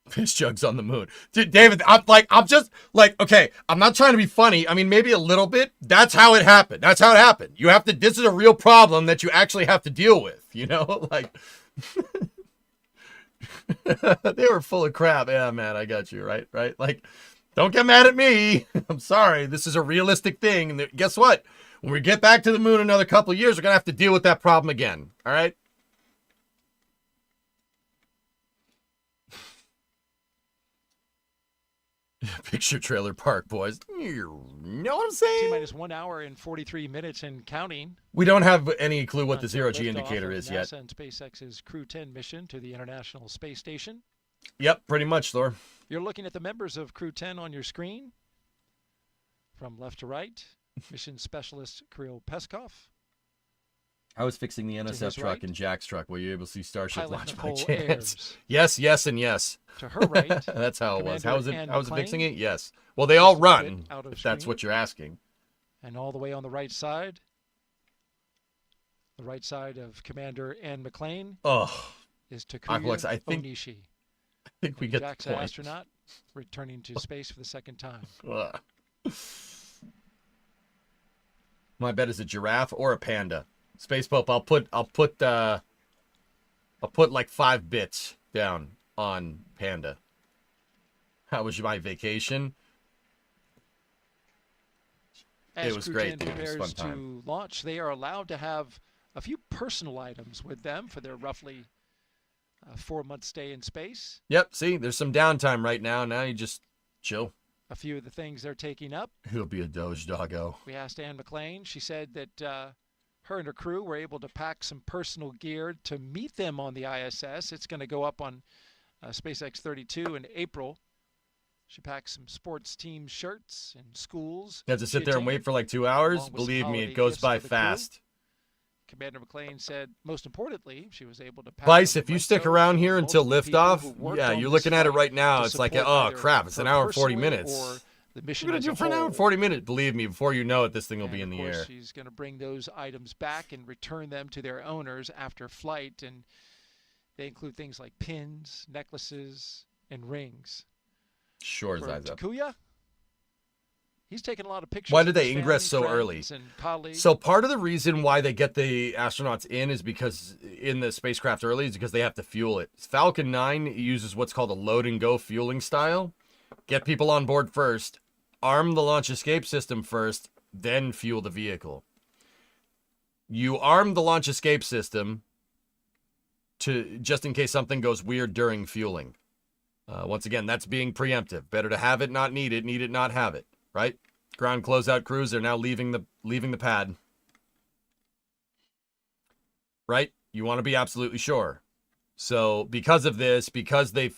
Fish jugs on the moon. Dude, David, I'm just like, okay, I'm not trying to be funny. I mean, maybe a little bit. That's how it happened. You have to, this is a real problem that you actually have to deal with, you know? Like, they were full of crap. Yeah, man, I got you, right? Like, don't get mad at me. I'm sorry. This is a realistic thing. And guess what? When we get back to the moon in another couple of years, we're going to have to deal with that problem again. All right? Picture trailer park, boys. You know what I'm saying? T-minus 1 hour and 43 minutes and counting. We don't have any clue what the zero-G indicator is yet. NASA and SpaceX's CREW-10 mission to the International Space Station. Yep, pretty much, Thor. You're looking at the members of CREW-10 on your screen. From left to right, mission specialist Kirill Peskov. I was fixing the NSF truck and Jack's truck. Were you able to see Starship Pilot launch by Nicole chance? Ayers. Yes, and yes. To her right. That's how it was. Commander How was it Ann fixing McLean. it? Yes. Well, they all Just a run, bit out of if that's screen. what you're asking. And all the way on the right side of Commander Ann McLean is Aqualex, Takuya I think we get JAXA the point. astronaut returning to space for the second time. Ugh. My bet is a giraffe or a panda. Space Pope, I'll put like 5 bits down on panda. How was my vacation? As It was Crew great, 10 dude. It was a prepares fun time. to launch, they are allowed to have a few personal items with them for their roughly 4-month stay in space. Yep, see, there's some downtime right now. Now you just chill. A few of the things they're taking up. It'll be a Doge doggo. We asked Ann McLean. She said that her and her crew were able to pack some personal gear to meet them on the ISS. It's going to go up on SpaceX 32 in April. She packed some sports team shirts and schools. You have to sit there and wait for like 2 hours? Believe me, it goes by fast. Commander McLean said, most importantly, she was able to pack Vice, some if you stick mementos around for here until multiple people liftoff, who worked yeah, on you're this looking at it flight right now. to It's like, support oh either crap, it's her an hour and 40 personally minutes. or the mission What are you as gonna a do for an hour whole. and 40 minutes? Believe me, before you know it, this thing will be in And the of course, air. she's going to bring those items back and return them to their owners after flight. And they include things like pins, necklaces, and rings. Sure as For eyes up. Takuya, he's taken a lot of pictures. Why of did his they ingress family, so early? friends, and colleagues. So part of the reason why they get the astronauts in is because in the spacecraft early is because they have to fuel it. Falcon 9 uses what's called a load and go fueling style. Get people on board first, arm the launch escape system first, then fuel the vehicle. You arm the launch escape system to just in case something goes weird during fueling. Once again, that's being preemptive. Better to have it, not need it not have it, right? Ground closeout crews are now leaving the pad. Right? You want to be absolutely sure. So because of this, because they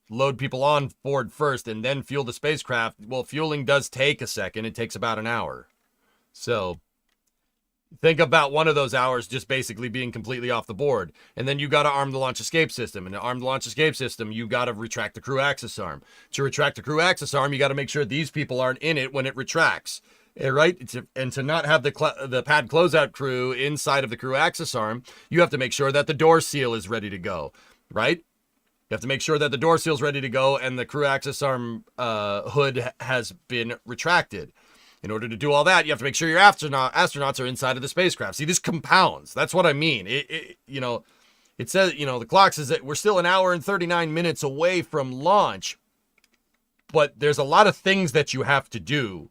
load people on board first and then fuel the spacecraft, well, fueling does take a second. It takes about an hour. So think about one of those hours just basically being completely off the board. And then you got to arm the launch escape system. And to arm the launch escape system, you got to retract the crew access arm. To retract the crew access arm, you got to make sure these people aren't in it when it retracts. Right? And to not have the pad closeout crew inside of the crew access arm, you have to make sure that the door seal is ready to go. Right? You have to make sure that the door seal is ready to go and the crew access arm hood has been retracted. In order to do all that, you have to make sure your astronauts are inside of the spacecraft. See, this compounds. That's what I mean. It says, the clock says that we're still an hour and 39 minutes away from launch, but there's a lot of things that you have to do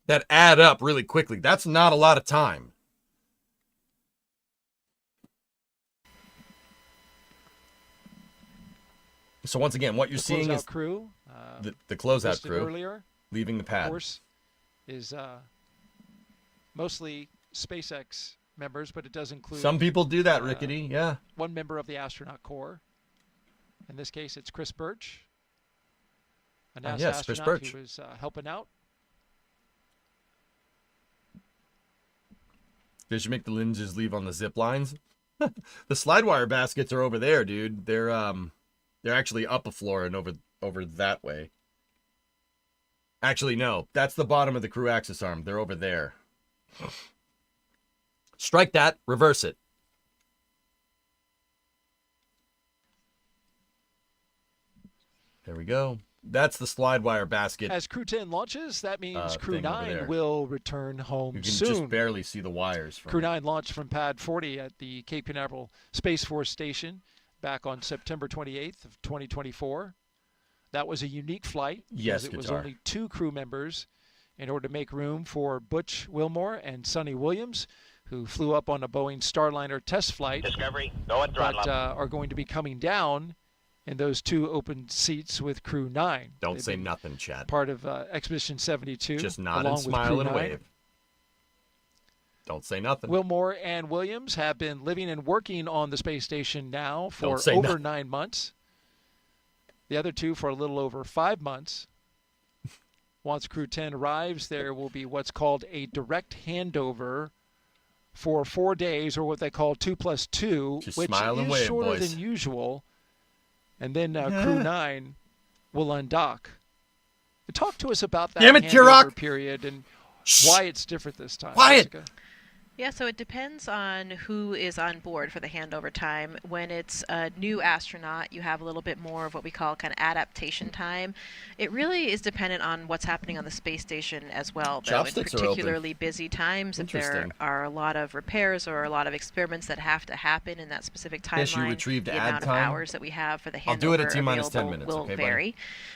that add up really quickly. That's not a lot of time. So once again, what you're seeing is crew, the closeout listed crew earlier, leaving the pad. of course, is mostly SpaceX members, but it does include Some people do that, Rickety. Yeah. one member of the astronaut corps. In this case, it's Chris Birch, a NASA yes, Chris astronaut Birch. who was helping out. They should make the ninjas leave on the zip lines. The slide wire baskets are over there, dude. They're actually up a floor and over that way. Actually, no. That's the bottom of the crew access arm. They're over there. Strike that. Reverse it. There we go. That's the slide wire basket. As Crew-10 launches, that means thing over Crew-9 there. will return home You can soon. just barely see the wires from it. Crew-9 launched from Pad 40 at the Cape Canaveral Space Force Station back on September 28th of 2024. That was a unique flight Yes, because it was guitar. only 2 crew members in order to make room for Butch Wilmore and Sonny Williams, who flew up on a Boeing Starliner test flight, Discovery, go and throttle but up. are going to be coming down in those 2 open seats with Crew-9. Don't They've say been nothing, Chad. part of Expedition 72. Just nod along and with smile and Crew-9. wave. Don't say nothing. Wilmore and Williams have been living and working on the space station now for Don't say over nothing. 9 months. The other 2 for a little over 5 months. Once Crew-10 arrives, there will be what's called a direct handover for 4 days, or what they call 2+2, Just which smile and is wave, shorter boys. than usual. and then Crew-9 will undock. Talk to us about that Damn it, handover Kirok! period and why it's different this time. Quiet! Jessica. Yeah, so it depends on who is on board for the handover time. When it's a new astronaut, you have a little bit more of what we call kind of adaptation time. It really is dependent on what's happening on the space station as well, though. In Chopsticks are open. particularly busy times, if there Interesting. are a lot of repairs or a lot of experiments that have to happen in that specific timeline, Yes, you retrieved the ad amount time. of hours that we have for the handover I'll do it at T-minus 10 available minutes, will okay, buddy? vary.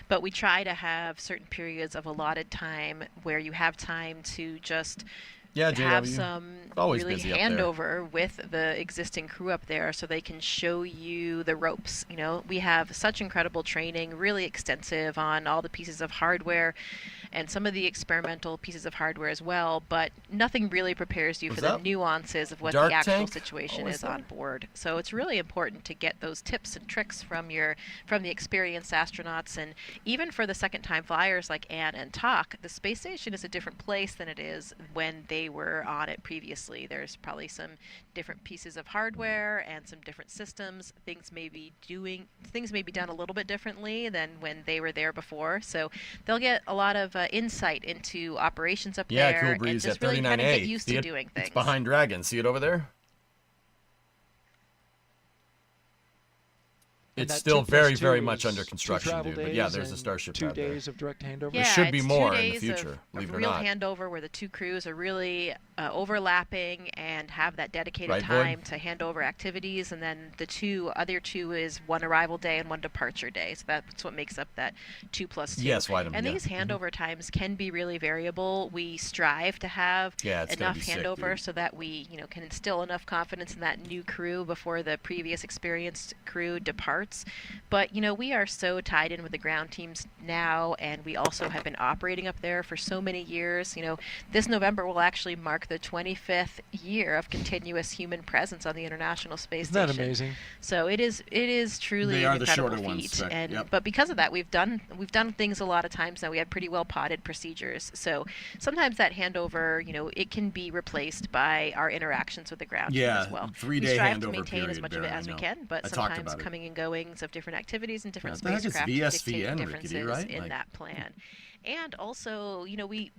But we try to have certain periods of allotted time where you have time to just have JW. some Always really busy up there. handover with the existing crew up there so they can show you the ropes. You know, we have such incredible training, really extensive on all the pieces of hardware and some of the experimental pieces of hardware as well, but nothing really prepares you What's for the up? nuances of what Dark the actual tank? situation Oh, is on board. So it's really important to get those tips and tricks from the experienced astronauts, and even for the second-time flyers like Anne and Tak, the space station is a different place than it is when they were on it previously. There's probably some different pieces of hardware and some different systems. Things may be done a little bit differently than when they were there before. So they'll get a lot of insight into operations up Yeah, there Cool and Breeze just at really kind of 39A. get used See to it? doing things. It's behind Dragon. See it over there? And It's that still 2 + very, 2 very is much under 2 construction, travel dude. But yeah, days there's a and Starship 2 out there. days of direct handover. Yeah, There should be it's more 2 in the days future, of believe it or real not. handover where the two crews are really overlapping and have that dedicated Right, Void? time to hand over activities, and then the other two is one arrival day and one departure day. So that's what makes up that 2 + 2. Yes, Whitem, And yeah. these handover times can be really variable. We strive to have Yeah, it's gonna enough be sick, handover dude. so that we, can instill enough confidence in that new crew before the previous experienced crew departs. But we are so tied in with the ground teams now, and we also have been operating up there for so many years. This November will actually mark the 25th year of continuous human presence on the International Space Isn't that Station. amazing? So it is truly They an are the incredible shorter ones, feat. but- And yep. but because of that, we've done things a lot of times now. We had pretty well potted procedures. So sometimes that handover, it can be replaced by our interactions with the ground team Yeah, as well. 3-day we strive to handover maintain as period, much of Barry, it I as we know. can, but I talked sometimes about it. coming and goings of different activities and different What the heck is spacecraft dictate VSVN, differences Rickety, right? in Like- that plan. And also, we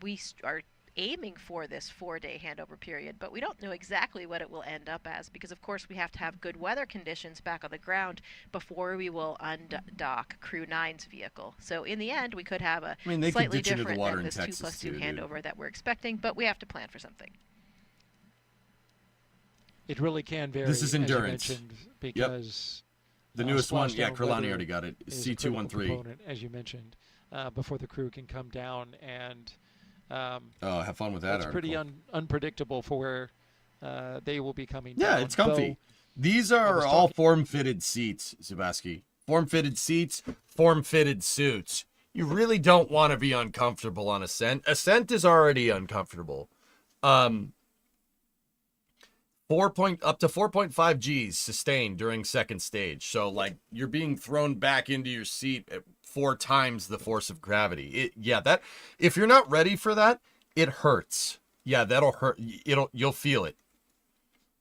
are aiming for this 4-day handover period, but we don't know exactly what it will end up as because, of course, we have to have good weather conditions back on the ground before we will undock Crew-9's vehicle. So in the end, we could have a I mean, they could slightly ditch into the different water than in this 2 Texas, + 2 too, dude. handover that we're expecting, but we have to plan for something. It really can vary. This is endurance. As you mentioned, Yep. because The newest one, yeah, splashdown Krillani weather already got it. is a critical C213. component, as you mentioned, before the crew can come down, and Oh, have fun with that it's pretty article. unpredictable for where they will be coming Yeah, down. it's comfy. Though These I are was all talking- form-fitted seats, Sebaski. Form-fitted seats, form-fitted suits. You really don't want to be uncomfortable on Ascent. Ascent is already uncomfortable. Up to 4.5 Gs sustained during second stage. So, like, you're being thrown back into your seat at 4 times the force of gravity. That if you're not ready for that, it hurts. Yeah, that'll hurt. You'll feel it.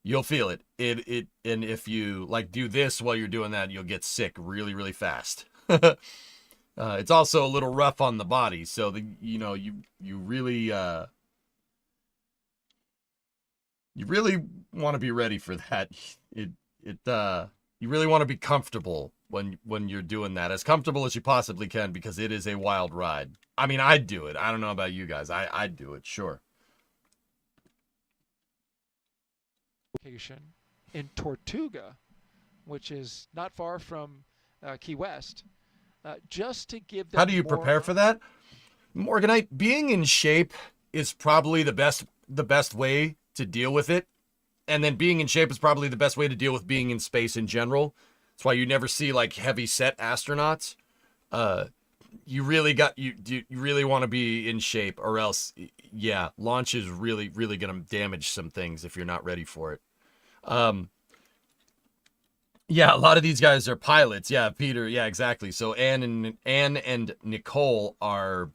You'll feel it. And if you like do this while you're doing that, you'll get sick really, really fast. It's also a little rough on the body, so you really want to be ready for that. You really want to be comfortable when you're doing that, as comfortable as you possibly can, because it is a wild ride. I mean, I'd do it. I don't know about you guys. I'd do it, sure. location in Tortuga, which is not far from Key West, just to give them How do you more prepare for that? Morganite, being in shape is probably the best way to deal with it. And then being in shape is probably the best way to deal with being in space in general. That's why you never see like heavy set astronauts. You really want to be in shape, or else, yeah, launch is really, really going to damage some things if you're not ready for it. Yeah, a lot of these guys are pilots. Yeah, Peter. Yeah, exactly. So Anne and Nicole are.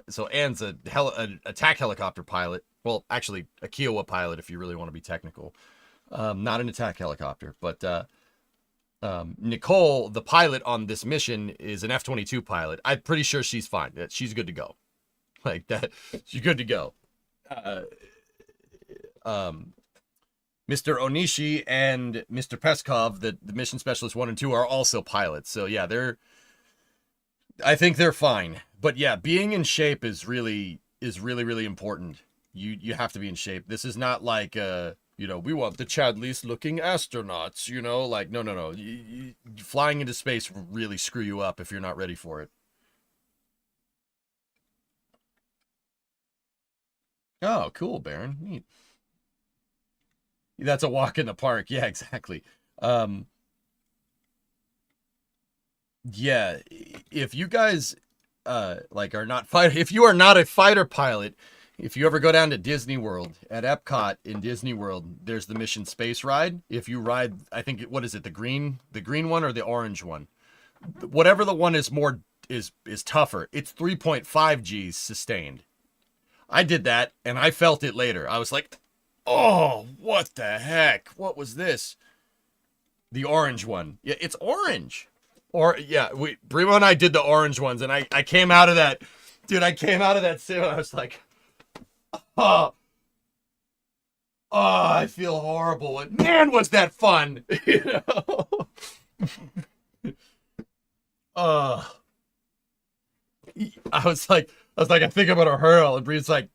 So Anne's an attack helicopter pilot. Well, actually, a Kiowa pilot, if you really want to be technical. Not an attack helicopter, but Nicole, the pilot on this mission, is an F-22 pilot. I'm pretty sure she's fine. She's good to go. Like that, she's good to go. Mr. Onishi and Mr. Peskov, the mission specialist 1 and 2, are also pilots. So yeah, I think they're fine. But yeah, being in shape is really important. You have to be in shape. This is not like we want the Chadleys looking astronauts, like no. Flying into space will really screw you up if you're not ready for it. Oh, cool, Baron. Neat. That's a walk in the park. Yeah, exactly. Yeah, if you guys are not if you are not a fighter pilot, if you ever go down to Disney World, at Epcot in Disney World, there's the Mission Space ride. If you ride, I think what is it, the green one or the orange one? Whatever the one is is tougher. It's 3.5 Gs sustained. I did that and I felt it later. I was like, oh, what the heck? What was this? The orange one. Yeah, it's orange. Or yeah, Brimo and I did the orange ones, and I came out of that, dude. I came out of that sim. I was like, oh, I feel horrible. And man, was that fun? I was like, I think I'm gonna hurl, and Bree's like,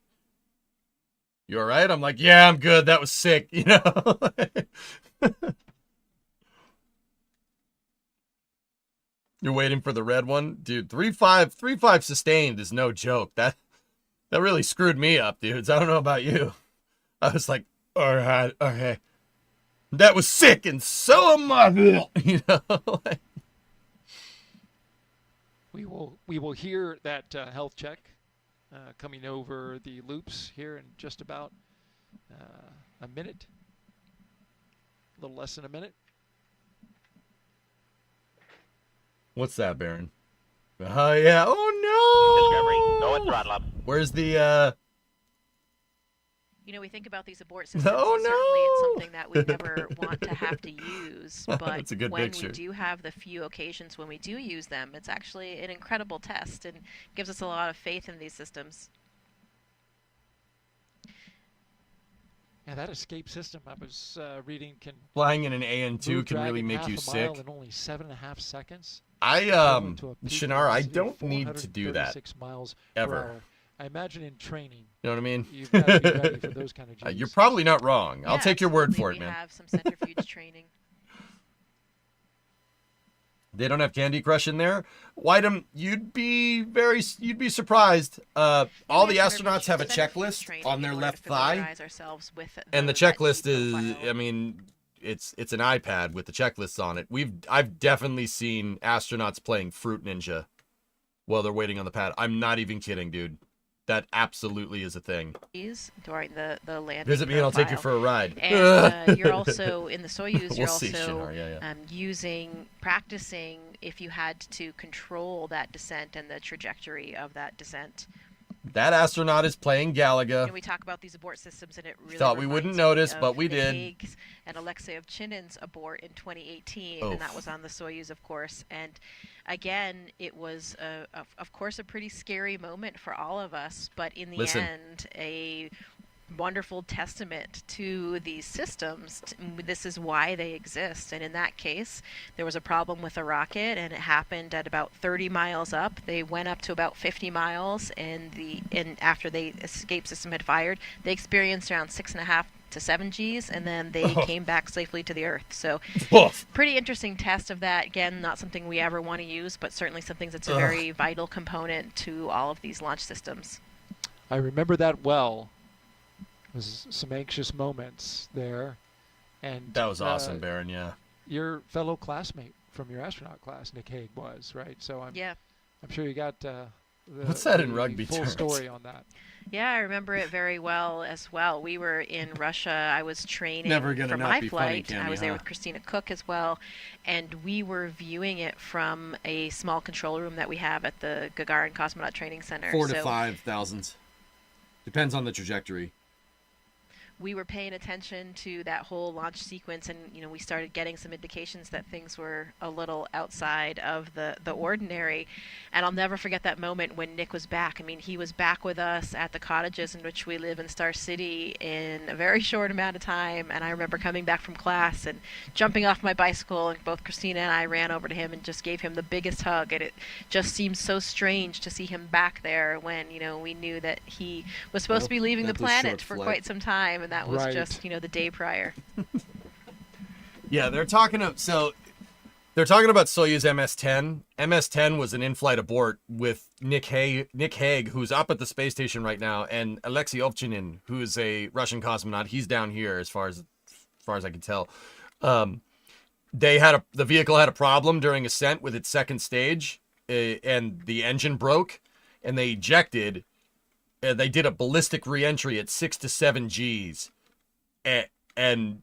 you all right? I'm like, yeah, I'm good. That was sick, You're waiting for the red one? Dude, 3.5 sustained is no joke. That really screwed me up, dudes. I don't know about you. I was like, all right, okay. That was sick, and so am I. We will hear that health check coming over the loops here in just about a minute. A little less than a minute. What's that, Baron? Oh, yeah. Oh, no! Discovery, go and throttle up. Where's the, we think about these abort systems, certainly it's something that we never want to have to use, but That's a good when picture. we do have the few occasions when we do use them, it's actually an incredible test and gives us a lot of faith in these systems. Yeah, that escape system I was reading can flying in an AN2 can really make you sick. In only 7.5 seconds. Shinar, I don't need to do that miles ever. I imagine in training. You know what I mean? You've got to be ready for those kind of Gs. You're probably not wrong. Yeah, I'll take your word for we it, man. have some centrifuge training. They don't have Candy Crush in there. Whitem, you'd be surprised. All the astronauts have a checklist on their left thigh, and the checklist is, I mean, it's an iPad with the checklists on it. I've definitely seen astronauts playing Fruit Ninja while they're waiting on the pad. I'm not even kidding, dude. That absolutely is a thing. During the landing. Visit me and I'll take you for a ride. And you're also in the Soyuz. You're also Shinar, practicing if you had to control that descent and the trajectory of that descent. That astronaut is playing Galaga. We talk about these abort systems, and it really thought we wouldn't notice, but we did. Higgs and Alexei Ovchinin's abort in 2018, and that was on the Soyuz, of course. And again, it was, of course, a pretty scary moment for all of us, but in the end, a wonderful testament to these systems. This is why they exist. And in that case, there was a problem with a rocket, and it happened at about 30 miles up. They went up to about 50 miles, and after the escape system had fired, they experienced around 6.5 to 7 Gs, and then they came back safely to the Earth. So pretty interesting test of that. Again, not something we ever want to use, but certainly something that's a very vital component to all of these launch systems. I remember that well. Was some anxious moments there, and that was awesome, Baron. Yeah, your fellow classmate from your astronaut class, Nick Hague, was right. So I'm sure you got what's that in rugby full terms? Story on that. Yeah, I remember it very well as well. We were in Russia. I was training for my flight. Funny, Cammy, I was there with Christina Cook as well, and we were viewing it from a small control room that we have at the Gagarin Cosmonaut Training Center. 4,000 to 5,000, depends on the trajectory. we were paying attention to that whole launch sequence, and we started getting some indications that things were a little outside of the ordinary. And I'll never forget that moment when Nick was back. I mean, he was back with us at the cottages in which we live in Star City in a very short amount of time. And I remember coming back from class and jumping off my bicycle, and both Christina and I ran over to him and just gave him the biggest hug. And it just seemed so strange to see him back there when we knew that he was supposed to be leaving the planet for quite some time, and that was just the day prior. Yeah, they're talking about Soyuz MS-10. MS-10 was an in-flight abort with Nick Hague, who's up at the space station right now, and Alexei Ovchinin, who is a Russian cosmonaut. He's down here as far as I can tell. The vehicle had a problem during ascent with its second stage, and the engine broke, and they ejected. They did a ballistic re-entry at 6 to 7 Gs, and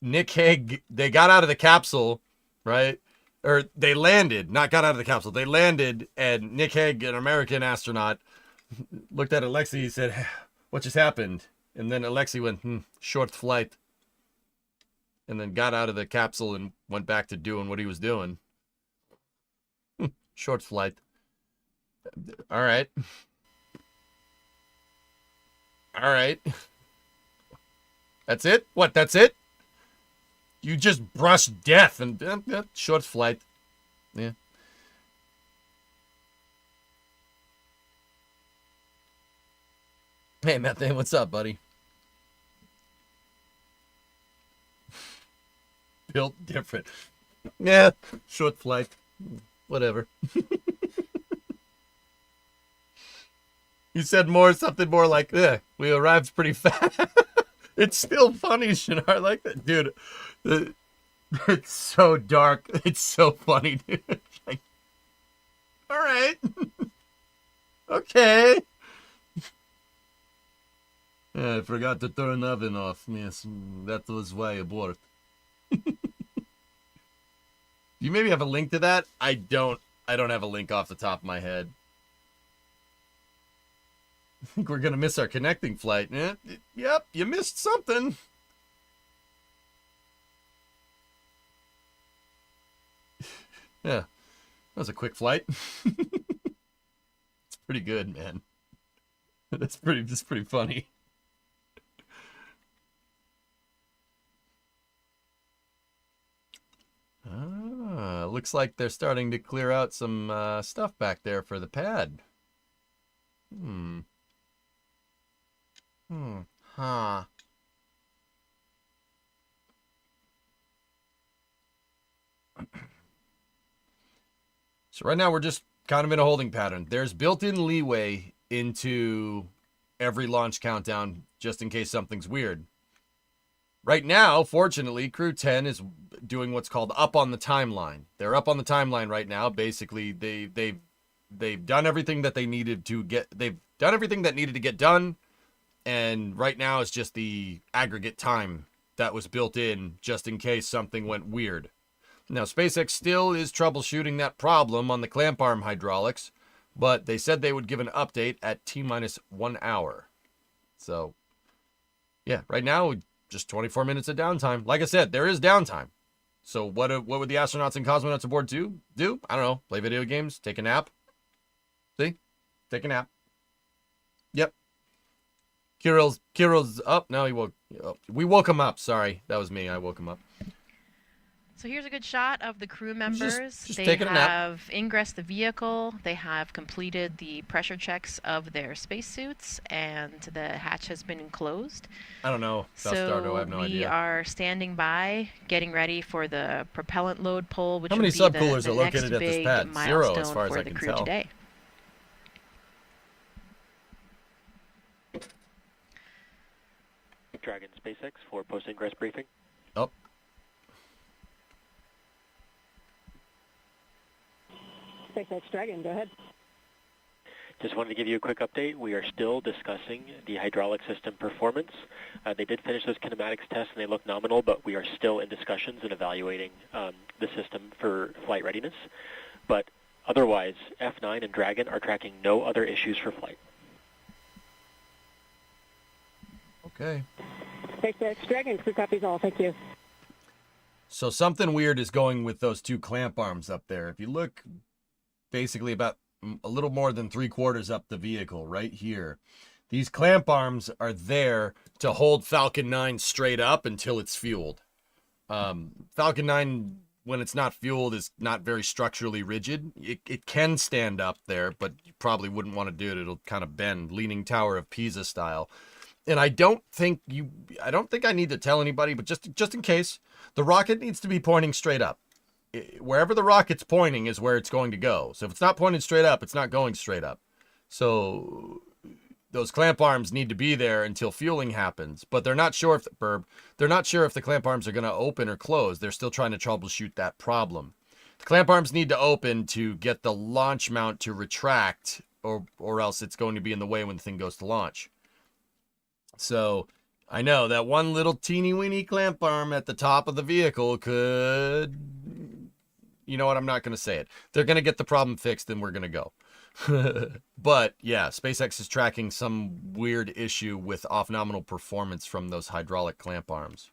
Nick Hague, they got out of the capsule, right? Or they landed, not got out of the capsule. They landed, and Nick Hague, an American astronaut, looked at Alexei. He said, "What just happened?" And then Alexei went, "Short flight," and then got out of the capsule and went back to doing what he was doing. Short flight. All right. All right. That's it? What, that's it? You just brushed death and short flight. Yeah. Hey, Methane, what's up, buddy? Built different. Yeah, short flight. Whatever. You said something more like, we arrived pretty fast. It's still funny, Shinar. I like that. Dude, it's so dark. It's so funny, dude. Like, all right. Okay. Yeah, I forgot to turn the oven off. Yes, that was why I abort. You maybe have a link to that? I don't have a link off the top of my head. I think we're gonna miss our connecting flight. Yep, you missed something. Yeah, that was a quick flight. It's pretty good, man. That's pretty funny. Looks like they're starting to clear out some stuff back there for the pad. Huh. So right now we're just kind of in a holding pattern. There's built-in leeway into every launch countdown just in case something's weird. Right now, fortunately, CREW-10 is doing what's called up on the timeline. They're up on the timeline right now. Basically, they've done everything that they needed to get. They've done everything that needed to get done. And right now it's just the aggregate time that was built in just in case something went weird. Now, SpaceX still is troubleshooting that problem on the clamp arm hydraulics, but they said they would give an update at T-minus 1 hour. So, yeah, right now, just 24 minutes of downtime. Like I said, there is downtime. So what would the astronauts and cosmonauts aboard do? I don't know. Play video games, take a nap. See? Take a nap. Yep. Kirill's up. No, we woke him up. Sorry. That was me. I woke him up. So here's a good shot of the crew members. Just they taking a nap. have ingressed the vehicle. They have completed the pressure checks of their spacesuits, and the hatch has been enclosed. I don't know. South Stardo, I have no idea. We are standing by, getting ready for the propellant load pull, which How many would be subcoolers the are located next at this big pad? Zero, as milestone far as for I the can crew tell. today. Dragon SpaceX for post-ingress briefing. Oh. SpaceX Dragon, go ahead. Just wanted to give you a quick update. We are still discussing the hydraulic system performance. They did finish those kinematics tests and they look nominal, but we are still in discussions and evaluating the system for flight readiness. But otherwise, F9 and Dragon are tracking no other issues for flight. Okay. SpaceX Dragon, crew copies all. Thank you. So something weird is going with those two clamp arms up there. If you look basically about a little more than 3/4 up the vehicle right here, these clamp arms are there to hold Falcon 9 straight up until it's fueled. Falcon 9, when it's not fueled, is not very structurally rigid. It can stand up there, but you probably wouldn't want to do it. It'll kind of bend, Leaning Tower of Pisa style. And I don't think I need to tell anybody, but just in case, the rocket needs to be pointing straight up. Wherever the rocket's pointing is where it's going to go. So if it's not pointed straight up, it's not going straight up. So those clamp arms need to be there until fueling happens, but they're not sure if the clamp arms are going to open or close. They're still trying to troubleshoot that problem. The clamp arms need to open to get the launch mount to retract, or else it's going to be in the way when the thing goes to launch. So I know that one little teeny weeny clamp arm at the top of the vehicle could, you know what, I'm not going to say it. They're going to get the problem fixed and we're going to go. But yeah, SpaceX is tracking some weird issue with off-nominal performance from those hydraulic clamp arms.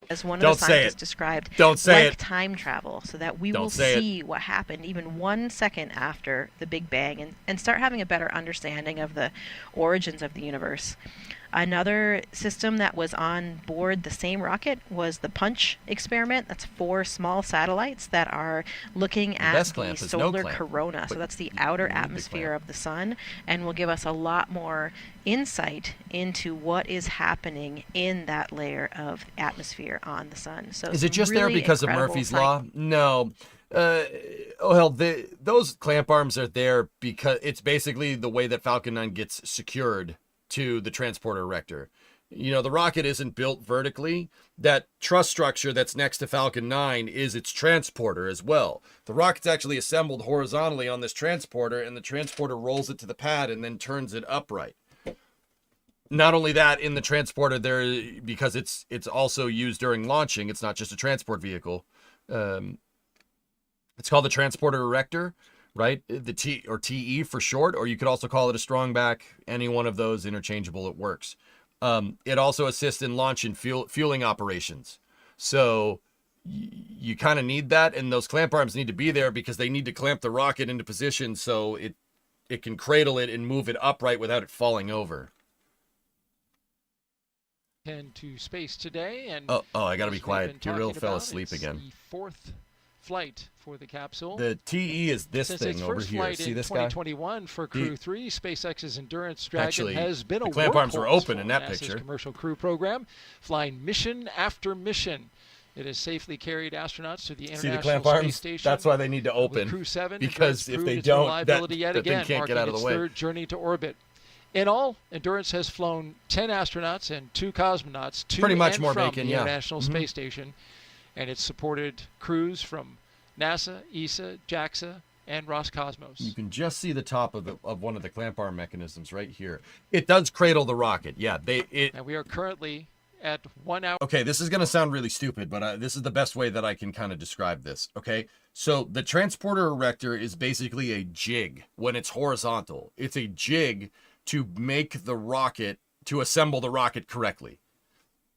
As one of the scientists described, like time travel, so that we will see what happened even 1 second after the Big Bang and start having a better understanding of the origins of the universe. Another system that was on board the same rocket was the Punch experiment. That's 4 small satellites that are looking at the solar corona. So that's the outer atmosphere of the sun, and will give us a lot more insight into what is happening in that layer of atmosphere on the sun. So is it just there because of Murphy's Law? No. Those clamp arms are there because it's basically the way that Falcon 9 gets secured to the transporter erector. You know, the rocket isn't built vertically. That truss structure that's next to Falcon 9 is its transporter as well. The rocket's actually assembled horizontally on this transporter, and the transporter rolls it to the pad and then turns it upright. Not only that, in the transporter there, because it's also used during launching, it's not just a transport vehicle. It's called the transporter erector, right? The T or TE for short, or you could also call it a strong back. Any one of those, interchangeable, it works. It also assists in launch and fueling operations. So you kind of need that, and those clamp arms need to be there because they need to clamp the rocket into position so it can cradle it and move it upright without it falling over. Head to space today, and I gotta be quiet. Tyrell fell asleep again. The 4th flight for the capsule. The TE is this thing over here. See this guy? 2021 for Crew-3, SpaceX's Endurance Dragon Actually, has been a the clamp arms were open in that NASA's picture. Commercial Crew program, flying mission after mission. It has safely carried astronauts to the International Space Station. That's why they need to open. Crew-7 because if they don't, that thing can't get out of the way. Third journey to orbit. In all, Endurance has flown 10 astronauts and 2 cosmonauts to Pretty much and more from bacon, the yeah. International Space Station, and it's supported crews from NASA, ESA, JAXA, and Roscosmos. You can just see the top of one of the clamp arm mechanisms right here. It does cradle the rocket. Yeah, and we are currently at 1 hour. Okay, this is going to sound really stupid, but this is the best way that I can kind of describe this. Okay, so the transporter erector is basically a jig when it's horizontal. It's a jig to make the rocket, to assemble the rocket correctly.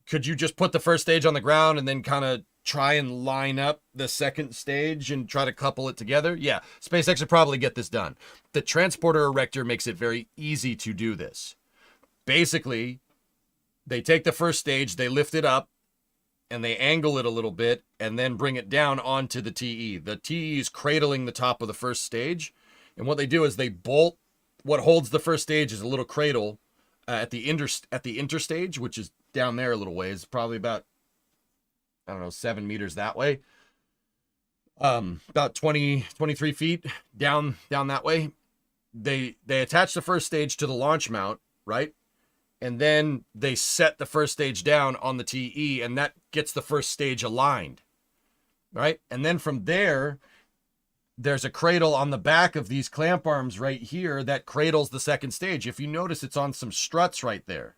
Could you just put the first stage on the ground and then kind of try and line up the second stage and try to couple it together? Yeah, SpaceX would probably get this done. The transporter erector makes it very easy to do this. Basically, they take the first stage, they lift it up, and they angle it a little bit, and then bring it down onto the TE. The TE is cradling the top of the first stage, and what they do is they bolt. What holds the first stage is a little cradle at the interstage, which is down there a little ways, probably about, 7 meters that way. About 23 feet down that way. They attach the first stage to the launch mount, right? And then they set the first stage down on the TE, and that gets the first stage aligned, right? And then from there, there's a cradle on the back of these clamp arms right here that cradles the second stage. If you notice, it's on some struts right there.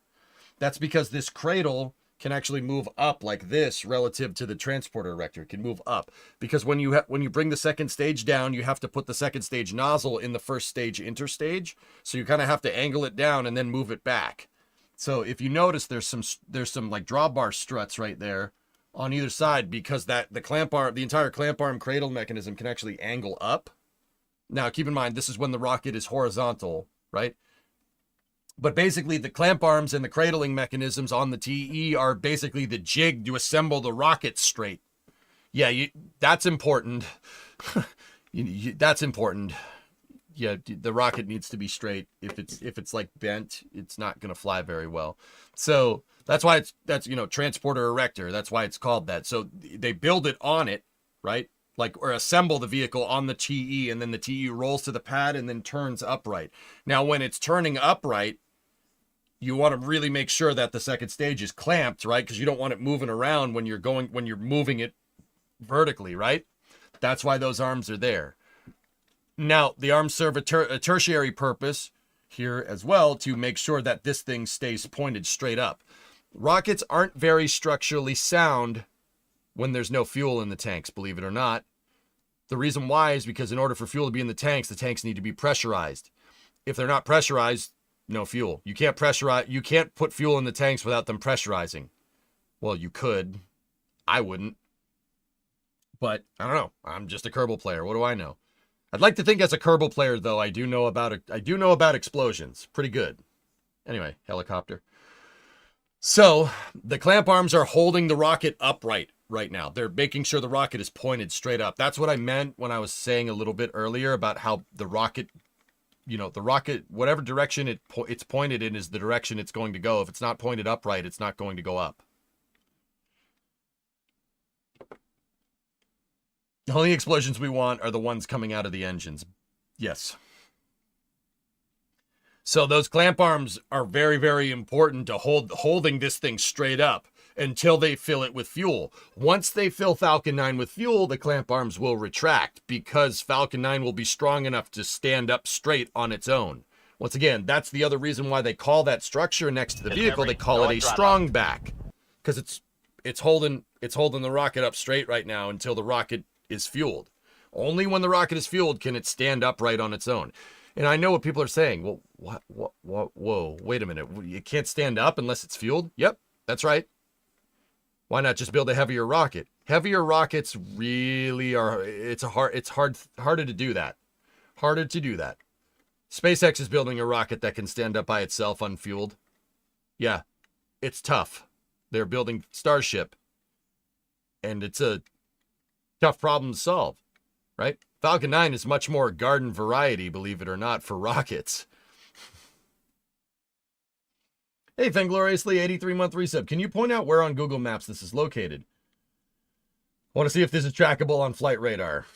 That's because this cradle can actually move up like this relative to the transporter erector. It can move up because when you bring the second stage down, you have to put the second stage nozzle in the first stage interstage. So you kind of have to angle it down and then move it back. So if you notice, there's some like drawbar struts right there on either side, because the entire clamp arm cradle mechanism can actually angle up. Now, keep in mind, this is when the rocket is horizontal, right? But basically, the clamp arms and the cradling mechanisms on the TE are basically the jig to assemble the rocket straight. Yeah, that's important. That's important. Yeah, the rocket needs to be straight. If it's like bent, it's not going to fly very well. So that's why that's transporter erector. That's why it's called that. So they build it on it, right? Or assemble the vehicle on the TE, and then the TE rolls to the pad and then turns upright. Now, when it's turning upright, you want to really make sure that the second stage is clamped, right? Because you don't want it moving around when you're moving it vertically, right? That's why those arms are there. Now, the arms serve a tertiary purpose here as well, to make sure that this thing stays pointed straight up. Rockets aren't very structurally sound when there's no fuel in the tanks, believe it or not. The reason why is because in order for fuel to be in the tanks need to be pressurized. If they're not pressurized, no fuel. You can't put fuel in the tanks without them pressurizing. Well, you could. I wouldn't. But I don't know. I'm just a Kerbal player. What do I know? I'd like to think as a Kerbal player, though, I do know about explosions. Pretty good. Anyway, helicopter. So the clamp arms are holding the rocket upright right now. They're making sure the rocket is pointed straight up. That's what I meant when I was saying a little bit earlier about how the rocket, whatever direction it's pointed in is the direction it's going to go. If it's not pointed upright, it's not going to go up. The only explosions we want are the ones coming out of the engines. Yes. So those clamp arms are very, very important to holding this thing straight up until they fill it with fuel. Once they fill Falcon 9 with fuel, the clamp arms will retract, because Falcon 9 will be strong enough to stand up straight on its own. Once again, that's the other reason why they call that structure next to the vehicle, they call it a strong back, because it's holding the rocket up straight right now until the rocket is fueled. Only when the rocket is fueled can it stand upright on its own. And I know what people are saying. Well, what, whoa, wait a minute. You can't stand up unless it's fueled? Yep, that's right. Why not just build a heavier rocket? Heavier rockets really are, harder to do that. Harder to do that. SpaceX is building a rocket that can stand up by itself unfueled. Yeah, it's tough. They're building Starship, and it's a tough problem to solve, right? Falcon 9 is much more garden variety, believe it or not, for rockets. Hey, Fangloriously, 83-month resub. Can you point out where on Google Maps this is located? I want to see if this is trackable on flight radar.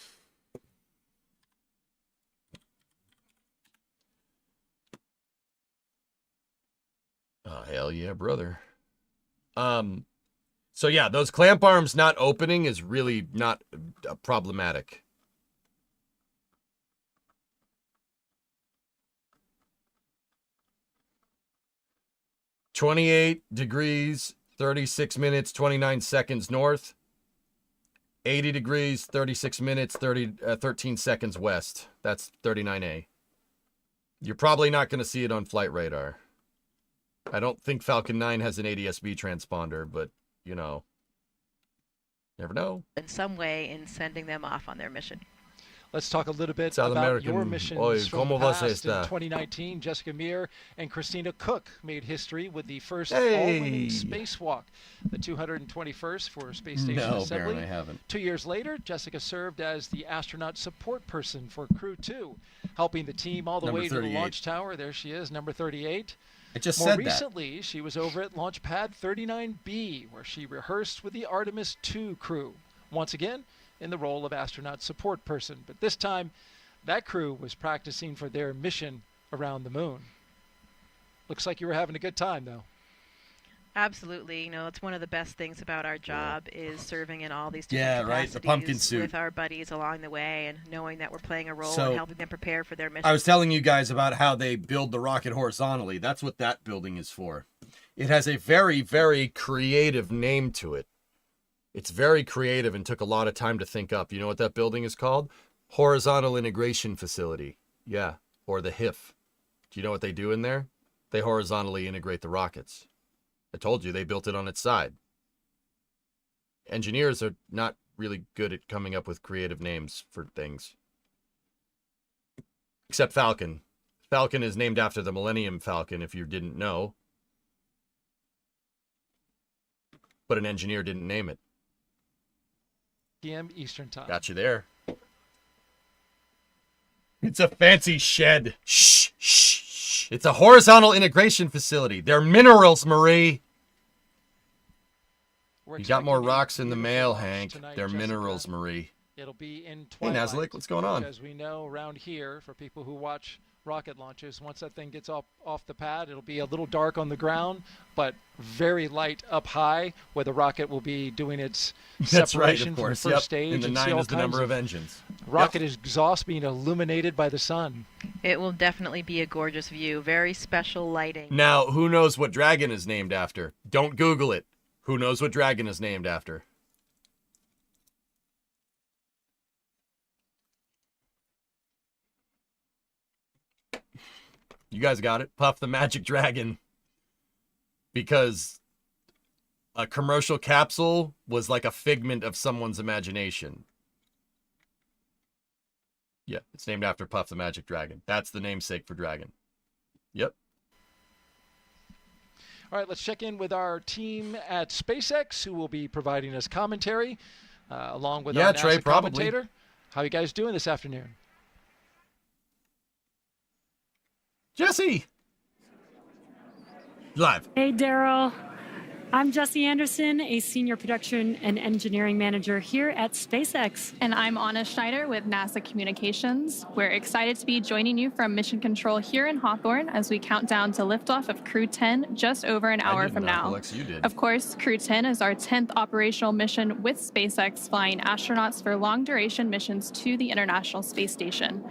Oh, hell yeah, brother. So yeah, those clamp arms not opening is really not problematic. (28 degrees, 36 minutes, 29 seconds north. 80 degrees, 36 minutes, 13 seconds west. That's 39A. You're probably not going to see it on flight radar. I don't think Falcon 9 has an ADS-B transponder, but, never know. In some way in sending them off on their mission. Let's talk a little bit South about American. your missions Oy, from ¿cómo the vas past. In esta? 2019, Jessica Meir and Christina Cook made history with the first Hey! all-women spacewalk, the 221st for Space Station No, Assembly. Baron, I haven't. 2 years later, Jessica served as the astronaut support person for CREW-10, helping the team all the Number way to the 38. launch tower. There she is, number 38. I just More said that. recently, she was over at Launch Pad 39B, where she rehearsed with the Artemis 2 crew. Once again, in the role of astronaut support person. But this time, that crew was practicing for their mission around the moon. Looks like you were having a good time, though. Absolutely. It's one of the best things about our job is serving in all these different Yeah, capacities right, the pumpkin suit. with our buddies along the way, and knowing that we're playing a role So, and helping them prepare for their mission. I was telling you guys about how they build the rocket horizontally. That's what that building is for. It has a very, very creative name to it. It's very creative and took a lot of time to think up. You know what that building is called? Horizontal Integration Facility. Yeah, or the HIF. Do you know what they do in there? they horizontally integrate the rockets. I told you they built it on its side. Engineers are not really good at coming up with creative names for things. Except Falcon. Falcon is named after the Millennium Falcon, if you didn't know. But an engineer didn't name it. PM Eastern Time. Got you there. It's a fancy shed. Shh, shh, shh. It's a horizontal integration facility. They're minerals, Marie. You got more rocks in the mail, Hank. They're minerals, Marie. It'll be in Hey, twilight. Nazlik, what's going on? As we know around here, for people who watch rocket launches, once that thing gets off the pad, it'll be a little dark on the ground, but very light up high, where the rocket will be doing its That's right, separation of course. from the first stage. And the 9 is the number of engines. Rocket exhaust being illuminated by the sun. It will definitely be a gorgeous view. Very special lighting. Now, who knows what dragon is named after? Don't Google it. Who knows what dragon is named after? You guys got it. Puff the Magic Dragon. Because a commercial capsule was like a figment of someone's imagination. Yeah, it's named after Puff the Magic Dragon. That's the namesake for Dragon. Yep. All right, let's check in with our team at SpaceX, who will be providing us commentary, along with our NASA Trey, probably. commentator. How are you guys doing this afternoon? Jesse! Live. Hey, Daryl. I'm Jesse Anderson, a senior production and engineering manager here at SpaceX. And I'm Anna Schneider with NASA Communications. We're excited to be joining you from Mission Control here in Hawthorne as we count down to liftoff of CREW-10 just over an hour from now. Alex, you did. Of course, CREW-10 is our 10th operational mission with SpaceX, flying astronauts for long-duration missions to the International Space Station.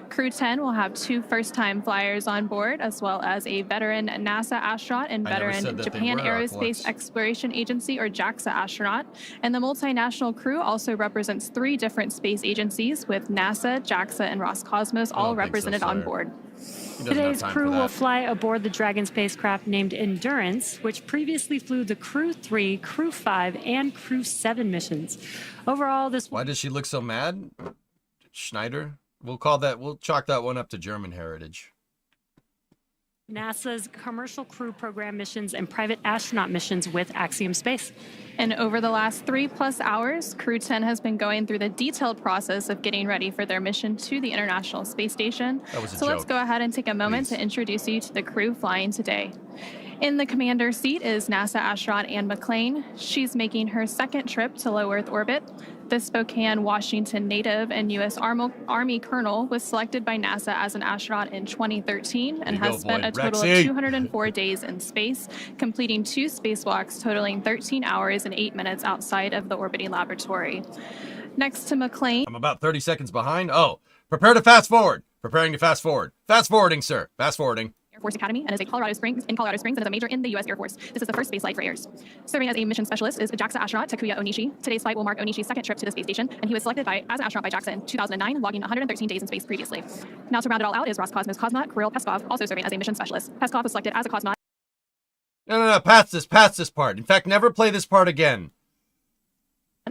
CREW-10 will have 2 first-time flyers on board, as well as a veteran NASA astronaut and veteran Japan Aerospace Exploration Agency, or JAXA astronaut. And the multinational crew also represents 3 different space agencies, with NASA, JAXA, and Roscosmos all represented on board. Today's crew will fly aboard the Dragon spacecraft named Endurance, which previously flew the CREW-3, CREW-5, and CREW-7 missions. Overall, this... Why does she look so mad? Schneider? We'll chalk that one up to German heritage. NASA's commercial crew program missions and private astronaut missions with Axiom Space. And over the last 3+ hours, CREW-10 has been going through the detailed process of getting ready for their mission to the International Space Station. So let's go ahead and take a moment to introduce you to the crew flying today. In the commander seat is NASA astronaut Anne McClain. She's making her 2nd trip to low Earth orbit. The Spokane, Washington native and U.S. Army colonel was selected by NASA as an astronaut in 2013 and has spent a total of 204 days in space, completing 2 spacewalks totaling 13 hours and 8 minutes outside of the orbiting laboratory. Next to McClain... I'm about 30 seconds behind. Oh, prepare to fast forward. Preparing to fast forward. Fast forwarding, sir. Fast forwarding. Air Force Academy and is in Colorado Springs and is a major in the U.S. Air Force. This is the first space flight for Ayers. Serving as a mission specialist is JAXA astronaut Takuya Onishi. Today's flight will mark Onishi's 2nd trip to the space station, and he was selected as an astronaut by JAXA in 2009, logging 113 days in space previously. Now to round it all out is Roscosmos cosmonaut Kirill Peskov, also serving as a mission specialist. Peskov was selected as a cosmonaut. No, pass this part. In fact, never play this part again.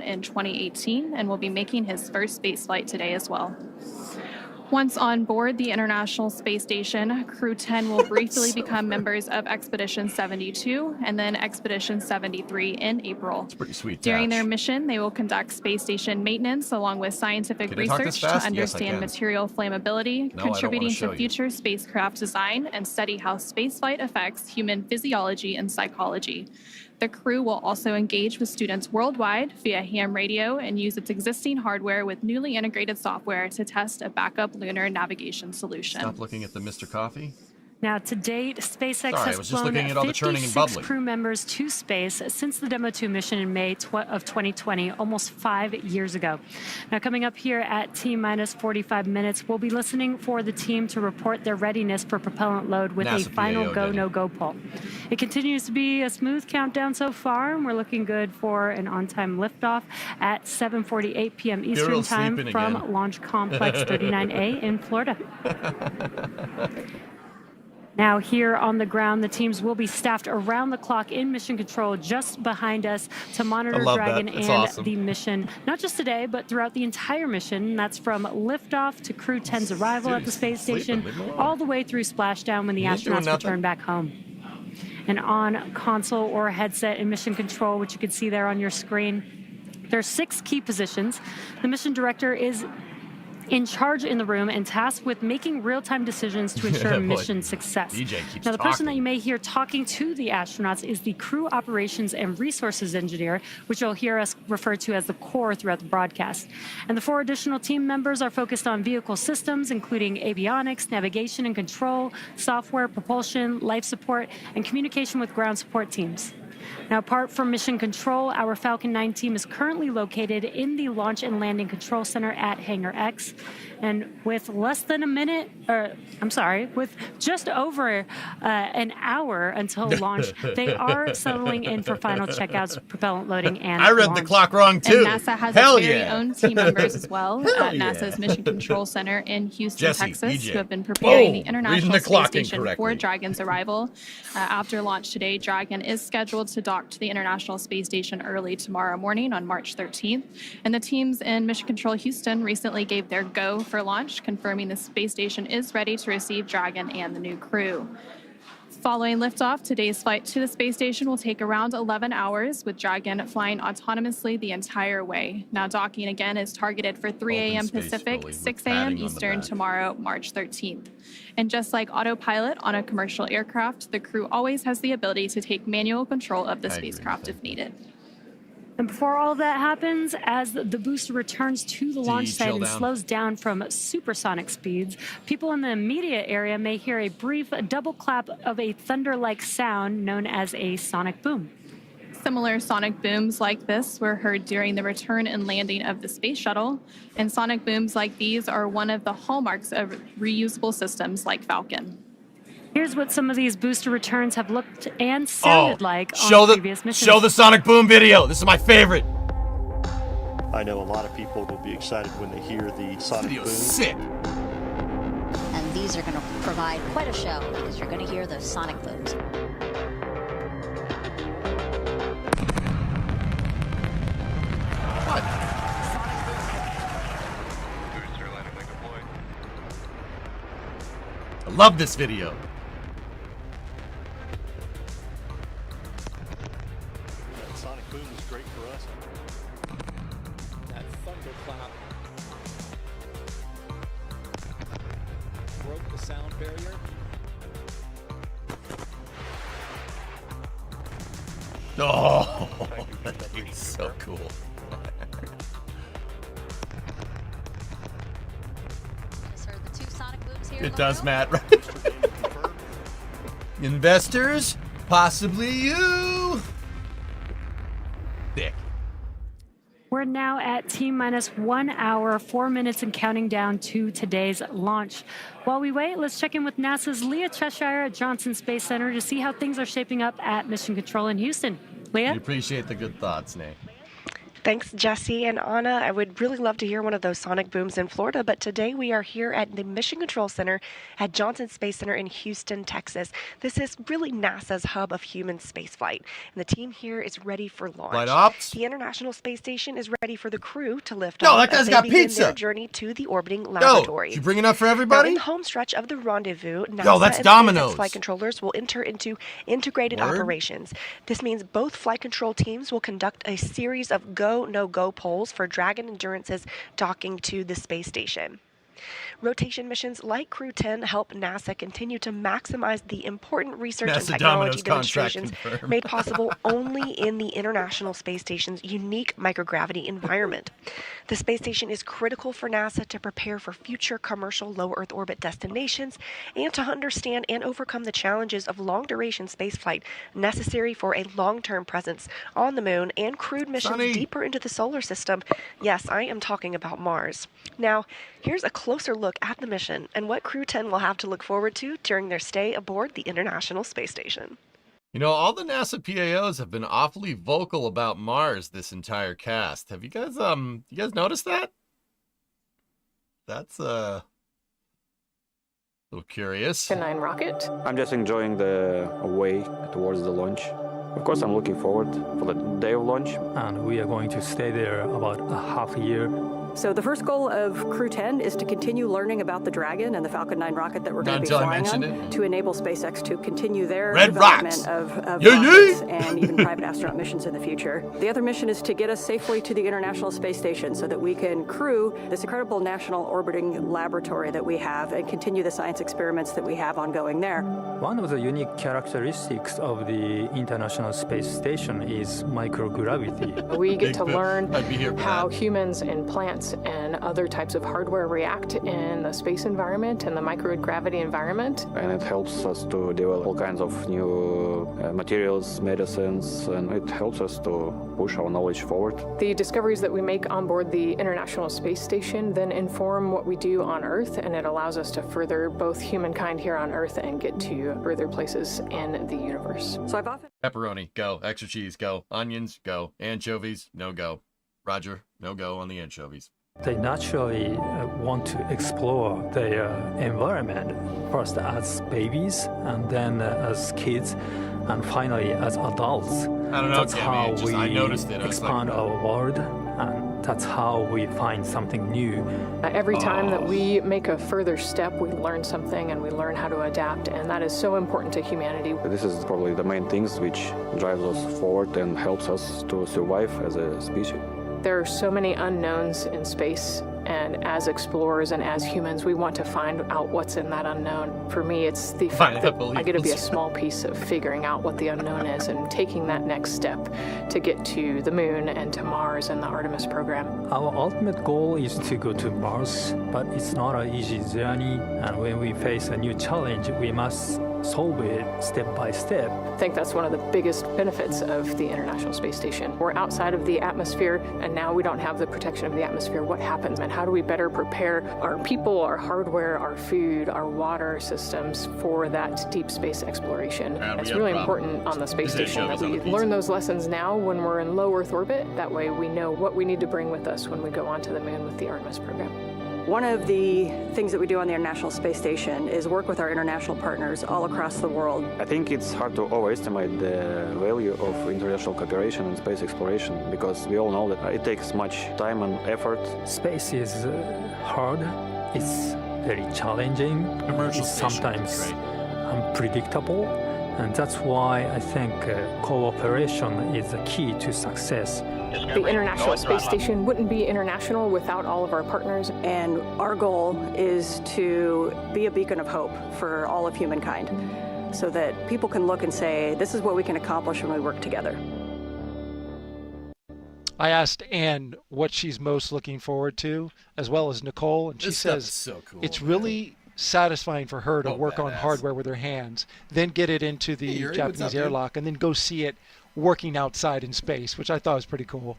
In 2018, and will be making his first space flight today as well. Once on board the International Space Station, CREW-10 will briefly become members of Expedition 72 and then Expedition 73 in April. It's pretty sweet. During their mission, they will conduct space station maintenance along with scientific research to understand material flammability, contributing to future spacecraft design and study how spaceflight affects human physiology and psychology. The crew will also engage with students worldwide via ham radio and use its existing hardware with newly integrated software to test a backup lunar navigation solution. Stop looking at the Mr. Coffee. Now, to date, SpaceX has flown 56 crew members to space since the Demo 2 mission in May of 2020, almost 5 years ago. Now, coming up here at T-minus 45 minutes, we'll be listening for the team to report their readiness for propellant load with a final go, no-go poll. It continues to be a smooth countdown so far, and we're looking good for an on-time liftoff at 7:48 p.m. Eastern Time from Launch Complex 39A in Florida. Now here on the ground, the teams will be staffed around the clock in mission control just behind us to monitor Dragon and the mission, not just today, but throughout the entire mission. That's from liftoff to Crew-10's arrival at the space station, all the way through splashdown when the astronauts return back home. And on console or headset in mission control, which you can see there on your screen, there are 6 key positions. The mission director is in charge in the room and tasked with making real-time decisions to ensure mission success. Now, the person that you may hear talking to the astronauts is the crew operations and resources engineer, which you'll hear us refer to as the core throughout the broadcast. And the 4 additional team members are focused on vehicle systems, including avionics, navigation and control, software, propulsion, life support, and communication with ground support teams. Now, apart from mission control, our Falcon 9 team is currently located in the Launch and Landing Control Center at Hangar X. And with less than a minute, with just over an hour until launch, they are settling in for final checkouts, propellant loading, and I read the clock wrong, too. And NASA has its very own team members as well at NASA's Mission Control Center in Houston, Texas, who have been preparing the International Space Station for Dragon's arrival. After launch today, Dragon is scheduled to dock to the International Space Station early tomorrow morning on March 13th. And the teams in Mission Control Houston recently gave their go for launch, confirming the space station is ready to receive Dragon and the new crew. Following liftoff, today's flight to the space station will take around 11 hours, with Dragon flying autonomously the entire way. Now, docking again is targeted for 3 a.m. Pacific, 6 a.m. Eastern tomorrow, March 13th. And just like autopilot on a commercial aircraft, the crew always has the ability to take manual control of the spacecraft if needed. And before all of that happens, as the booster returns to the launch site and slows down from supersonic speeds, people in the immediate area may hear a brief double clap of a thunder-like sound known as a sonic boom. Similar sonic booms like this were heard during the return and landing of the space shuttle, and sonic booms like these are one of the hallmarks of reusable systems like Falcon. Here's what some of these booster returns have looked and sounded like on previous missions. Show the sonic boom video. This is my favorite. I know a lot of people will be excited when they hear the sonic boom. Sick. And these are going to provide quite a show because you're going to hear the sonic booms. What? I love this video. Sonic boom is great for us. That thunderclap broke the sound barrier. Oh, that's so cool. It does, Matt. Investors, possibly you. Thick. We're now at T-minus 1 hour, 4 minutes, and counting down to today's launch. While we wait, let's check in with NASA's Leah Cheshire at Johnson Space Center to see how things are shaping up at Mission Control in Houston. Leah? We appreciate the good thoughts, Nate. Thanks, Jesse and Anna. I would really love to hear one of those sonic booms in Florida, but today we are here at the Mission Control Center at Johnson Space Center in Houston, Texas. This is really NASA's hub of human spaceflight, and the team here is ready for launch. Flight ops. The International Space Station is ready for the crew to lift off. No, that guy's got pizza. Their journey to the orbiting laboratory. Did you bring enough for everybody? Now, in the home stretch of the rendezvous, NASA that's and Domino's. SpaceX flight controllers will enter into integrated operations. This means both flight control teams will conduct a series of go, no-go polls for Dragon Endurance's docking to the space station. Rotation missions like CREW-10 help NASA continue to maximize the important research and technology demonstrations made possible only in the International Space Station's unique microgravity environment. The space station is critical for NASA to prepare for future commercial low Earth orbit destinations and to understand and overcome the challenges of long-duration spaceflight necessary for a long-term presence on the moon and crewed missions deeper into the solar system. Yes, I am talking about Mars. Now, here's a closer look at the mission and what CREW-10 will have to look forward to during their stay aboard the International Space Station. You know, all the NASA PAOs have been awfully vocal about Mars this entire cast. Have you guys noticed that? Those little curious. Falcon 9 rocket. I'm just enjoying the way towards the launch. Of course, I'm looking forward for the day of launch. And we are going to stay there about a half a year. So the first goal of CREW-10 is to continue learning about the Dragon and the Falcon 9 rocket that we're going to be flying on to enable SpaceX to continue their development of rockets and even private astronaut missions in the future. The other mission is to get us safely to the International Space Station so that we can crew this incredible national orbiting laboratory that we have and continue the science experiments that we have ongoing there. One of the unique characteristics of the International Space Station is microgravity. We get to learn how humans and plants and other types of hardware react in the space environment and the microgravity environment. And it helps us to develop all kinds of new materials, medicines, and it helps us to push our knowledge forward. The discoveries that we make on board the International Space Station then inform what we do on Earth, and it allows us to further both humankind here on Earth and get to further places in the universe. So I've often... Pepperoni, go. Extra cheese, go. Onions, go. Anchovies, no go. Roger, no go on the anchovies. They naturally want to explore their environment, first as babies, and then as kids, and finally as adults. I don't know, that's how we I noticed it. expand our world, and that's how we find something new. Every time that we make a further step, we learn something and we learn how to adapt, and that is so important to humanity. This is probably the main things which drives us forward and helps us to survive as a species. There are so many unknowns in space, and as explorers and as humans, we want to find out what's in that unknown. For me, it's the fact that I get to be a small piece of figuring out what the unknown is and taking that next step to get to the moon and to Mars and the Artemis program. Our ultimate goal is to go to Mars, but it's not an easy journey, and when we face a new challenge, we must solve it step by step. I think that's one of the biggest benefits of the International Space Station. We're outside of the atmosphere, and now we don't have the protection of the atmosphere. What happens, and how do we better prepare our people, our hardware, our food, our water systems for that deep space exploration? It's really important on the space station that we learn those lessons now when we're in low Earth orbit. That way we know what we need to bring with us when we go onto the moon with the Artemis program. One of the things that we do on the International Space Station is work with our international partners all across the world. I think it's hard to overestimate the value of international cooperation in space exploration, because we all know that it takes much time and effort. Space is hard, it's very challenging, it's sometimes unpredictable, and that's why I think cooperation is the key to success. The International Space Station wouldn't be international without all of our partners. And our goal is to be a beacon of hope for all of humankind so that people can look and say, this is what we can accomplish when we work together. I asked Anne what she's most looking forward to, as well as Nicole, and she says so cool, it's really satisfying for her to work on hardware with her hands, then get it into the Japanese airlock, and then go see it working outside in space, which I thought was pretty cool.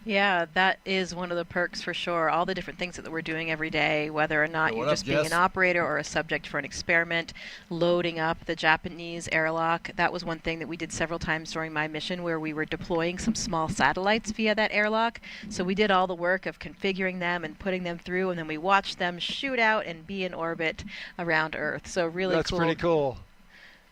Yeah, that is one of the perks for sure. All the different things that we're doing every day, whether or not you're just being an operator or a subject for an experiment, loading up the Japanese airlock. That was one thing that we did several times during my mission, where we were deploying some small satellites via that airlock. So we did all the work of configuring them and putting them through, and then we watched them shoot out and be in orbit around Earth. So really That's pretty cool.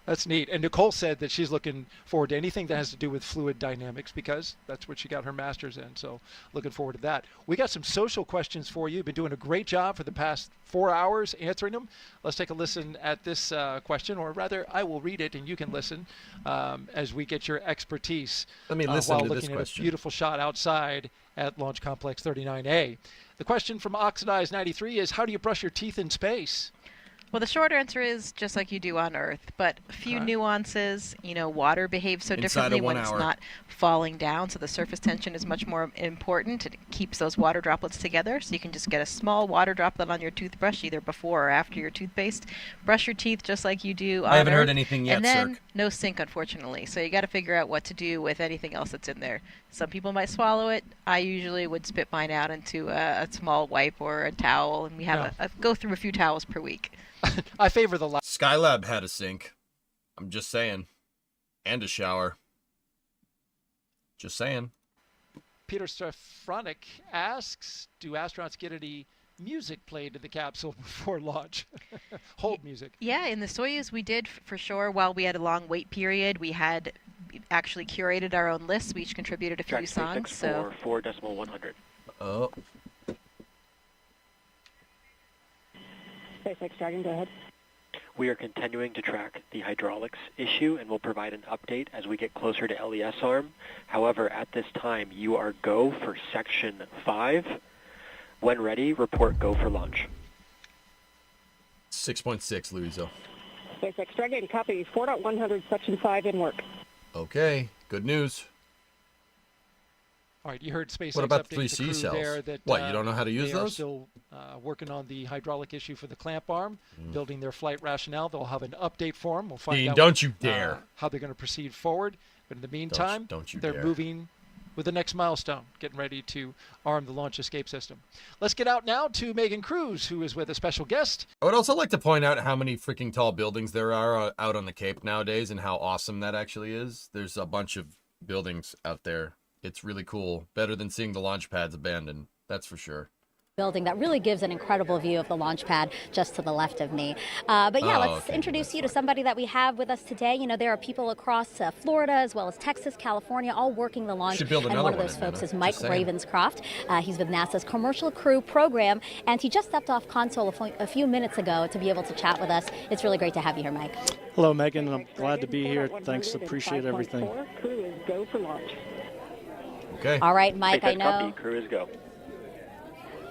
That's neat. And Nicole said that she's looking forward to anything that has to do with fluid dynamics, because that's what she got her master's in. So looking forward to that. We got some social questions for you. You've been doing a great job for the past 4 hours answering them. Let's take a listen at this question, or rather, I will read it and you can listen as we get your expertise. Let me listen while to looking this question. At a beautiful shot outside at Launch Complex 39A. The question from Oxidized 93 is, how do you brush your teeth in space? Well, the short answer is just like you do on Earth, but a few nuances. You know, water behaves so differently when it's not falling down, so the surface tension is much more important. It keeps those water droplets together, so you can just get a small water droplet on your toothbrush, either before or after your toothpaste. Brush your teeth just like you do on Earth. I haven't heard anything yet, And then Cirque. no sink, unfortunately, so you got to figure out what to do with anything else that's in there. Some people might swallow it. I usually would spit mine out into a small wipe or a towel, and we have go through a few towels per week. I favor the last. Skylab had a sink. I'm just saying. And a shower. Just saying. Peter Stefronic asks, do astronauts get any music played in the capsule before launch. Hold music. Yeah, in the Soyuz we did for sure. While we had a long wait period, we had actually curated our own lists. We each contributed a few songs. So 4.100. Oh. SpaceX Dragon, go ahead. We are continuing to track the hydraulics issue and will provide an update as we get closer to LES arm. However, at this time, you are go for Section 5. When ready, report go for launch. 6.6, Louiso. SpaceX Dragon, copy. 4.100, Section 5 in work. Okay, good news. All right, you heard SpaceX what about update the 3C crew cells? There that, what, you don't know how to use they those? Are still working on the hydraulic issue for the clamp arm, building their flight rationale. They'll have an update for them. We'll find out don't you dare. How they're going to proceed forward. But in the meantime, don't you they're dare. moving with the next milestone, getting ready to arm the launch escape system. Let's get out now to Megan Cruz, who is with a special guest. I would also like to point out how many freaking tall buildings there are out on the Cape nowadays and how awesome that actually is. There's a bunch of buildings out there. It's really cool. Better than seeing the launch pads abandoned. That's for sure. Building that really gives an incredible view of the launch pad just to the left of me. But yeah, let's introduce you to somebody that we have with us today. You know, there are people across Florida as well as Texas, California, all working the launch. And one of those folks is Mike Ravenscroft. He's with NASA's Commercial Crew program, and he just stepped off console a few minutes ago to be able to chat with us. It's really great to have you here, Mike. Hello, Megan. I'm glad to be here. Thanks. Appreciate everything. Crew is go for launch. Okay. All right, Mike, I know. Crew is go.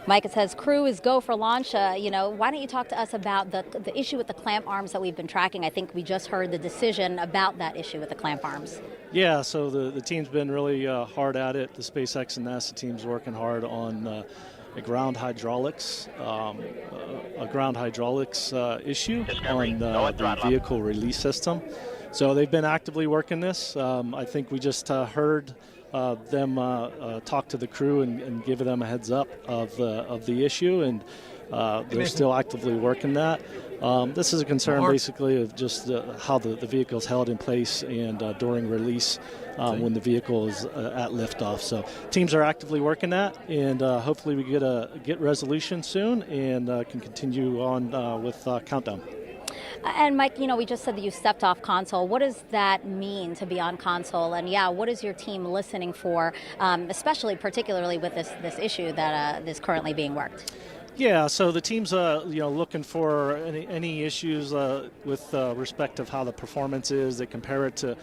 Mike, it says crew is go for launch. You know, why don't you talk to us about the issue with the clamp arms that we've been tracking? I think we just heard the decision about that issue with the clamp arms. Yeah, so the team's been really hard at it. The SpaceX and NASA team's working hard on a ground hydraulics issue on the vehicle release system. So they've been actively working this. I think we just heard them talk to the crew and give them a heads up of the issue, and they're still actively working that. This is a concern basically of just how the vehicle is held in place and during release when the vehicle is at liftoff. So teams are actively working that, and hopefully we get resolution soon and can continue on with countdown. And Mike, you know, we just said that you stepped off console. What does that mean to be on console? And yeah, what is your team listening for, particularly with this issue that is currently being worked? Yeah, so the team's looking for any issues with respect of how the performance is. They compare it to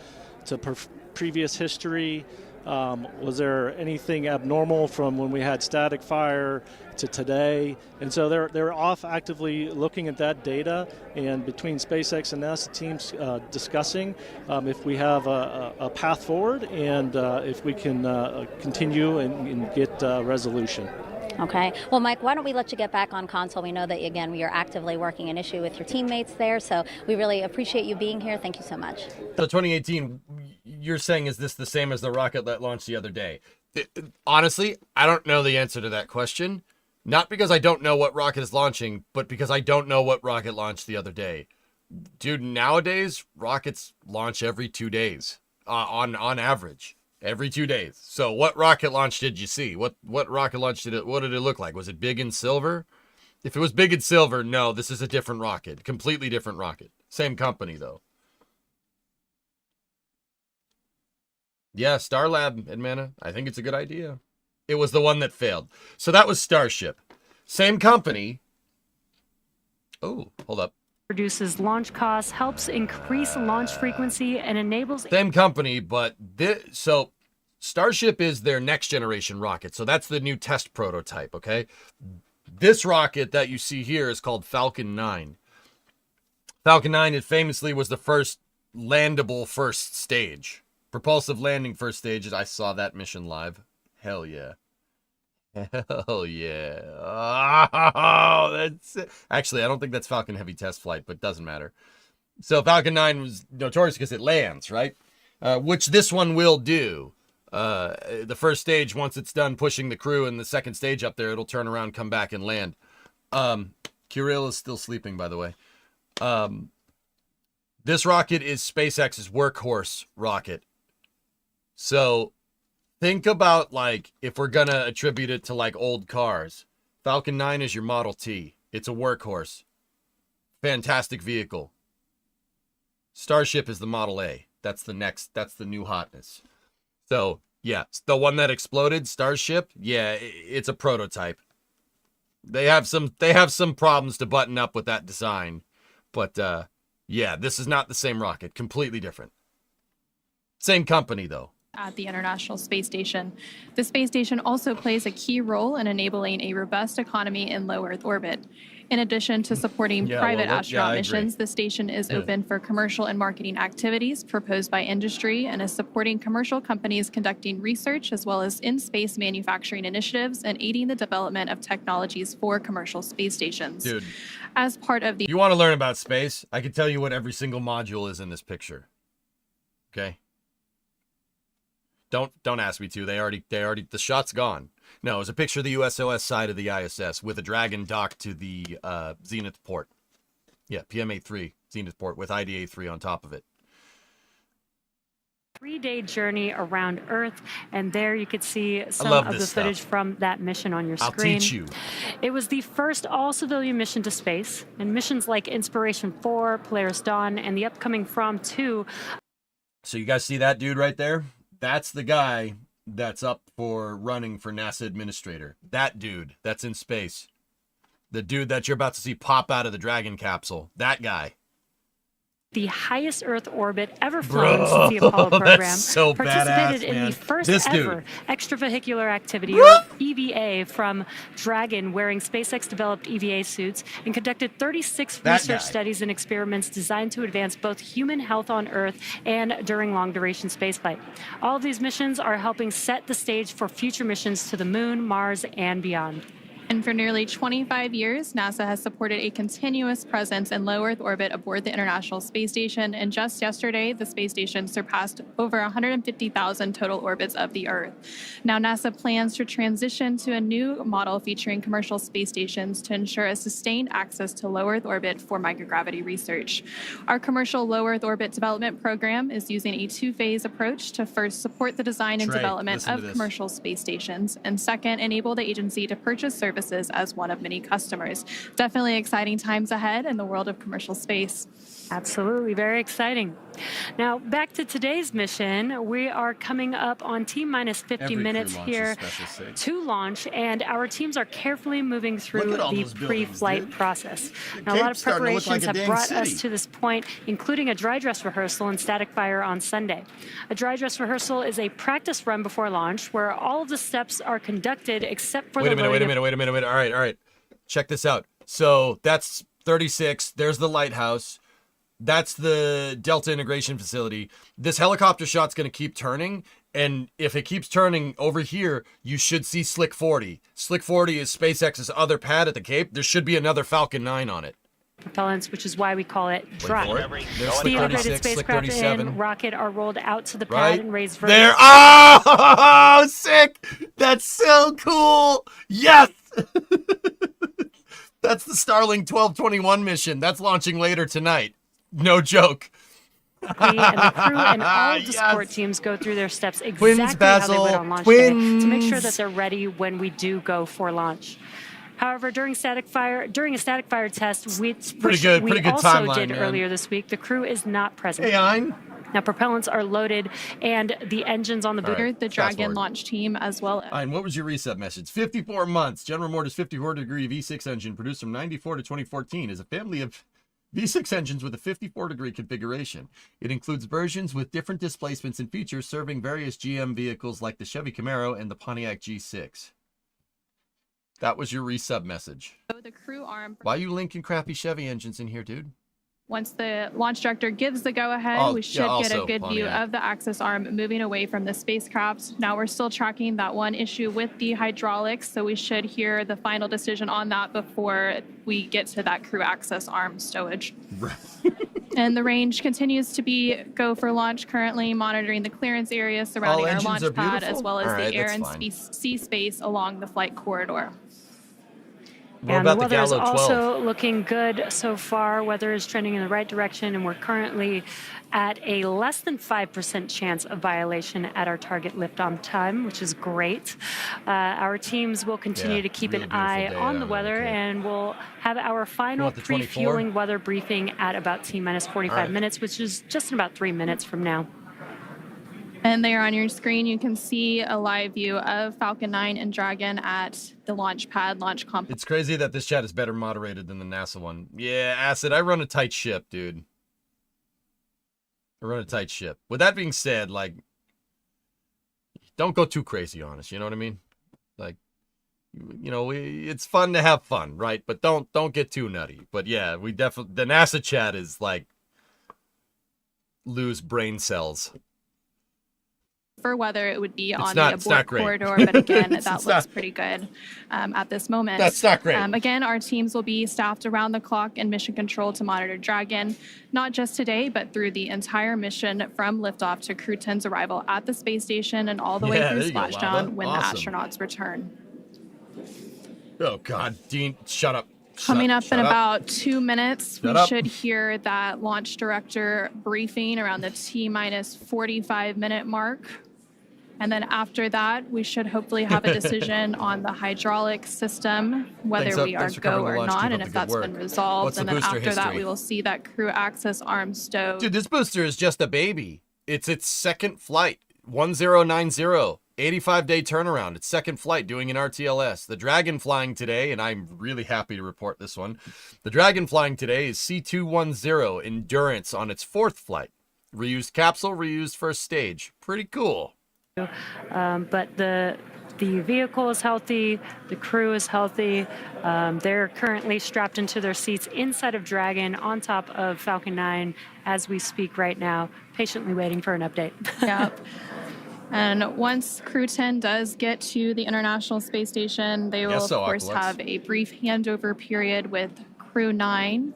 previous history. Was there anything abnormal from when we had static fire to today? And so they're off actively looking at that data, and between SpaceX and NASA teams discussing if we have a path forward and if we can continue and get resolution. Okay. Well, Mike, why don't we let you get back on console? We know that, again, you're actively working an issue with your teammates there, so we really appreciate you being here. Thank you so much. So 2018, you're saying, is this the same as the rocket that launched the other day? Honestly, I don't know the answer to that question. Not because I don't know what rocket is launching, but because I don't know what rocket launched the other day. Dude, nowadays, rockets launch every 2 days, on average. Every 2 days. So what rocket launch did you see? What rocket launch what did it look like? Was it big and silver? If it was big and silver, no, this is a different rocket. Completely different rocket. Same company, though. Yeah, Starlab, Edmana. I think it's a good idea. It was the one that failed. So that was Starship. Same company. Oh, hold up. Reduces launch costs, helps increase launch frequency, and enables... Same company, but so Starship is their next generation rocket. So that's the new test prototype, okay? This rocket that you see here is called Falcon 9. Falcon 9, it famously was the first landable first stage. Propulsive landing first stage. I saw that mission live. Hell yeah. Hell yeah. Oh, that's it. Actually, I don't think that's Falcon Heavy test flight, but doesn't matter. So Falcon 9 was notorious because it lands, right? Which this one will do. The first stage, once it's done pushing the crew, and the second stage up there, it'll turn around, come back, and land. Kirill is still sleeping, by the way. This rocket is SpaceX's workhorse rocket. So think about, like, if we're gonna attribute it to like old cars, Falcon 9 is your Model T. It's a workhorse. Fantastic vehicle. Starship is the Model A. That's the new hotness. So, yeah, the one that exploded, Starship, yeah, it's a prototype. They have some problems to button up with that design. But, yeah, this is not the same rocket. Completely different. Same company, though. At the International Space Station. The space station also plays a key role in enabling a robust economy in low Earth orbit. In addition to supporting private astronaut missions, the station is open for commercial and marketing activities proposed by industry and is supporting commercial companies conducting research as well as in-space manufacturing initiatives and aiding the development of technologies for commercial space stations. Dude, as part of the... You want to learn about space? I can tell you what every single module is in this picture. Okay? Don't ask me to. They already the shot's gone. No, it was a picture of the USOS side of the ISS with a Dragon docked to the Zenith port. Yeah, PMA3 Zenith port with IDA-3 on top of it. 3-day journey around Earth, and there you could see some of the footage from that mission on your screen. I'll teach you. It was the first all-civilian mission to space, and missions like Inspiration 4, Polaris Dawn, and the upcoming From 2. So you guys see that dude right there? That's the guy that's up for running for NASA administrator. That dude that's in space. The dude that you're about to see pop out of the Dragon capsule. That guy. The highest Earth orbit ever flown since the Apollo program. That's so participated badass, in man. the first This ever dude. extravehicular activity, or EVA, from Dragon, wearing SpaceX-developed EVA suits, and conducted 36 research studies and experiments designed to advance both human health on Earth and during long-duration spaceflight. All of these missions are helping set the stage for future missions to the Moon, Mars, and beyond. And for nearly 25 years, NASA has supported a continuous presence in low Earth orbit aboard the International Space Station. And just yesterday, the space station surpassed over 150,000 total orbits of the Earth. Now, NASA plans to transition to a new model featuring commercial space stations to ensure a sustained access to low Earth orbit for microgravity research. Our commercial low Earth orbit development program is using a two-phase approach to first support the design and development of commercial space stations, and second, enable the agency to purchase services as one of many customers. Definitely exciting times ahead in the world of commercial space. Absolutely, very exciting. Now, back to today's mission. We are coming up on T-minus 50 minutes here to launch, and our teams are carefully moving through the pre-flight process. Now, a lot of preparations have brought us to this point, including a dry dress rehearsal and static fire on Sunday. A dry dress rehearsal is a practice run before launch where all of the steps are conducted except for Wait a minute. All right. Check this out. So that's 36. There's the lighthouse. That's the Delta integration facility. This helicopter shot's going to keep turning, and if it keeps turning over here, you should see Slick 40. Slick 40 is SpaceX's other pad at the Cape. There should be another Falcon 9 on it. Propellants, which is why we call it dry. There's The integrated 36, spacecraft Slick and 37. rocket are rolled out to the pad and raised vertically. There. Oh, sick! That's so cool! Yes! That's the Starlink 1221 mission. That's launching later tonight. No joke. And the crew and all of the support teams go through their steps exactly how they would on launch day to make sure that they're ready when we do go for launch. However, during a static fire test, which we also timeline, did earlier this week, the crew is not present. Hey, I'm. Now, propellants are loaded, and the engines on the booster, the Dragon launch team, as well. And what was your reset message? 54 months. General Motors 54-degree V6 engine produced from 94 to 2014 is a family of V6 engines with a 54-degree configuration. It includes versions with different displacements and features serving various GM vehicles like the Chevy Camaro and the Pontiac G6. That was your resub message. So the crew arm. Why are you linking crappy Chevy engines in here, dude? Once the launch director gives the go-ahead, we should get a good view Pontiac. of the access arm moving away from the spacecraft. Now we're still tracking that one issue with the hydraulics, so we should hear the final decision on that before we get to that crew access arm stowage. And the range continues to be go for launch, currently monitoring the clearance area surrounding our launch pad, as well as the air and sea space along the flight corridor. And the weather is also looking good so far. Weather is trending in the right direction, and we're currently at a less than 5% chance of violation at our target lift-on time, which is great. Our teams will continue to keep an eye on the weather, and we'll have our final pre-fueling weather briefing at about T-minus 45 minutes, which is just in about 3 minutes from now. And there on your screen, you can see a live view of Falcon 9 and Dragon at the launch pad, launch complex. It's crazy that this chat is better moderated than the NASA one. Yeah, Acid, I run a tight ship, dude. I run a tight ship. With that being said, like, don't go too crazy on us, you know what I mean? Like, you know, it's fun to have fun, right? But don't get too nutty. But yeah, we definitely, the NASA chat is like, lose brain cells. For weather, it would be on the abort corridor, but again, that looks pretty good at this moment. That's not great. Again, our teams will be staffed around the clock in mission control to monitor Dragon, not just today, but through the entire mission from liftoff to Crew-10's arrival at the space station and all the way through splashdown when the astronauts return. Oh, God. Dean, shut up. Coming up in about 2 minutes, we should hear that launch director briefing around the T-minus 45-minute mark. And then after that, we should hopefully have a decision on the hydraulic system, whether we are go or not, and if that's been resolved. And then after that, we will see that crew access arm stowed. Dude, this booster is just a baby. It's its second flight, 1090, 85-day turnaround. It's second flight doing an RTLS. The Dragon flying today, and I'm really happy to report this one. The Dragon flying today is C210 Endurance on its fourth flight. Reused capsule, reused first stage. Pretty cool. But the vehicle is healthy, the crew is healthy. They're currently strapped into their seats inside of Dragon on top of Falcon 9 as we speak right now, patiently waiting for an update. Yep. And once Crew-10 does get to the International Space Station, they will, of course, have a brief handover period with Crew-9.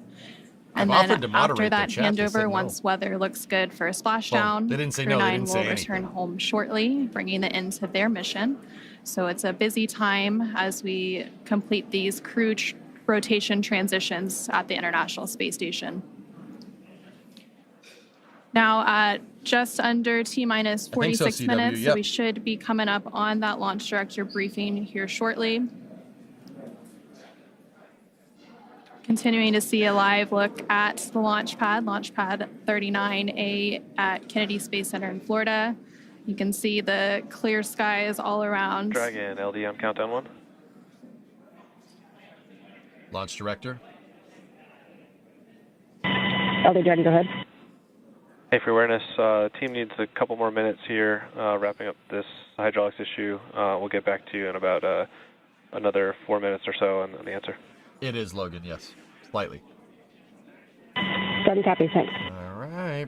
And then after that handover, once weather looks good for a splashdown, Crew-9 will return home shortly, bringing the end to their mission. So it's a busy time as we complete these crew rotation transitions at the International Space Station. Now at just under T-minus 46 minutes, so we should be coming up on that launch director briefing here shortly. Continuing to see a live look at the launch pad 39A at Kennedy Space Center in Florida. You can see the clear skies all around. Dragon, LD on countdown 1. Launch director. LD Dragon, go ahead. Hey, for awareness, team needs a couple more minutes here, wrapping up this hydraulics issue. We'll get back to you in about another 4 minutes or so on the answer. It is, Logan, yes. Slightly. Sudden copy, thanks. All right.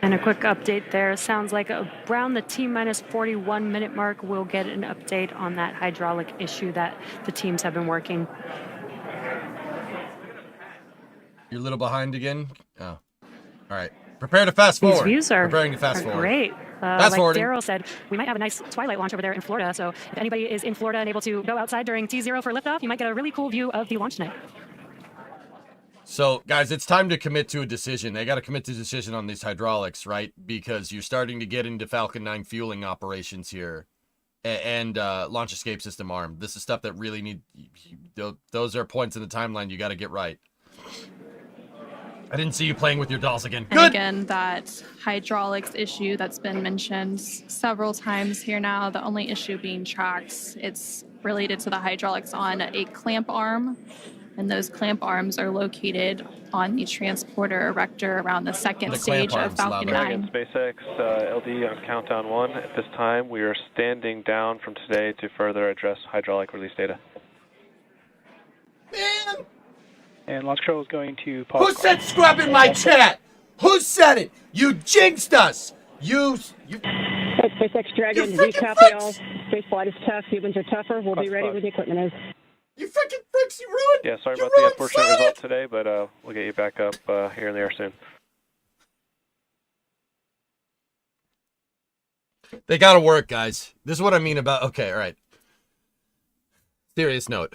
And a quick update there. Sounds like around the T-minus 41 minute mark, we'll get an update on that hydraulic issue that the teams have been working. You're a little behind again? Oh. All right. Prepare to fast forward. These views are preparing to fast forward. Great. Fast like Daryl said, we might have a nice twilight launch over there in Florida. So if anybody is in Florida and able to go outside during T0 for liftoff, you might get a really cool view of the launch tonight. So, guys, it's time to commit to a decision. They got to commit to a decision on these hydraulics, right? Because you're starting to get into Falcon 9 fueling operations here and launch escape system arm. This is stuff that really those are points in the timeline you got to get right. I didn't see you playing with your dolls again. Good. And again, that hydraulics issue that's been mentioned several times here now, the only issue being tracks, it's related to the hydraulics on a clamp arm. And those clamp arms are located on the transporter erector around the second stage of Falcon 9. SpaceX, LD on countdown 1. At this time, we are standing down from today to further address hydraulic release data. Man! And launch control is going to pause. Who said scrub in my chat? Who said it? You jinxed us! You... SpaceX Dragon, recopy all. Space flight is tough. Humans are tougher. We'll be ready when the equipment is. You freaking freaks, you ruined. Yeah, sorry about the unfortunate result today, but we'll get you back up here in the air soon. They gotta work, guys. This is what I mean about... Okay, all right. Serious note.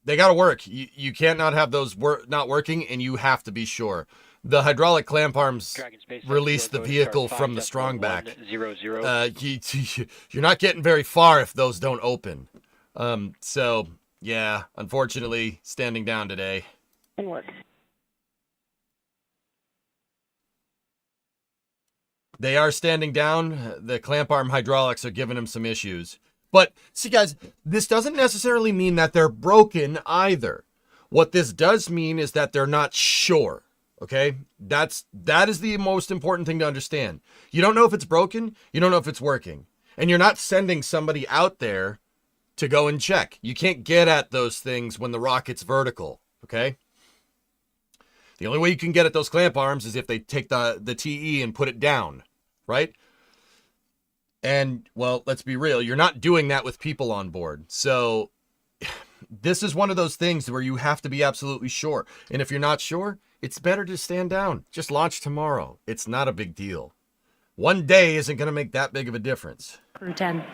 They gotta work. You can't not have those not working, and you have to be sure. the hydraulic clamp arms release the vehicle from the strongback. You're not getting very far if those don't open. So, yeah, unfortunately, standing down today. And work. They are standing down. The clamp arm hydraulics are giving them some issues. But, see, guys, this doesn't necessarily mean that they're broken either. What this does mean is that they're not sure. Okay, that is the most important thing to understand. You don't know if it's broken. You don't know if it's working. And you're not sending somebody out there to go and check. You can't get at those things when the rocket's vertical. Okay. The only way you can get at those clamp arms is if they take the TE and put it down. Right. And, well, let's be real. You're not doing that with people on board. So this is one of those things where you have to be absolutely sure. And if you're not sure, it's better to stand down. Just launch tomorrow. It's not a big deal. One day isn't going to make that big of a difference. CREW-10.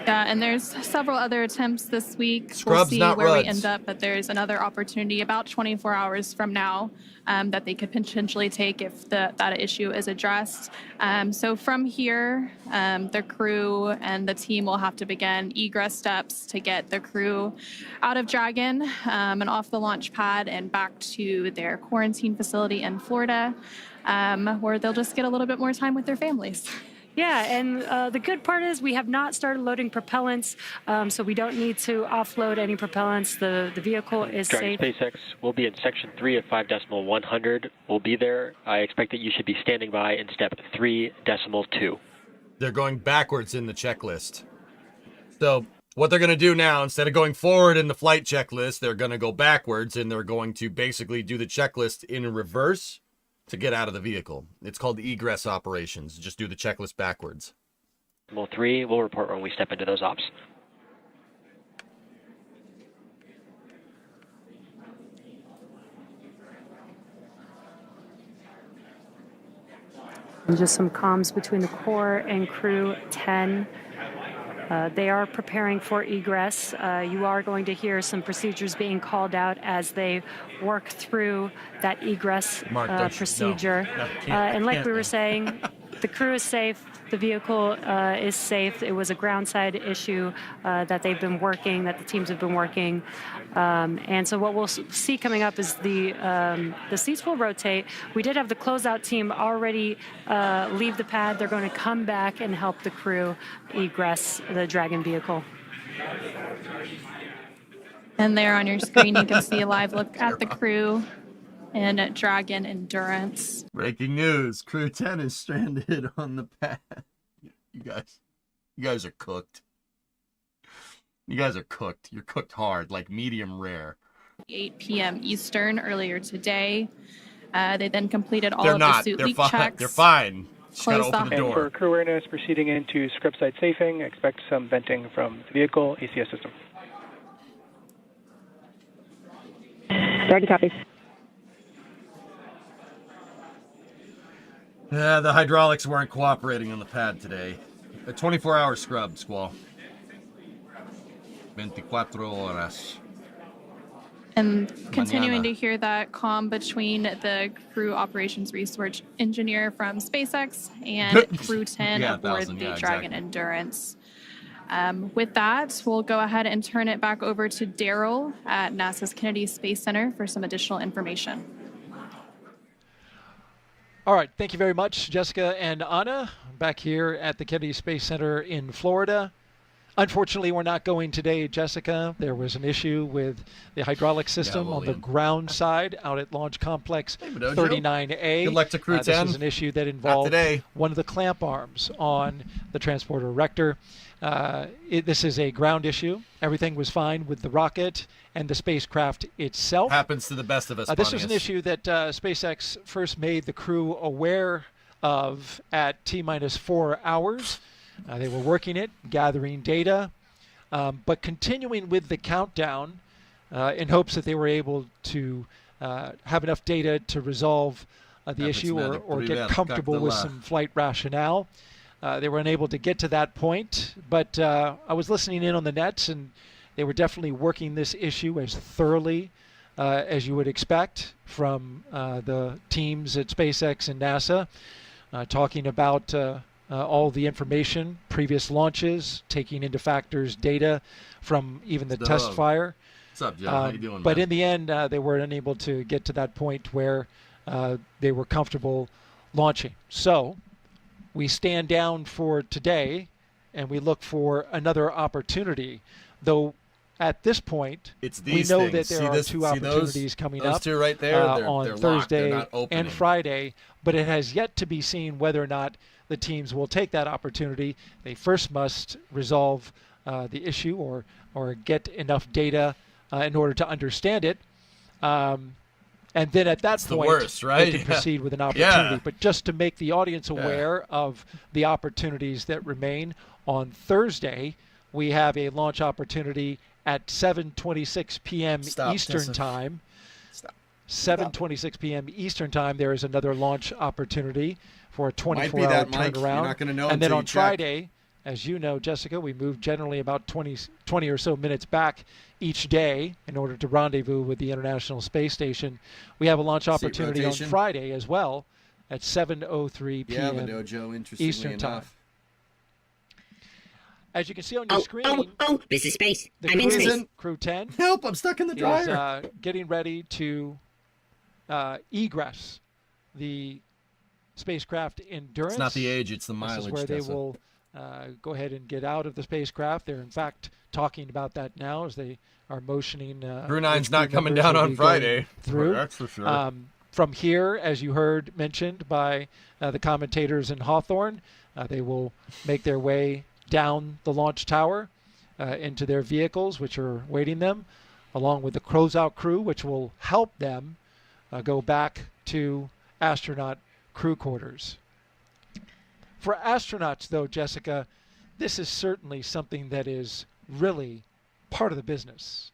Yeah, and there's several other attempts this week. Scrubs, we'll see not where ruds. we end up, but there's another opportunity about 24 hours from now that they could potentially take if that issue is addressed. So from here, the crew and the team will have to begin egress steps to get the crew out of Dragon and off the launch pad and back to their quarantine facility in Florida, where they'll just get a little bit more time with their families. Yeah, and the good part is we have not started loading propellants, so we don't need to offload any propellants. The vehicle is Dragon safe. SpaceX will be in section 3 of 5.100. We'll be there. I expect that you should be standing by in step 3.2. They're going backwards in the checklist. So what they're going to do now, instead of going forward in the flight checklist, they're going to go backwards, and they're going to basically do the checklist in reverse to get out of the vehicle. It's called the Egress operations. Just do the checklist backwards. Decimal 3, we'll report when we step into those ops. And just some comms between the core and CREW-10. They are preparing for egress. You are going to hear some procedures being called out as they work through that egress procedure. And like we were saying, the crew is safe. The vehicle is safe. It was a ground side issue that they've been working, that the teams have been working. And so what we'll see coming up is the seats will rotate. We did have the closeout team already leave the pad. They're going to come back and help the crew egress the Dragon vehicle. And there on your screen, you can see a live look at the crew and Dragon Endurance. Breaking news. CREW-10 is stranded on the pad. You guys are cooked. You guys are cooked. You're cooked hard, like medium rare. 8 p.m. Eastern earlier today. They then completed all of the suit leak checks. They're fine. Just gotta open the door. And for crew awareness, proceeding into script side safing, expect some venting from the vehicle ACS system. Dragon copies. Yeah, the hydraulics weren't cooperating on the pad today. A 24-hour scrub, Squall. 24 horas. And continuing to hear that comm between the crew operations research engineer from SpaceX and CREW-10 aboard the Dragon Endurance. With that, we'll go ahead and turn it back over to Daryl at NASA's Kennedy Space Center for some additional information. All right, thank you very much, Jessica and Anna, back here at the Kennedy Space Center in Florida. Unfortunately, we're not going today, Jessica. There was an issue with the hydraulic system on the ground side out at Launch Complex 39A. Good luck to CREW-10. This was an issue that involved one of the clamp arms on the transporter Rector. This is a ground issue. Everything was fine with the rocket and the spacecraft itself. Happens to the best of us. This was an issue that SpaceX first made the crew aware of at T-minus 4 hours. They were working it, gathering data, but continuing with the countdown in hopes that they were able to have enough data to resolve the issue or get comfortable with some flight rationale. They were unable to get to that point, but I was listening in on the nets, and they were definitely working this issue as thoroughly as you would expect from the teams at SpaceX and NASA, talking about all the information, previous launches, taking into factors data from even the test fire. What's up, Joe? How you doing, but man? in the end, they were unable to get to that point where they were comfortable launching. So we stand down for today, and we look for another opportunity. Though at this point, we know that there are two opportunities coming up two right there, on Thursday and Friday, but it has yet to be seen whether or not the teams will take that opportunity. They first must resolve the issue or get enough data in order to understand it. And then at that point, they can proceed with an opportunity. But just to make the audience aware of the opportunities that remain, on Thursday, we have a launch opportunity at 7:26 p.m. Eastern Time. 7:26 p.m. Eastern Time, there is another launch opportunity for a 24-hour turnaround. You're not gonna know and then on Friday, as you know, Jessica, we move generally about 20 or so minutes back each day in order to rendezvous with the International Space Station. We have a launch opportunity on Friday as well at 7:03 p.m. Eastern Time. As you can see on your screen, this is space. The I'm in space. CREW-10. Help! I'm stuck in the dryer. Is getting ready to egress the spacecraft Endurance. It's not the age; it's the mileage. This is where they will go ahead and get out of the spacecraft. They're in fact talking about that now as they are motioning. CREW-9's not coming down on Friday. Through. That's for sure. From here, as you heard mentioned by the commentators in Hawthorne, they will make their way down the launch tower into their vehicles, which are waiting them, along with the closeout crew, which will help them go back to astronaut crew quarters. For astronauts, though, Jessica, this is certainly something that is really part of the business.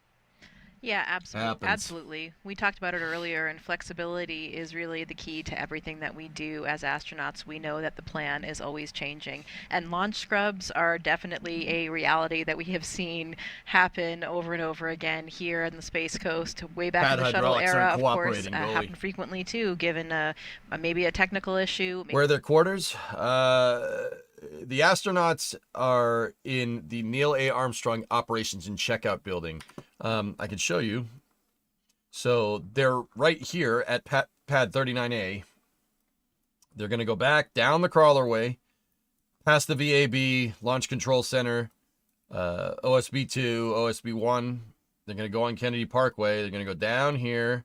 Yeah, absolutely. We talked about it earlier, and flexibility is really the key to everything that we do as astronauts. We know that the plan is always changing, and launch scrubs are definitely a reality that we have seen happen over and over again here in the Space Coast. Way back in the shuttle era, of course, happen frequently too, given maybe a technical issue. Where are their quarters? The astronauts are in the Neil A. Armstrong Operations and Checkout Building. I can show you. So they're right here at pad 39A. They're going to go back down the crawlerway, past the VAB, Launch Control Center, OSB-2, OSB-1. They're going to go on Kennedy Parkway. They're going to go down here,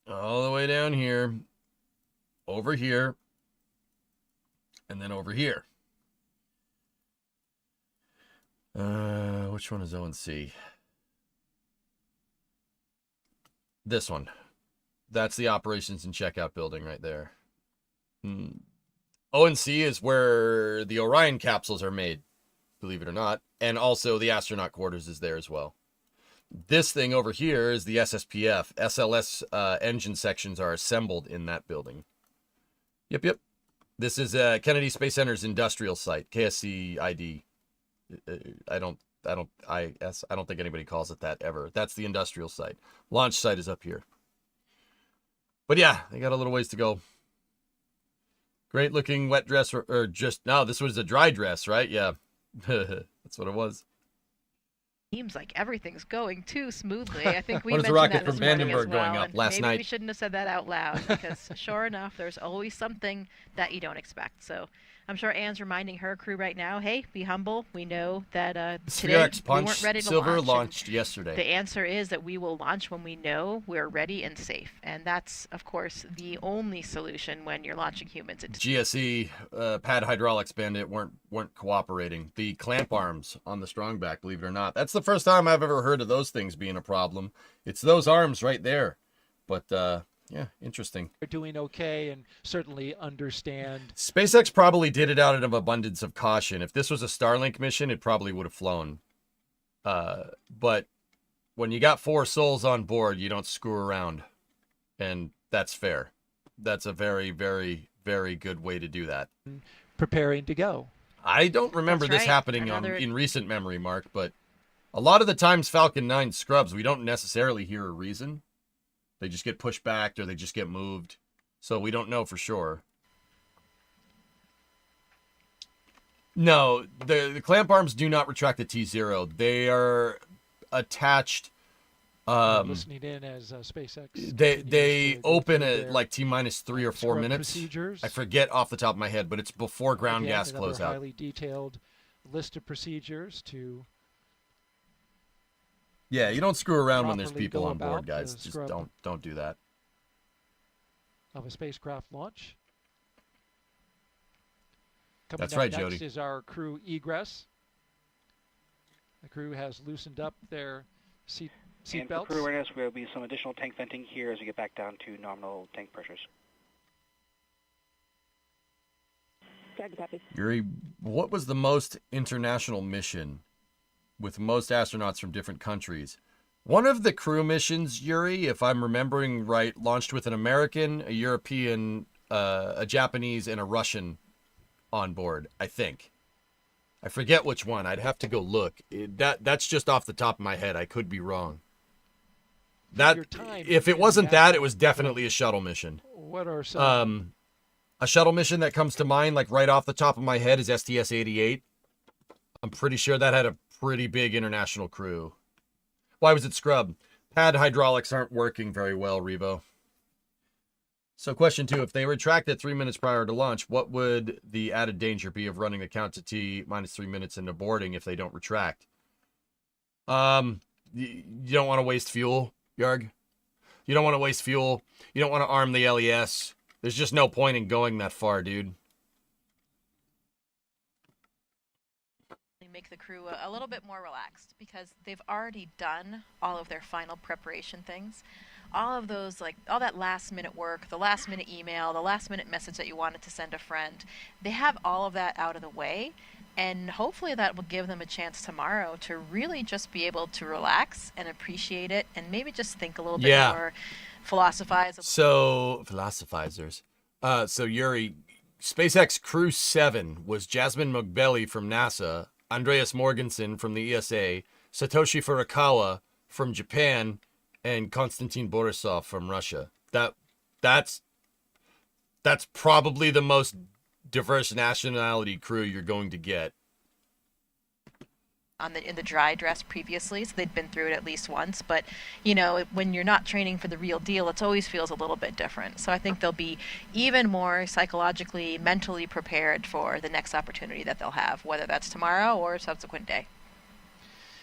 all the way down here, over here, and then over here. Which one is O&C? This one. That's the operations and checkout building right there. O&C is where the Orion capsules are made, believe it or not. And also the astronaut quarters is there as well. This thing over here is the SSPF. SLS engine sections are assembled in that building. Yep. This is Kennedy Space Center's industrial site, KSC ID. I don't think anybody calls it that ever. That's the industrial site. Launch site is up here. But yeah, they got a little ways to go. Great looking wet dress, or just, no, this was a dry dress, right? Yeah, that's what it was. Seems like everything's going too smoothly. I think we mentioned the rocket that from this morning Vandenberg as well, going up and last maybe night. We shouldn't have said that out loud, because sure enough, there's always something that you don't expect. So I'm sure Anne's reminding her crew right now, hey, be humble. We know that today we weren't ready to Silver launch. launched yesterday. The answer is that we will launch when we know we're ready and safe. And that's, of course, the only solution when you're launching humans. GSE, pad hydraulics bandit weren't cooperating. The clamp arms on the strongback, believe it or not. That's the first time I've ever heard of those things being a problem. It's those arms right there. But, yeah, interesting. They're doing okay and certainly understand. SpaceX probably did it out of abundance of caution. If this was a Starlink mission, it probably would have flown. But when you got 4 souls on board, you don't screw around. And that's fair. That's a very, very, very good way to do that. Preparing to go. I don't remember this happening in recent memory, Mark, but A lot of the times Falcon 9 scrubs, we don't necessarily hear a reason. They just get pushed back or they just get moved. So we don't know for sure. No, the clamp arms do not retract the T0. They are attached. Listening in as SpaceX. They open at like T-3 or 4 minutes. Procedures. I forget off the top of my head, but it's before ground gas closeout. Highly detailed list of procedures to. Yeah, you don't screw around when there's people on board, guys. Just don't do that. Of a spacecraft launch. That's right, next Jody. Is our crew Egress. The crew has loosened up their seat belts. For crew awareness, there will be some additional tank venting here as we get back down to nominal tank pressures. Yuri, what was the most international mission with most astronauts from different countries? One of the crew missions, Yuri, if I'm remembering right, launched with an American, a European, a Japanese, and a Russian on board, I think. I forget which one. I'd have to go look. That's just off the top of my head. I could be wrong. If it wasn't that, it was definitely a shuttle mission. What are some? A shuttle mission that comes to mind, like right off the top of my head, is STS-88. I'm pretty sure that had a pretty big international crew. Why was it scrubbed? Pad hydraulics aren't working very well, Revo. So question 2, if they retracted 3 minutes prior to launch, what would the added danger be of running the count to T-3 minutes into boarding if they don't retract? You don't want to waste fuel, Yarg. You don't want to waste fuel. You don't want to arm the LES. There's just no point in going that far, dude. Make the crew a little bit more relaxed because they've already done all of their final preparation things. All of those, like all that last minute work, the last minute email, the last minute message that you wanted to send a friend, they have all of that out of the way, and hopefully that will give them a chance tomorrow to really just be able to relax and appreciate it and maybe just think a little bit more, philosophize. So, philosophizers. So Yuri, SpaceX CREW-10 was Jasmine Mugbeli from NASA, Andreas Morgensen from the ESA, Satoshi Furukawa from Japan, and Konstantin Borisov from Russia. That's probably the most diverse nationality crew you're going to get. In the dry dress previously, so they'd been through it at least once. But, you know, when you're not training for the real deal, it always feels a little bit different. So I think they'll be even more psychologically, mentally prepared for the next opportunity that they'll have, whether that's tomorrow or a subsequent day.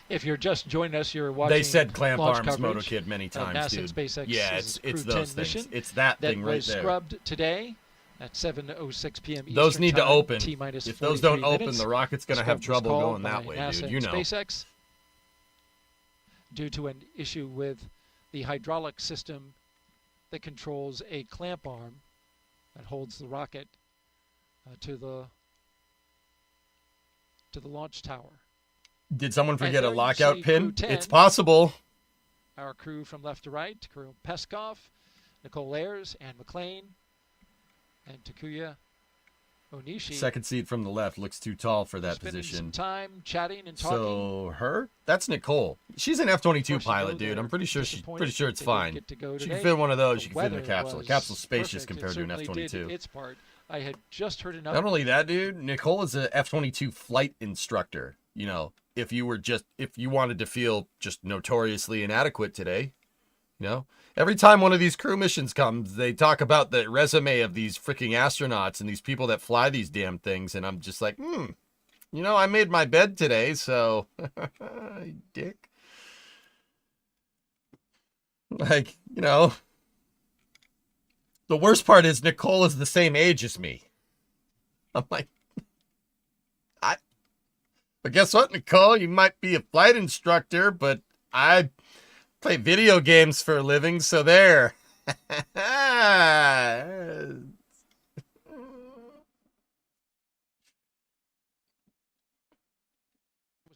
If you're just joining us, you're watching. They said clamp arms, coverage MotoKid, many times, NASA dude. And SpaceX yeah, it's those things. It's that thing right there. That was scrubbed today at 7:06 p.m. Eastern Those need time, to open. T-minus if those don't open, minutes. the rocket's going to have trouble going that way, NASA dude. You know. SpaceX, due to an issue with the hydraulic system that controls a clamp arm that holds the rocket to the launch tower. Did someone forget a lockout pin? CREW-10, it's possible. Our crew from left to right, Kirill Peskov, Nicole Ayers, Ann McLean, and Takuya Onishi. Second seat from the left looks too tall for that position. Some time chatting and talking. So her? That's Nicole. She's an F-22 pilot, dude. I'm pretty sure it's fine. She can fit one of those. You can fit in the capsule. The capsule's spacious compared to an F-22. Its part. I had just heard enough. Not only that, dude. Nicole is a F-22 flight instructor. You know, if you wanted to feel just notoriously inadequate today, you know, every time one of these crew missions comes, they talk about the resume of these freaking astronauts and these people that fly these damn things. And I'm just like, you know, I made my bed today. So dick. Like, you know, the worst part is Nicole is the same age as me. I'm like, but guess what, Nicole? You might be a flight instructor, but I play video games for a living, so there.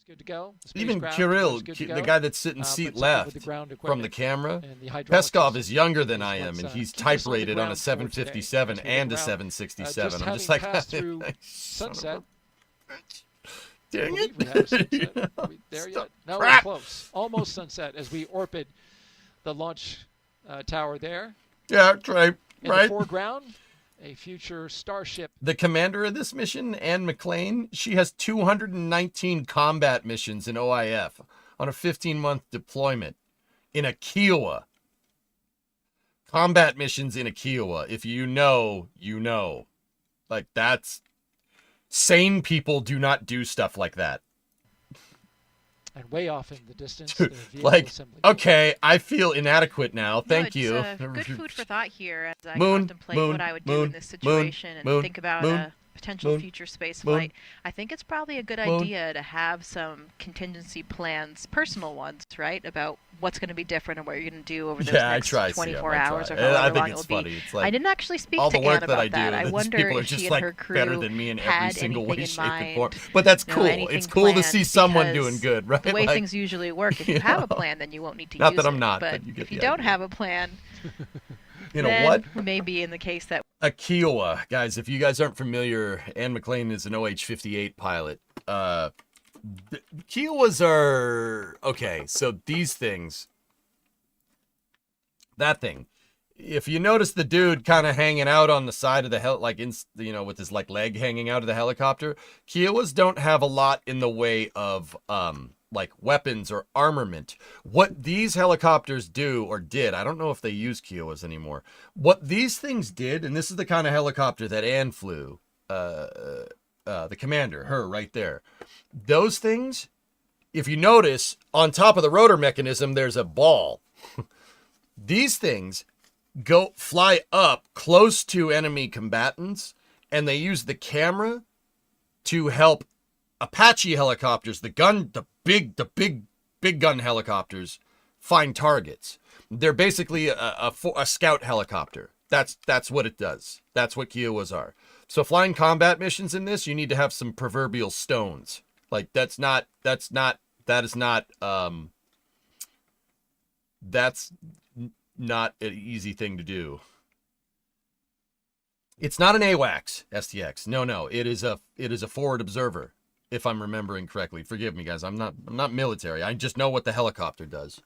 Good to go. Even Kirill, the guy that's sitting seat left from the camera, Peskov is younger than I am, and he's type rated on a 757 and a 767. I'm just like, through sunset. Dang believe it. we have a sunset. Are we there yet? No, we're close. Almost sunset as we orbit the launch tower there. Yeah, right. In the foreground, a future Starship. The commander of this mission, Anne McLean, she has 219 combat missions in OIF on a 15-month deployment in a Kiowa. Combat missions in a Kiowa. If you know, you know. Like, that's... Sane people do not do stuff like that. And way off in the distance, Dude, the vehicle like, assembly. okay, I feel inadequate now. Thank you. It's good food for thought here as I contemplate what I would do in this situation and think about a potential future space flight. I think it's probably a good idea to have some contingency plans, personal ones, right, about what's going to be different and what you're going to do over those next 24 hours or however long it will be. Like, I didn't actually speak all to the work Anne that about I do, that. I wonder people are if just she like and her crew better than me in every had single way, anything in shape, and mind. form. But that's cool. Anything It's cool to see planned, someone because doing good, right? The way like, things usually work, if you have a plan, then you won't need to not use that I'm it. not, but you get if you the don't idea. have a plan, you know then what? maybe in the case that A Kiowa, guys. If you guys aren't familiar, Anne McLean is an OH-58 pilot. Kiowas are okay. So these things, that thing. If you notice the dude kind of hanging out on the side of the with his like leg hanging out of the helicopter, Kiowas don't have a lot in the way of like weapons or armament. What these helicopters do or did, I don't know if they use Kiowas anymore. What these things did, and this is the kind of helicopter that Anne flew, the commander, her right there. Those things, if you notice, on top of the rotor mechanism, there's a ball. These things fly up close to enemy combatants, and they use the camera to help Apache helicopters, the big gun helicopters, find targets. They're basically a scout helicopter. That's what it does. That's what Kiowas are. So flying combat missions in this, you need to have some proverbial stones. Like that's not an easy thing to do. It's not an AWACS STX. No. It is a forward observer, if I'm remembering correctly. Forgive me, guys. I'm not military. I just know what the helicopter does.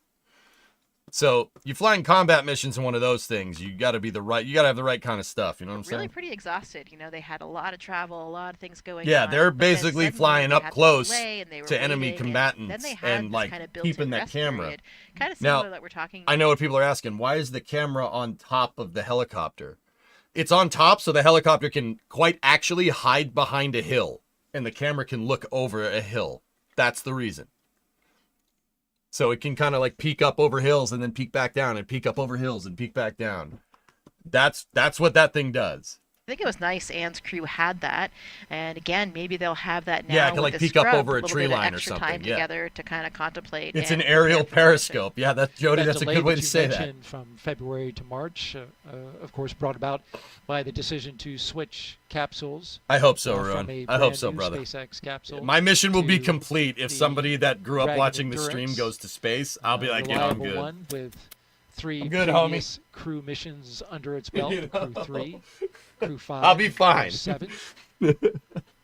So you flying combat missions in one of those things, you got to have the right kind of stuff. You know what I'm saying? Really pretty exhausted. You know, they had a lot of travel, a lot of things going on. Yeah, they're basically flying up close to enemy waiting, combatants and like kind of keeping that camera. Kind of similar that we're talking. I know what people are asking. Why is the camera on top of the helicopter? It's on top so the helicopter can quite actually hide behind a hill, and the camera can look over a hill. That's the reason. So it can kind of like peek up over hills and then peek back down and peek up over hills and peek back down. That's what that thing does. I think it was nice Anne's crew had that, and again, maybe they'll have that now. Yeah, it can with like the peek up scrub, over a tree line or something. Time together to kind of contemplate. It's an aerial periscope. Yeah, Jody, that's a good way to say that. From February to March, of course, brought about by the decision to switch capsules. I hope so, Ron. I hope so, brother. SpaceX capsule. My mission will be complete if somebody that grew up watching the stream goes to space. I'll be like, yeah, I'm good. One with 3 good, previous crew missions under its belt. Crew 3, Crew 5. I'll be fine. Crew 7.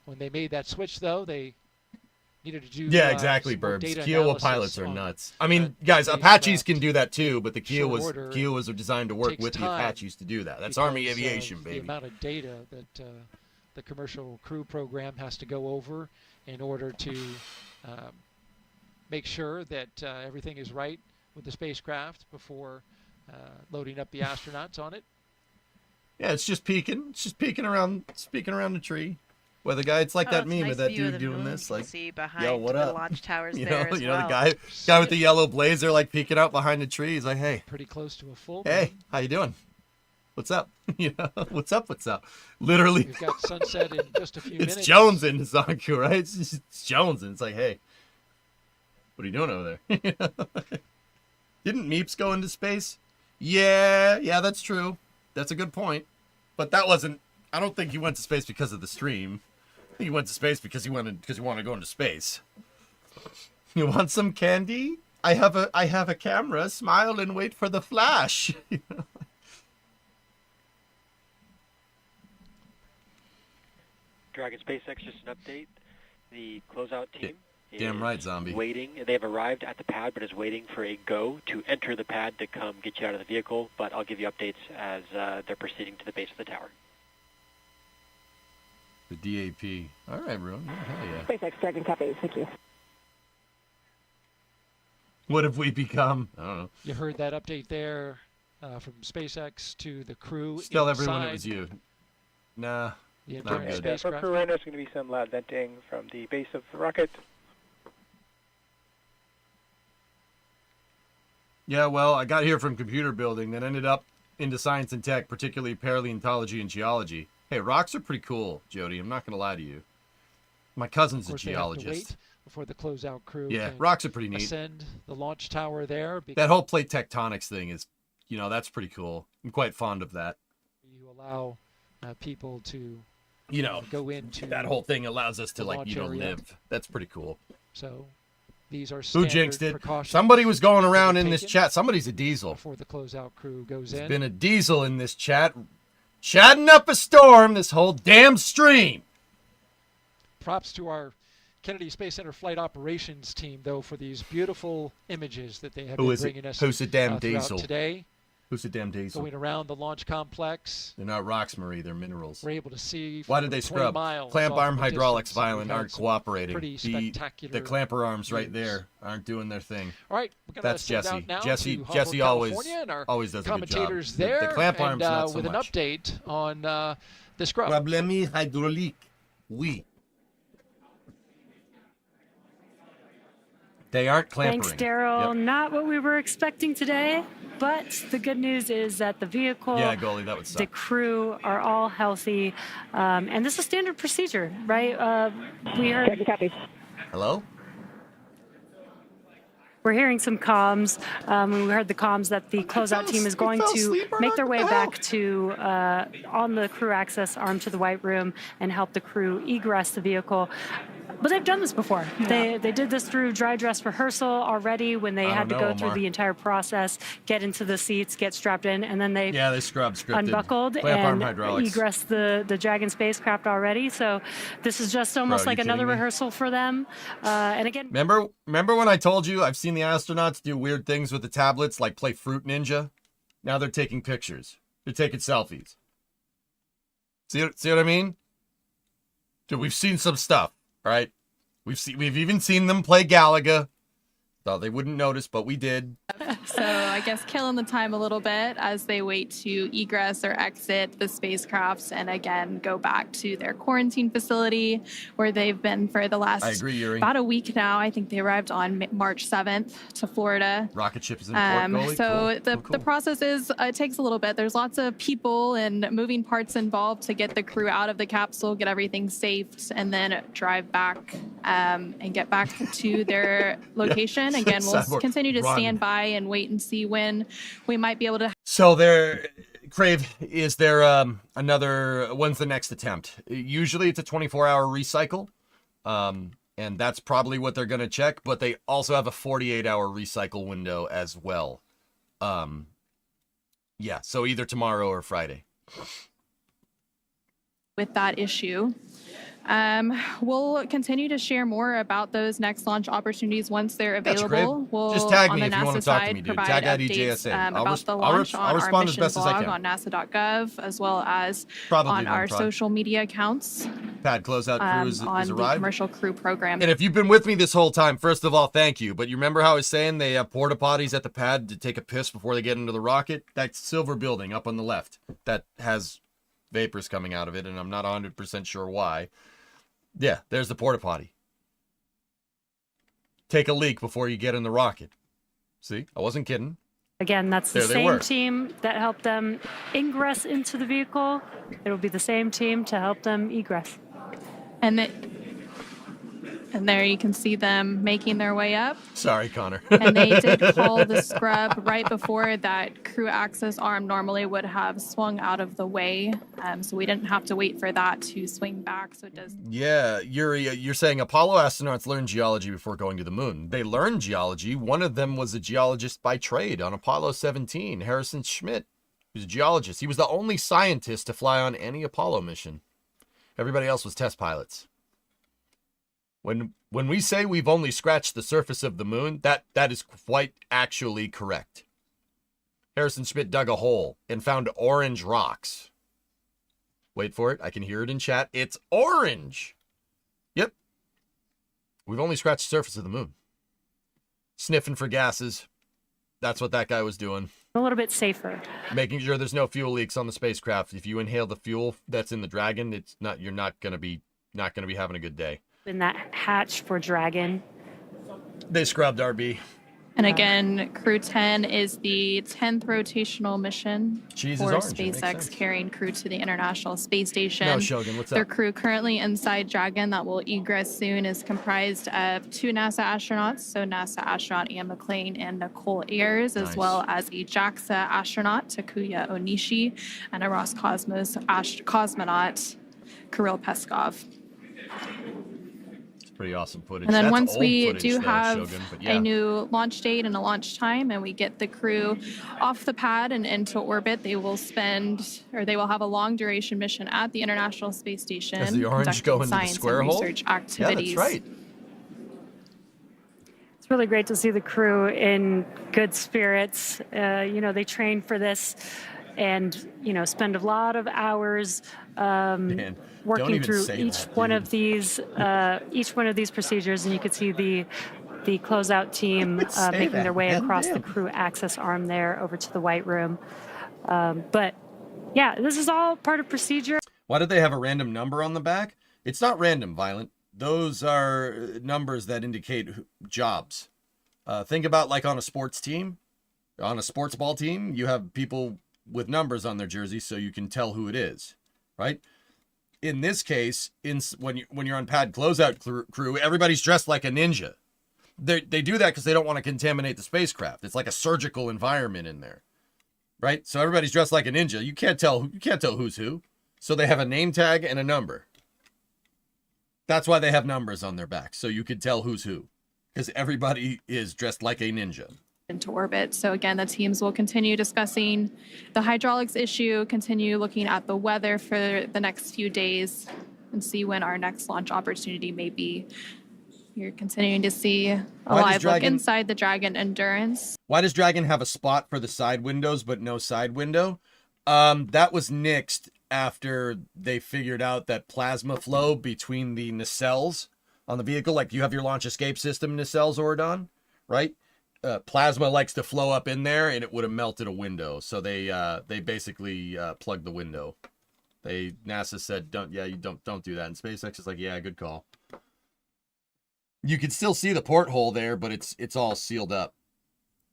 When they made that switch, though, they needed to do exactly, Burbs. Kiowa pilots are nuts. I mean, guys, Apaches can do that too, but the Kiowas are designed to work with the Apaches to do that. That's Army aviation, baby. The amount of data that the commercial crew program has to go over in order to make sure that everything is right with the spacecraft before loading up the astronauts on it. Yeah, it's just peeking. It's just peeking around the tree. Where the guy, it's like that meme of that dude doing this, like, yo, what up? The launch towers you there know, as you know well. the guy with the yellow blazer, like peeking out behind the tree. He's like, hey, pretty close to a full. Hey, how you doing? What's up? You know, what's up? Literally, we've got sunset in just a few minutes. It's Jones in Zonku, right? It's Jones, and it's like, hey, what are you doing over there? Didn't Meeps go into space? Yeah, that's true. That's a good point. But that wasn't. I don't think he went to space because of the stream. I think he went to space because he wanted to go into space. You want some candy? I have a camera. Smile and wait for the flash. Dragon SpaceX, just an update. The closeout team Damn right, zombie. Waiting. They have arrived at the pad, but is waiting for a go to enter the pad to come get you out of the vehicle. But I'll give you updates as they're proceeding to the base of the tower. The DAP. All right, Ruin. Oh, hell yeah. SpaceX Dragon copy. Thank you. What have we become? I don't know. You heard that update there from SpaceX to the crew. Tell everyone it was you. Nah. The not good. For crew right now, there's going to be some loud venting from the base of the rocket. Yeah, well, I got here from computer building, then ended up into science and tech, particularly paleontology and geology. Hey, rocks are pretty cool, Jody. I'm not going to lie to you. My cousin's a geologist. Before the closeout crew rocks are pretty neat. Ascend the launch tower there. That whole plate tectonics thing is, that's pretty cool. I'm quite fond of that. You allow people to, go into that whole thing allows us to area. live. That's pretty cool. So these are who jinxed it? Precautions. Somebody was going around in this chat. Somebody's a diesel. Before the closeout crew goes There's in. been a diesel in this chat, chatting up a storm this whole damn stream. Props to our Kennedy Space Center flight operations team, though, for these beautiful images that they have been bringing us Who's the damn diesel today. Who's the damn diesel? Going around the launch complex. They're not rocks, Marie. They're minerals. We're able to see. Why did they scrub? Clamp arm hydraulics violent aren't cooperating. Pretty spectacular. The clamper arms right there aren't doing their thing. All right, we're gonna that's send Jesse. out now Jesse. to Jesse Humboldt, always California, does a good job. Commentators there, the clamp arms not so with much. an update on the scrub. Problemi hydraulique. Oui. They aren't clampering. Thanks, Daryl. Yep. Not what we were expecting today, but the good news is that the vehicle, goalie, that would suck. the crew are all healthy, and this is standard procedure, right? We heard. Hello? We're hearing some comms. We heard the comms that the closeout team is going to make their way back to on the crew access arm to the White Room and help the crew egress the vehicle. But they've done this before. Yeah. They did this through dry dress rehearsal already when they had to go through the entire process, get into the seats, get strapped in, and then they scripted. Unbuckled and egress the Dragon spacecraft already. So this is just almost like another rehearsal for them. And again, remember when I told you I've seen the astronauts do weird things with the tablets, like play Fruit Ninja? Now they're taking pictures. They're taking selfies. See what I mean? Dude, we've seen some stuff. Right, we've even seen them play Galaga. Thought they wouldn't notice, but we did. So I guess killing the time a little bit as they wait to egress or exit the spacecrafts and again go back to their quarantine facility where they've been for the last about a week now. I think they arrived on March 7th to Florida. Rocket ship is in Port. So the process is it takes a little bit. There's lots of people and moving parts involved to get the crew out of the capsule, get everything safed, and then drive back and get back to their location. Again, we'll continue to stand by and wait and see when we might be able to. So Crave, is there when's the next attempt? Usually it's a 24-hour recycle. And that's probably what they're going to check, but they also have a 48-hour recycle window as well. So either tomorrow or Friday. With that issue. We'll continue to share more about those next launch opportunities once they're available. We'll, just tag me on the if NASA you want to talk side, to me, dude. provide Tag updates about the I'll launch on respond our as mission best as I blog can. on NASA.gov, as well as on our social media accounts. Pad closeout crew is on the arrived. commercial crew program. And if you've been with me this whole time, first of all, thank you. But you remember how I was saying they have porta potties at the pad to take a piss before they get into the rocket? That silver building up on the left that has vapors coming out of it, and I'm not 100% sure why. Yeah, there's the porta potty. Take a leak before you get in the rocket. See, I wasn't kidding. Again, that's the same team that helped them ingress into the vehicle. It'll be the same team to help them egress. And there you can see them making their way up. Sorry, Connor. And they did call the scrub right before that crew access arm normally would have swung out of the way. So we didn't have to wait for that to swing back. So it does. Yeah, Yuri, you're saying Apollo astronauts learned geology before going to the moon. They learned geology. One of them was a geologist by trade on Apollo 17, Harrison Schmitt. He was a geologist. He was the only scientist to fly on any Apollo mission. Everybody else was test pilots. When we say we've only scratched the surface of the moon, that is quite actually correct. Harrison Schmidt dug a hole and found orange rocks. Wait for it. I can hear it in chat. It's orange. Yep. We've only scratched the surface of the moon. Sniffing for gases. That's what that guy was doing. A little bit safer. Making sure there's no fuel leaks on the spacecraft. If you inhale the fuel that's in the Dragon, you're not going to be having a good day. In that hatch for Dragon. They scrubbed RB. And again, CREW-10 is the 10th rotational mission for SpaceX carrying crew to the International Space Station. No, Shogun, what's Their up? crew currently inside Dragon that will egress soon is comprised of 2 NASA astronauts, so NASA astronaut Ian McLean and Nicole Ayers, as well as a JAXA astronaut, Takuya Onishi, and a Roscosmos cosmonaut, Kirill Peskov. Pretty awesome footage. And then That's once old we footage, do though, have Shogun, but yeah. a new launch date and a launch time, and we get the crew off the pad and into orbit, they will have a long duration mission at the International Space Station. Does the orange go into the science square and hole? research activities. Yeah, that's right. It's really great to see the crew in good spirits. They train for this and, spend a lot of hours working through each one of these procedures, and you could see the closeout team making their way across the crew access arm there over to the White Room. But yeah, this is all part of procedure. Why did they have a random number on the back? It's not random, Violent. Those are numbers that indicate jobs. Think about like on a sports team, on a sports ball team, you have people with numbers on their jersey so you can tell who it is, right? In this case, when you're on pad closeout crew, everybody's dressed like a ninja. They do that because they don't want to contaminate the spacecraft. It's like a surgical environment in there, right? So everybody's dressed like a ninja. You can't tell who's who. So they have a name tag and a number. That's why they have numbers on their back, so you could tell who's who, because everybody is dressed like a ninja. Into orbit. So again, the teams will continue discussing the hydraulics issue, continue looking at the weather for the next few days, and see when our next launch opportunity may be. You're continuing to see a live look inside the Dragon Endurance. Why does Dragon have a spot for the side windows but no side window? That was nixed after they figured out that plasma flow between the nacelles on the vehicle, like you have your launch escape system nacelles, Oridon, right? Plasma likes to flow up in there, and it would have melted a window. So they basically plugged the window. NASA said, don't do that. And SpaceX is like, yeah, good call. You can still see the porthole there, but it's all sealed up.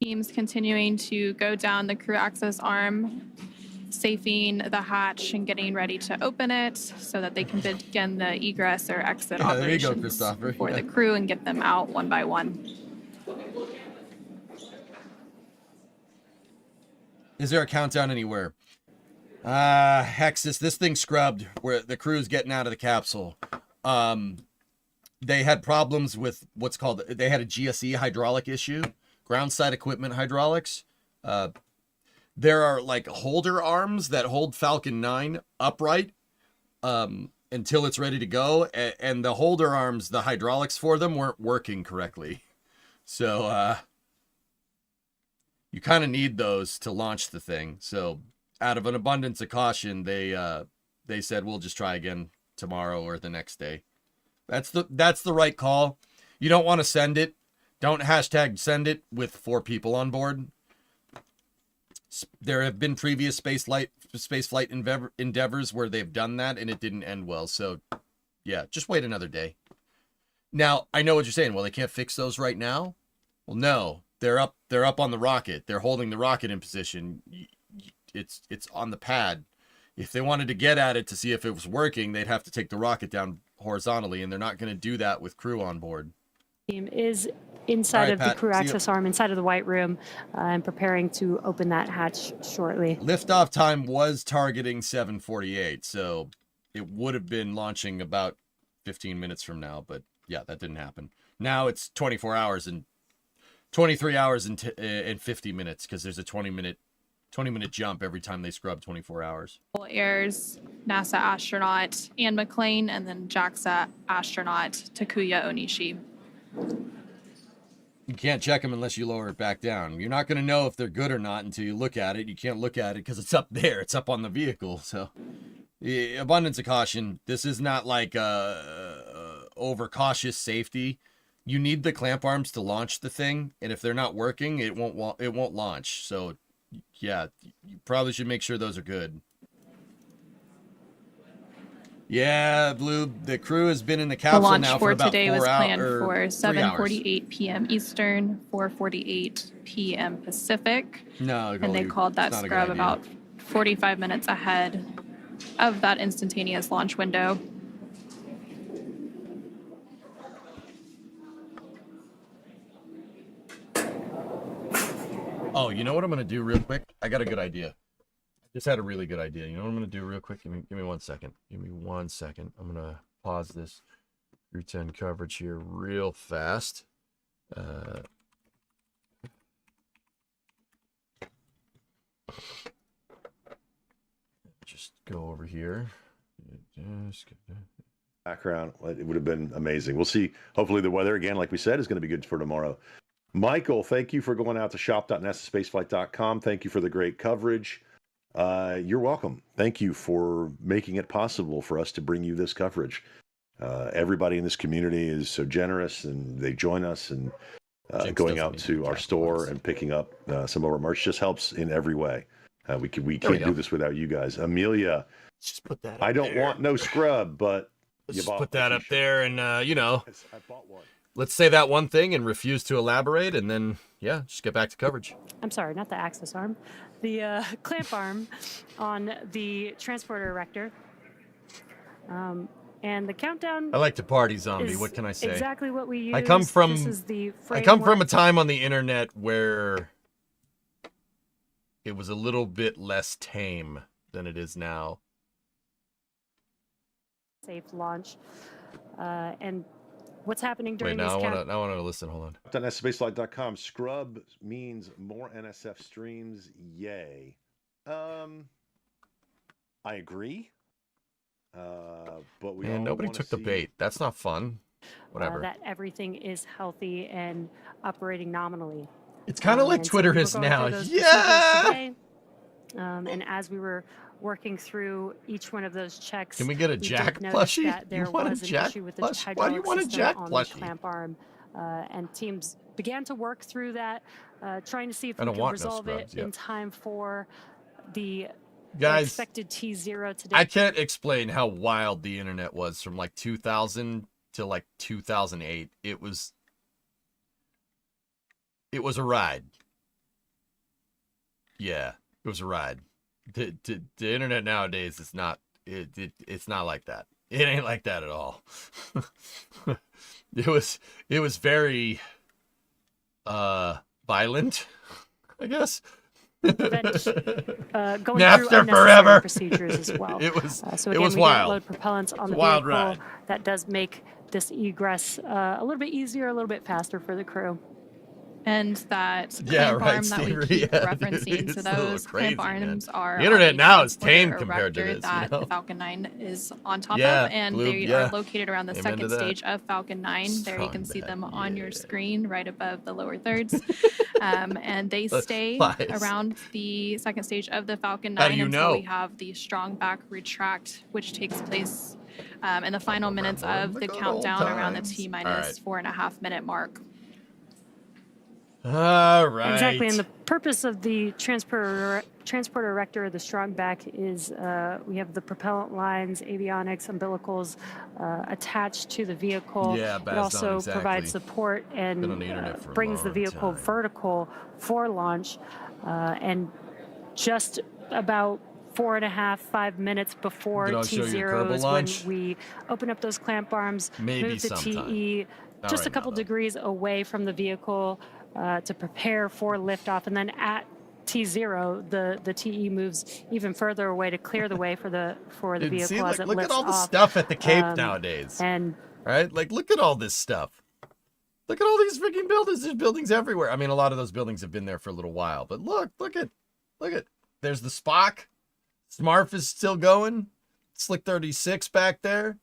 Teams continuing to go down the crew access arm, safing the hatch and getting ready to open it so that they can begin the egress or exit operations for the crew and get them out one by one. Is there a countdown anywhere? Hexus, this thing scrubbed where the crew's getting out of the capsule. They had problems with they had a GSE hydraulic issue, ground side equipment hydraulics. There are like holder arms that hold Falcon 9 upright until it's ready to go. And the holder arms, the hydraulics for them weren't working correctly. So, you kind of need those to launch the thing. So out of an abundance of caution, they said, we'll just try again tomorrow or the next day. That's the right call. You don't want to send it. Don't hashtag send it with 4 people on board. There have been previous spaceflight endeavors where they've done that and it didn't end well. So yeah, just wait another day. Now, I know what you're saying. Well, they can't fix those right now. Well, no. They're up on the rocket. They're holding the rocket in position. It's on the pad. If they wanted to get at it to see if it was working, they'd have to take the rocket down horizontally, and they're not going to do that with crew on board. Team is inside of the crew access arm, inside of the White Room, and preparing to open that hatch shortly. Liftoff time was targeting 7:48, so it would have been launching about 15 minutes from now, but yeah, that didn't happen. Now it's 23 hours and 50 minutes because there's a 20-minute 20-minute jump every time they scrub 24 hours. Airs NASA astronaut Anne McClain and then JAXA astronaut Takuya Onishi. You can't check them unless you lower it back down. You're not going to know if they're good or not until you look at it. You can't look at it because it's up there. It's up on the vehicle. So, abundance of caution. This is not like overcautious safety. You need the clamp arms to launch the thing, and if they're not working, it won't launch. So, yeah, you probably should make sure those are good. Yeah, Blue, the crew has been in the capsule now for about 4 hours. The launch for today was planned for 7:48 p.m. Eastern, 4:48 p.m. Pacific. No, and they called that scrub about 45 minutes ahead of that instantaneous launch window. Oh, you know what I'm going to do real quick? I got a good idea. Just had a really good idea. You know what I'm going to do real quick? Give me 1 second. Give me 1 second. I'm going to pause this CREW-10 coverage here real fast. Just go over here. Background, it would have been amazing. We'll see. Hopefully the weather, again, like we said, is going to be good for tomorrow. Michael, thank you for going out to shop.nasaspaceflight.com. Thank you for the great coverage. You're welcome. Thank you for making it possible for us to bring you this coverage. Everybody in this community is so generous, and they join us, and going out to our store and picking up some of our merch just helps in every way. We can't do this without you guys. Amelia, just put that. I don't want no scrub, but let's just put that up there, and you know, let's say that one thing and refuse to elaborate, and then yeah, just get back to coverage. I'm sorry, not the access arm. The clamp arm on the transporter erector. And the countdown. I like to party, zombie. What can I say? Exactly what we use. I come from a time on the internet where it was a little bit less tame than it is now. Safe launch. And what's happening during Wait, these I want to listen. Hold on. NSFspaceflight.com. Scrub means more NSF streams. Yay. I agree. But nobody took the bait. That's not fun. Whatever. That everything is healthy and operating nominally. It's kind of like Twitter is now. Yeah. And as we were working through each one of those checks, can we get a Jack plushie? That there was an issue with the hydraulic Why do you want a Jack on plushie? the clamp arm, and teams began to work through that, trying to see if we could resolve it in time for the expected T0 today. I can't explain how wild the internet was from like 2000 to like 2008. It was a ride. Yeah, it was a ride. The internet nowadays is not it's not like that. It ain't like that at all. It was very violent, I guess. Going Napster through unnecessary forever. procedures as well. It was so again, it was we wild. Load propellants on the wild vehicle. ride. That does make this egress a little bit easier, a little bit faster for the crew. And that clamp arm that we keep referencing. So those crazy, clamp arms are the internet now is tame compared to this. That the Falcon 9 is on top of, and they are located around the second stage of Falcon 9. There you can see them on your screen right above the lower thirds. And they stay around the second stage of the Falcon 9 until we have the strong back retract, which takes place in the final minutes of the countdown around the T-minus 4.5 minute mark. All right. Exactly, and the purpose of the transporter erector, the strong back, is we have the propellant lines, avionics, umbilicals attached to the vehicle. Yeah, it also provides support and brings the vehicle vertical for launch. And just about 4.5-5 minutes before T0 is when we open up those clamp arms, move the TE just a couple degrees away from the vehicle to prepare for liftoff, and then at T0, the TE moves even further away to clear the way for the vehicle as it lifts off. Look at all the stuff at the Cape nowadays. And right, like look at all this stuff. Look at all these freaking buildings. There's buildings everywhere. I mean, a lot of those buildings have been there for a little while, but look at There's the Spock. Smarf is still going. Slick 36 back there.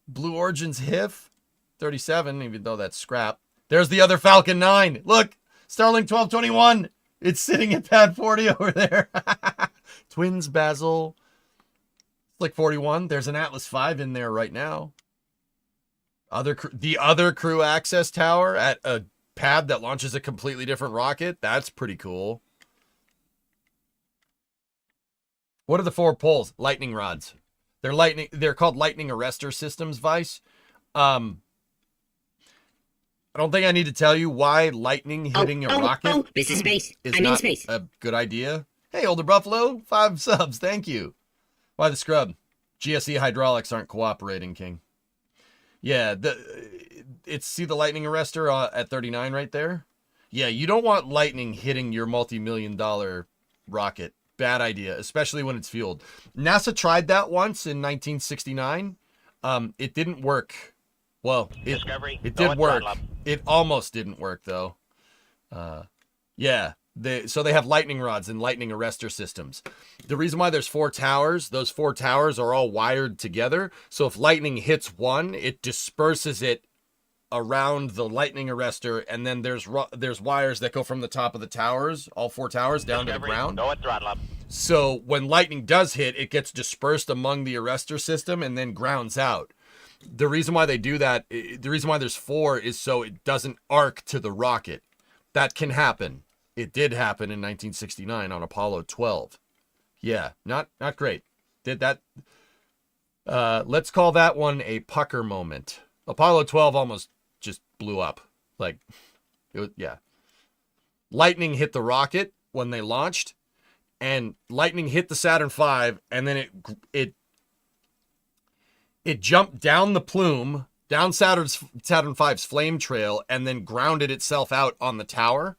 Blue Origin's HIF. 37, even though that's scrap. There's the other Falcon 9. Look, Starlink 1221. It's sitting at pad 40 over there. Twins, Basil. Slick 41. There's an Atlas 5 in there right now. The other crew access tower at a pad that launches a completely different rocket. That's pretty cool. What are the 4 poles? Lightning rods. They're called lightning arrestor systems, Vice. I don't think I need to tell you why lightning hitting a rocket this is space. is I'm not in space. a good idea. Hey, Older Buffalo, 5 subs. Thank you. Why the scrub? GSE hydraulics aren't cooperating, King. Yeah, see the lightning arrestor at 39 right there? Yeah, you don't want lightning hitting your multi-million-dollar rocket. Bad idea, especially when it's fueled. NASA tried that once in 1969. It didn't work. Well, it did work. It almost didn't work, though. Yeah, so they have lightning rods and lightning arrestor systems. The reason why there's 4 towers, those 4 towers are all wired together. So if lightning hits one, it disperses it around the lightning arrestor, and then there's wires that go from the top of the towers, all 4 towers, down to the ground. So when lightning does hit, it gets dispersed among the arrestor system and then grounds out. The reason why they do that, the reason why there's 4 is so it doesn't arc to the rocket. That can happen. It did happen in 1969 on Apollo 12. Yeah, not great. Did that. Let's call that one a pucker moment. Apollo 12 almost just blew up. Like, it was, yeah. Lightning hit the rocket when they launched, and lightning hit the Saturn V, and then it jumped down the plume, down Saturn V's flame trail, and then grounded itself out on the tower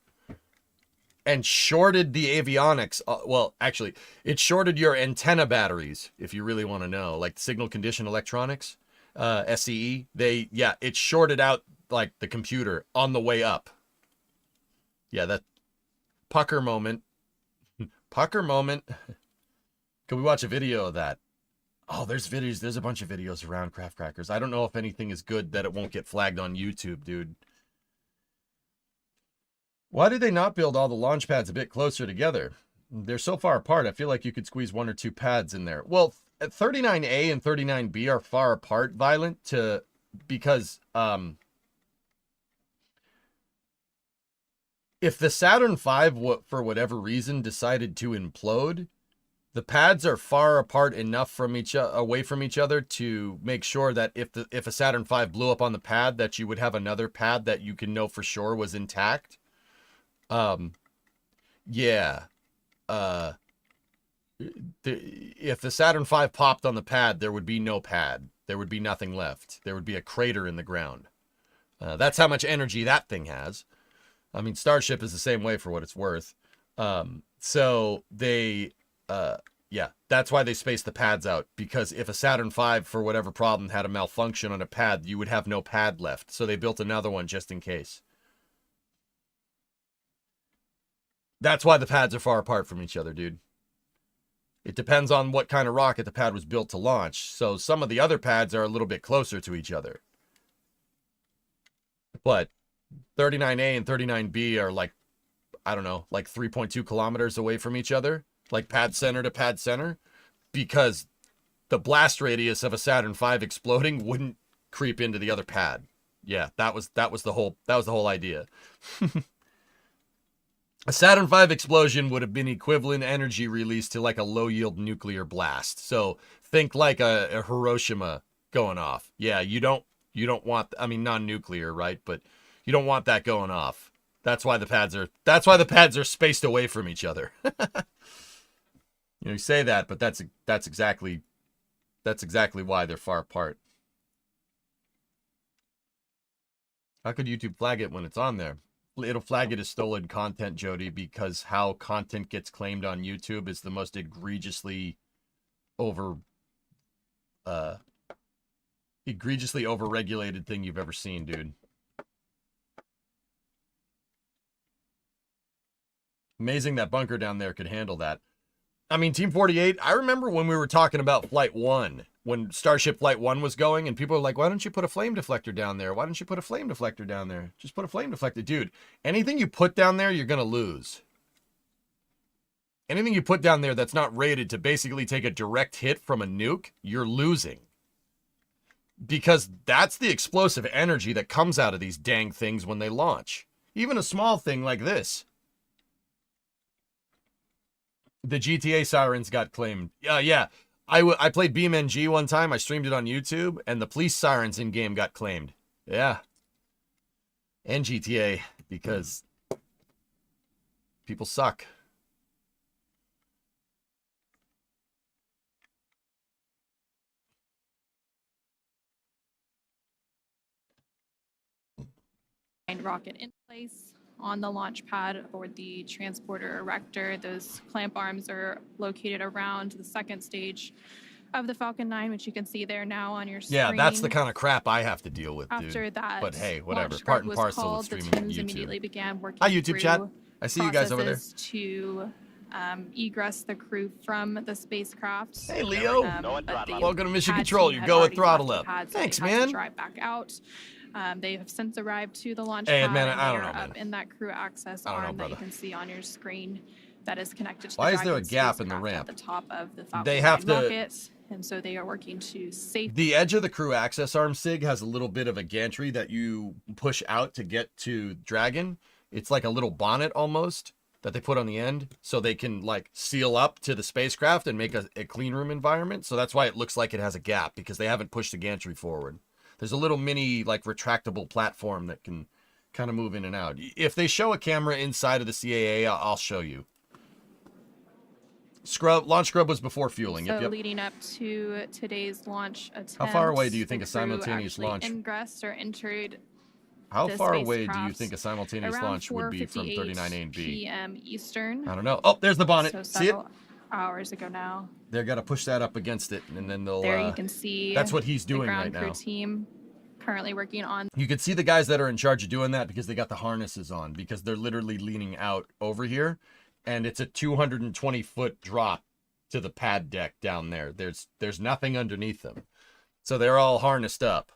and shorted the avionics. Well, actually, it shorted your antenna batteries, if you really want to know, like signal condition electronics, SCE. It shorted out like the computer on the way up. Yeah, that pucker moment. Pucker moment. Can we watch a video of that? Oh, there's videos. There's a bunch of videos around Craft Crackers. I don't know if anything is good that it won't get flagged on YouTube, dude. Why did they not build all the launch pads a bit closer together? They're so far apart. I feel like you could squeeze 1 or 2 pads in there. Well, 39A and 39B are far apart, Violent, because if the Saturn V, for whatever reason, decided to implode, the pads are far apart enough from away from each other to make sure that if a Saturn V blew up on the pad, that you would have another pad that you can know for sure was intact. If the Saturn V popped on the pad, there would be no pad. There would be nothing left. There would be a crater in the ground. That's how much energy that thing has. I mean, Starship is the same way for what it's worth. So they, that's why they spaced the pads out, because if a Saturn V, for whatever problem, had a malfunction on a pad, you would have no pad left. So they built another one just in case. That's why the pads are far apart from each other, dude. It depends on what kind of rocket the pad was built to launch. So some of the other pads are a little bit closer to each other. But 39A and 39B are like, I don't know, like 3.2 kilometers away from each other. Like pad center to pad center. Because the blast radius of a Saturn V exploding wouldn't creep into the other pad. Yeah, that was the whole idea. A Saturn V explosion would have been equivalent energy release to like a low-yield nuclear blast. So think like a Hiroshima going off. Yeah, you don't want, I mean, non-nuclear, right? But you don't want that going off. That's why the pads are spaced away from each other. You say that, but that's exactly why they're far apart. How could YouTube flag it when it's on there? It'll flag it as stolen content, Jody, because how content gets claimed on YouTube is the most egregiously overregulated thing you've ever seen, dude. Amazing that bunker down there could handle that. I mean, Team 48, I remember when we were talking about Flight 1, when Starship Flight 1 was going, and people were like, why don't you put a flame deflector down there? Why don't you put a flame deflector down there? Just put a flame deflector. Dude, anything you put down there, you're going to lose. Anything you put down there that's not rated to basically take a direct hit from a nuke, you're losing. Because that's the explosive energy that comes out of these dang things when they launch. Even a small thing like this. The GTA sirens got claimed. Yeah. I played BeamNG one time. I streamed it on YouTube, and the police sirens in-game got claimed. Yeah. And GTA, because people suck. Rocket in place on the launch pad or the transporter erector. Those clamp arms are located around the second stage of the Falcon 9, which you can see there now on your screen. Yeah, that's the kind of crap I have to deal with, dude. After that, but hey, whatever. Part and parcel of streaming on YouTube. Immediately began working Hi, YouTube chat. I see you guys over there. To egress the crew from the spacecraft. Hey, Leo. Welcome to Mission Control. You go with throttle up. Thanks, man. Drive back out. They have since arrived to the launch pad. Man, I don't know, man. Up in that crew access arm that you can see on your screen that is connected to Why the is there a gap in the ramp? At the top of the Falcon they have to rocket, and so they are working to safely. The edge of the crew access arm, Sig, has a little bit of a gantry that you push out to get to Dragon. It's like a little bonnet almost that they put on the end so they can like seal up to the spacecraft and make a clean room environment. So that's why it looks like it has a gap, because they haven't pushed the gantry forward. There's a little mini, like, retractable platform that can kind of move in and out. If they show a camera inside of the CAA, I'll show you. Launch scrub was before fueling. So leading up to today's launch attempt. How far away do you think a simultaneous launch? Ingress or entered. How far away do you think a simultaneous launch would be from 39A and B? PM Eastern. I don't know. Oh, there's the bonnet. So see it? Hours ago now. They're got to push that up against it, and then they'll. There you can see. That's what he's doing the ground right now. Crew team currently working on. You can see the guys that are in charge of doing that because they got the harnesses on, because they're literally leaning out over here, and it's a 220-foot drop to the pad deck down there. There's nothing underneath them, so they're all harnessed up.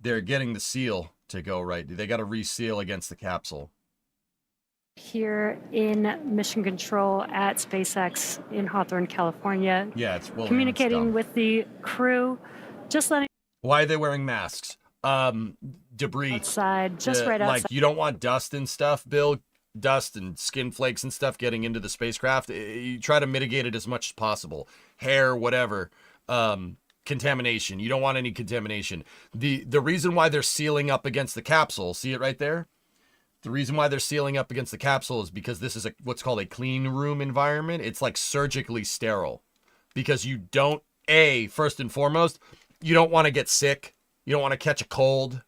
They're getting the seal to go right. They got to reseal against the capsule. Here in Mission Control at SpaceX in Hawthorne, California. Yeah, it's communicating with the crew, just letting. Why are they wearing masks? Debris outside, just right outside. Like, you don't want dust and stuff, Bill. Dust and skin flakes and stuff getting into the spacecraft. You try to mitigate it as much as possible. Hair, whatever. Contamination. You don't want any contamination. The reason why they're sealing up against the capsule, see it right there? The reason why they're sealing up against the capsule is because this is what's called a clean room environment. It's like surgically sterile, because you don't, first and foremost, you don't want to get sick. You don't want to catch a cold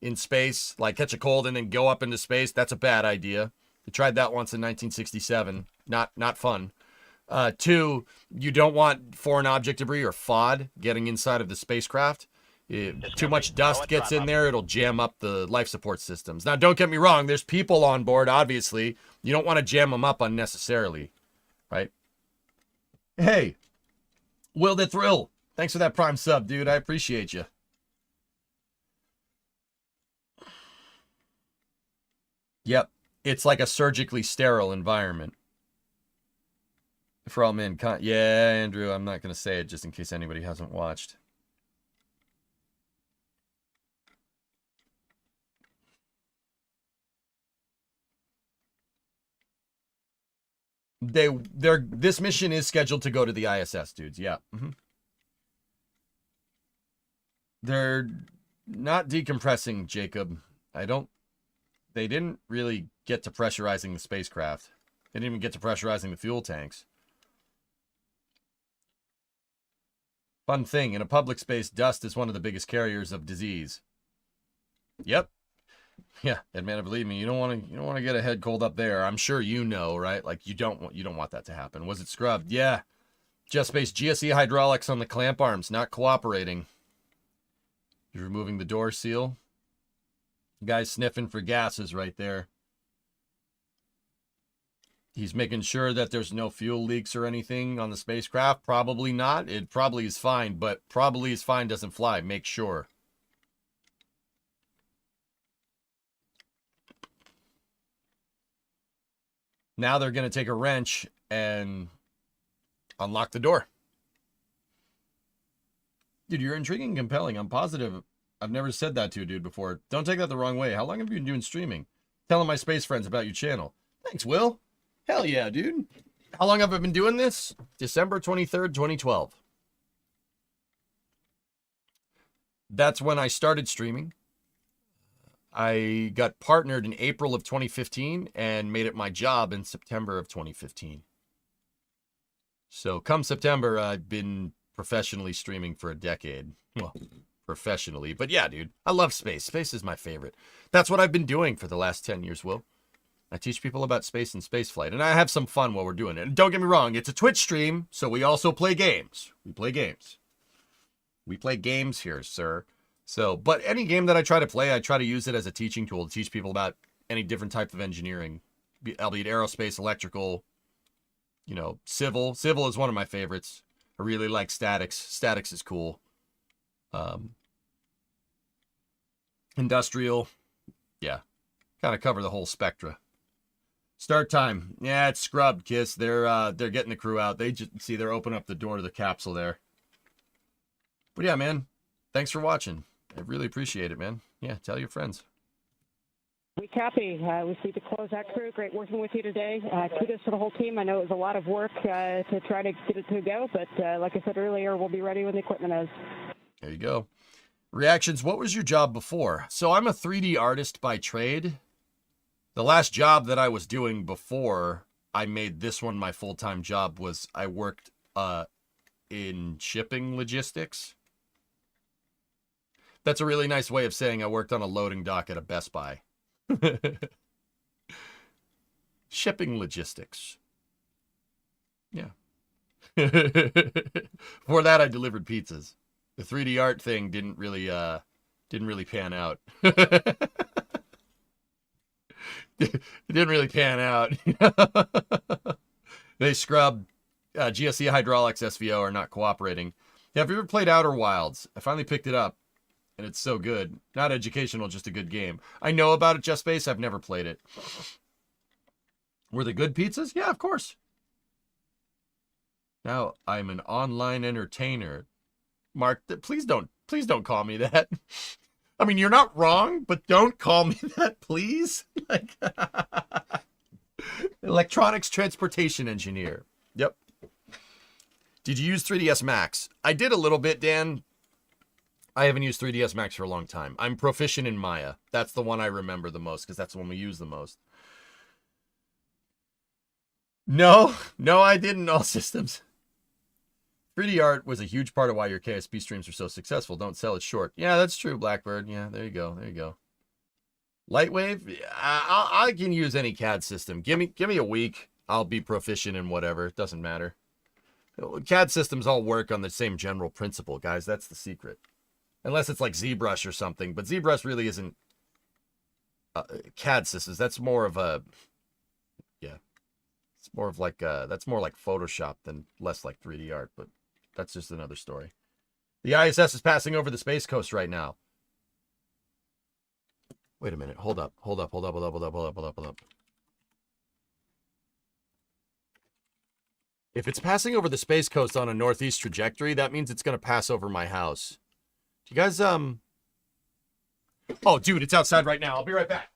in space, like catch a cold and then go up into space. That's a bad idea. They tried that once in 1967. Not fun. 2, you don't want foreign object debris or FOD getting inside of the spacecraft. Too much dust gets in there, it'll jam up the life support systems. Now, don't get me wrong, there's people on board, obviously. You don't want to jam them up unnecessarily, right? Hey, Will the Thrill, thanks for that Prime sub, dude. I appreciate you. Yep, it's like a surgically sterile environment for all mankind. Yeah, Andrew, I'm not going to say it just in case anybody hasn't watched. This mission is scheduled to go to the ISS, dudes. Yeah. They're not decompressing, Jacob. They didn't really get to pressurizing the spacecraft. They didn't even get to pressurizing the fuel tanks. Fun thing, in a public space, dust is one of the biggest carriers of disease. Yep. Yeah, and man, believe me, you don't want to get a head cold up there. I'm sure you know, right? Like you don't want that to happen. Was it scrubbed? Yeah. Just Space GSE hydraulics on the clamp arms not cooperating. You're removing the door seal. Guy's sniffing for gases right there. He's making sure that there's no fuel leaks or anything on the spacecraft. Probably not. It probably is fine, but probably is fine doesn't fly. Make sure. Now they're going to take a wrench and unlock the door. Dude, you're intriguing and compelling. I'm positive I've never said that to a dude before. Don't take that the wrong way. How long have you been doing streaming? Telling my space friends about your channel. Thanks, Will. Hell yeah, dude. How long have I been doing this? December 23rd, 2012. That's when I started streaming. I got partnered in April of 2015 and made it my job in September of 2015. So come September, I've been professionally streaming for a decade. Well, professionally. But yeah, dude, I love space. Space is my favorite. That's what I've been doing for the last 10 years, Will. I teach people about space and spaceflight, and I have some fun while we're doing it. And don't get me wrong, it's a Twitch stream, so we also play games. We play games. We play games here, sir. So, but any game that I try to play, I try to use it as a teaching tool to teach people about any different type of engineering, albeit aerospace, electrical, you know, civil. Civil is one of my favorites. I really like statics. Statics is cool. Industrial. Yeah. Kind of cover the whole spectra. Start time. Yeah, it's scrubbed, Kiss. They're getting the crew out. They just see they're opening up the door to the capsule there. But yeah, man. Thanks for watching. I really appreciate it, man. Yeah, tell your friends. We copy. We see the closeout crew. Great working with you today. Kudos to the whole team. I know it was a lot of work to try to get it to go, but like I said earlier, we'll be ready when the equipment is. There you go. Reactions. What was your job before? So I'm a 3D artist by trade. The last job that I was doing before I made this one my full-time job was I worked in shipping logistics. That's a really nice way of saying I worked on a loading dock at a Best Buy. Shipping logistics. Yeah. Before that, I delivered pizzas. The 3D art thing didn't really pan out. It didn't really pan out. They scrubbed. GSE Hydraulics SVO are not cooperating. Yeah, have you ever played Outer Wilds? I finally picked it up, and it's so good. Not educational, just a good game. I know about it, Just Space. I've never played it. Were they good pizzas? Yeah, of course. Now I'm an online entertainer. Mark, please don't call me that. I mean, you're not wrong, but don't call me that, please. Like, electronics transportation engineer. Yep. Did you use 3ds Max? I did a little bit, Dan. I haven't used 3ds Max for a long time. I'm proficient in Maya. That's the one I remember the most because that's the one we use the most. No, I didn't. All systems. 3D art was a huge part of why your KSP streams are so successful. Don't sell it short. Yeah, that's true, Blackbird. Yeah, there you go. There you go. Lightwave? I can use any CAD system. Give me a week. I'll be proficient in whatever. It doesn't matter. CAD systems all work on the same general principle, guys. That's the secret. Unless it's like ZBrush or something. But ZBrush really isn't CAD systems. That's more of a... Yeah. It's more of like... that's more like Photoshop than less like 3D art. But that's just another story. The ISS is passing over the Space Coast right now. Wait a minute. Hold up. If it's passing over the Space Coast on a northeast trajectory, that means it's going to pass over my house. Do you guys, Oh, dude, it's outside right now. I'll be right back.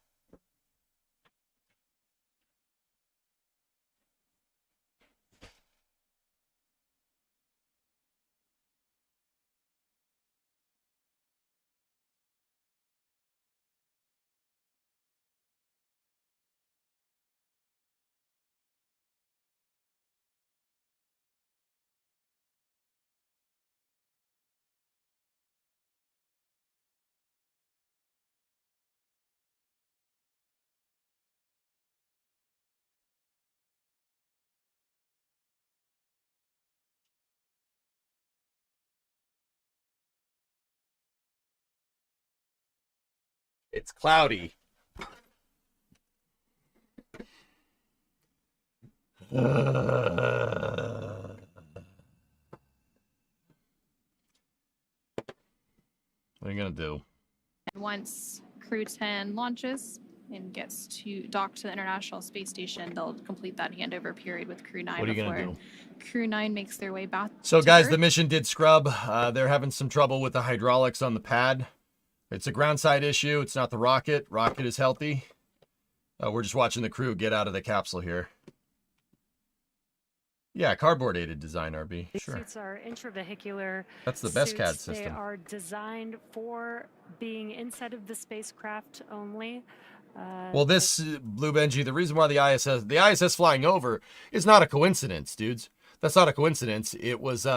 It's cloudy. What are you going to do? Once CREW-10 launches and gets to dock to the International Space Station, they'll complete that handover period with CREW-9 What are you before gonna do? CREW-9 makes their way back. So, to guys, Earth. the mission did scrub. They're having some trouble with the hydraulics on the pad. It's a ground side issue. It's not the rocket. Rocket is healthy. We're just watching the crew get out of the capsule here. Yeah, cardboard aided design, RB. These Sure. suits are intravehicular. That's the best CAD suits. They system. are designed for being inside of the spacecraft only. Well, this Blue Benji, the reason why the ISS flying over is not a coincidence, dudes. That's not a coincidence. It was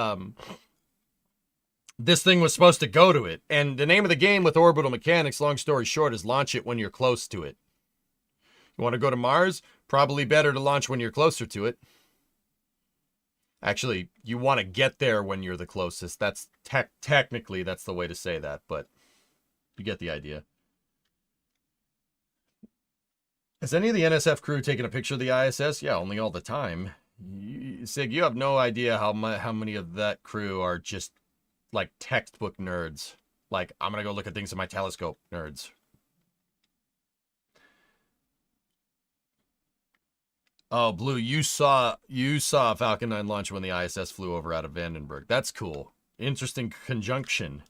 this thing was supposed to go to it, and the name of the game with orbital mechanics, long story short, is launch it when you're close to it. You want to go to Mars? Probably better to launch when you're closer to it. Actually, you want to get there when you're the closest. That's technically that's the way to say that, but you get the idea. Has any of the NSF crew taken a picture of the ISS? Yeah, only all the time. Sig, you have no idea how many of that crew are just like textbook nerds. Like, I'm going to go look at things in my telescope nerds. Oh, Blue, you saw Falcon 9 launch when the ISS flew over out of Vandenberg. That's cool. Interesting conjunction.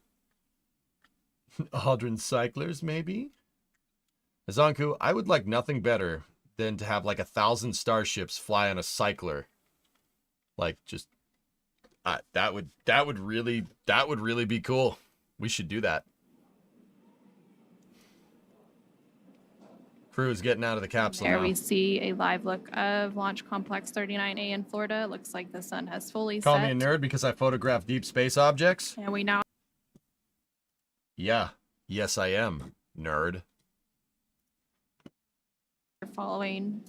Aldrin cyclers, maybe? Azanku, I would like nothing better than to have like 1,000 starships fly on a cycler. Like, just that would really be cool. We should do that. Crew is getting out of the capsule There now. we see a live look of Launch Complex 39A in Florida. Looks like the sun has fully Call set. me a nerd because I photograph deep space objects? And we now Yeah. Yes, I am, nerd. are following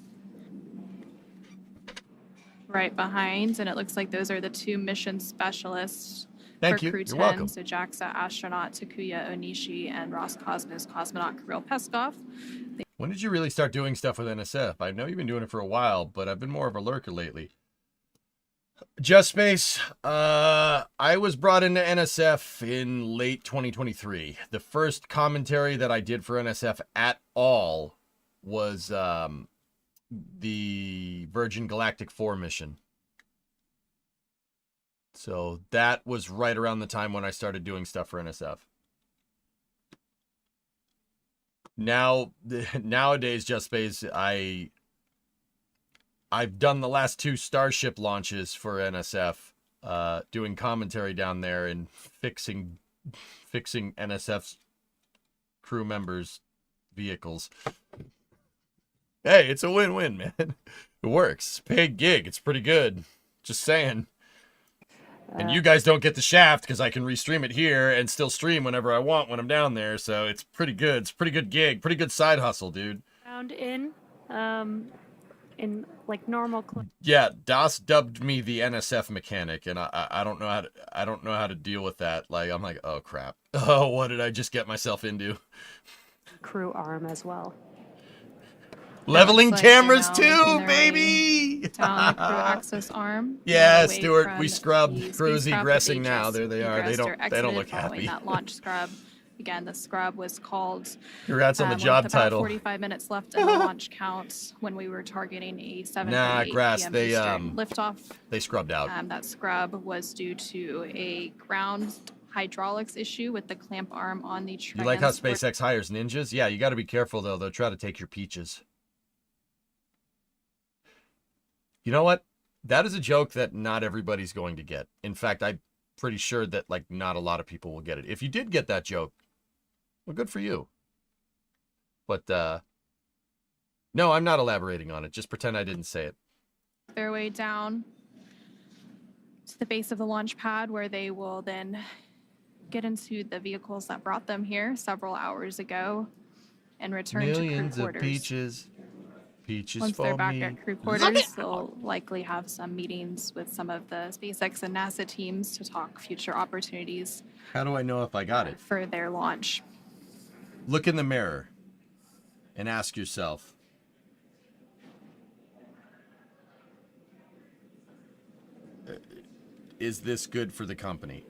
right behind, and it looks like those are the two mission specialists Thank for you. CREW-10. You're welcome. So JAXA astronaut Takuya Onishi and Roscosmos cosmonaut Kirill Peskov. When did you really start doing stuff with NSF? I know you've been doing it for a while, but I've been more of a lurker lately. Just Space. I was brought into NSF in late 2023. The first commentary that I did for NSF at all was the Virgin Galactic 4 mission. So that was right around the time when I started doing stuff for NSF. Nowadays, Just Space, I've done the last 2 Starship launches for NSF, doing commentary down there and fixing NSF's crew members' vehicles. Hey, it's a win-win, man. It works. Paid gig. It's pretty good. Just saying. And you guys don't get the shaft because I can restream it here and still stream whenever I want when I'm down there. So it's pretty good. It's a pretty good gig. Pretty good side hustle, dude. Found in like normal. Yeah, Das dubbed me the NSF mechanic, and I don't know how to deal with that. Like, I'm like, oh crap. Oh, what did I just get myself into? Crew arm as well. Leveling like cameras they're now too, making their baby. way down the crew access arm. Yeah, away Stuart, from we scrubbed. the Crew's spacecraft egressing of now. HS There they are. They egressed or don't look exited following happy. That launch scrub. Again, the scrub was called. Congrats on the job with about title. 45 minutes left in the launch count when we were targeting a 7:38 Nah, Grass, p.m. they Eastern liftoff. they scrubbed out. That scrub was due to a ground hydraulics issue with the clamp arm on the You like how transport. SpaceX hires ninjas? Yeah, you got to be careful though. They'll try to take your peaches. You know what? That is a joke that not everybody's going to get. In fact, I'm pretty sure that like not a lot of people will get it. If you did get that joke, well, good for you. But no, I'm not elaborating on it. Just pretend I didn't say it. Their way down to the base of the launch pad, where they will then get into the vehicles that brought them here several hours ago and return to crew Millions of quarters. peaches. Peaches Once for they're back me. at crew quarters, they'll likely have some meetings with some of the SpaceX and NASA teams to talk future opportunities How do I know if I got it? for their launch. Look in the mirror and ask yourself, is this good for the company?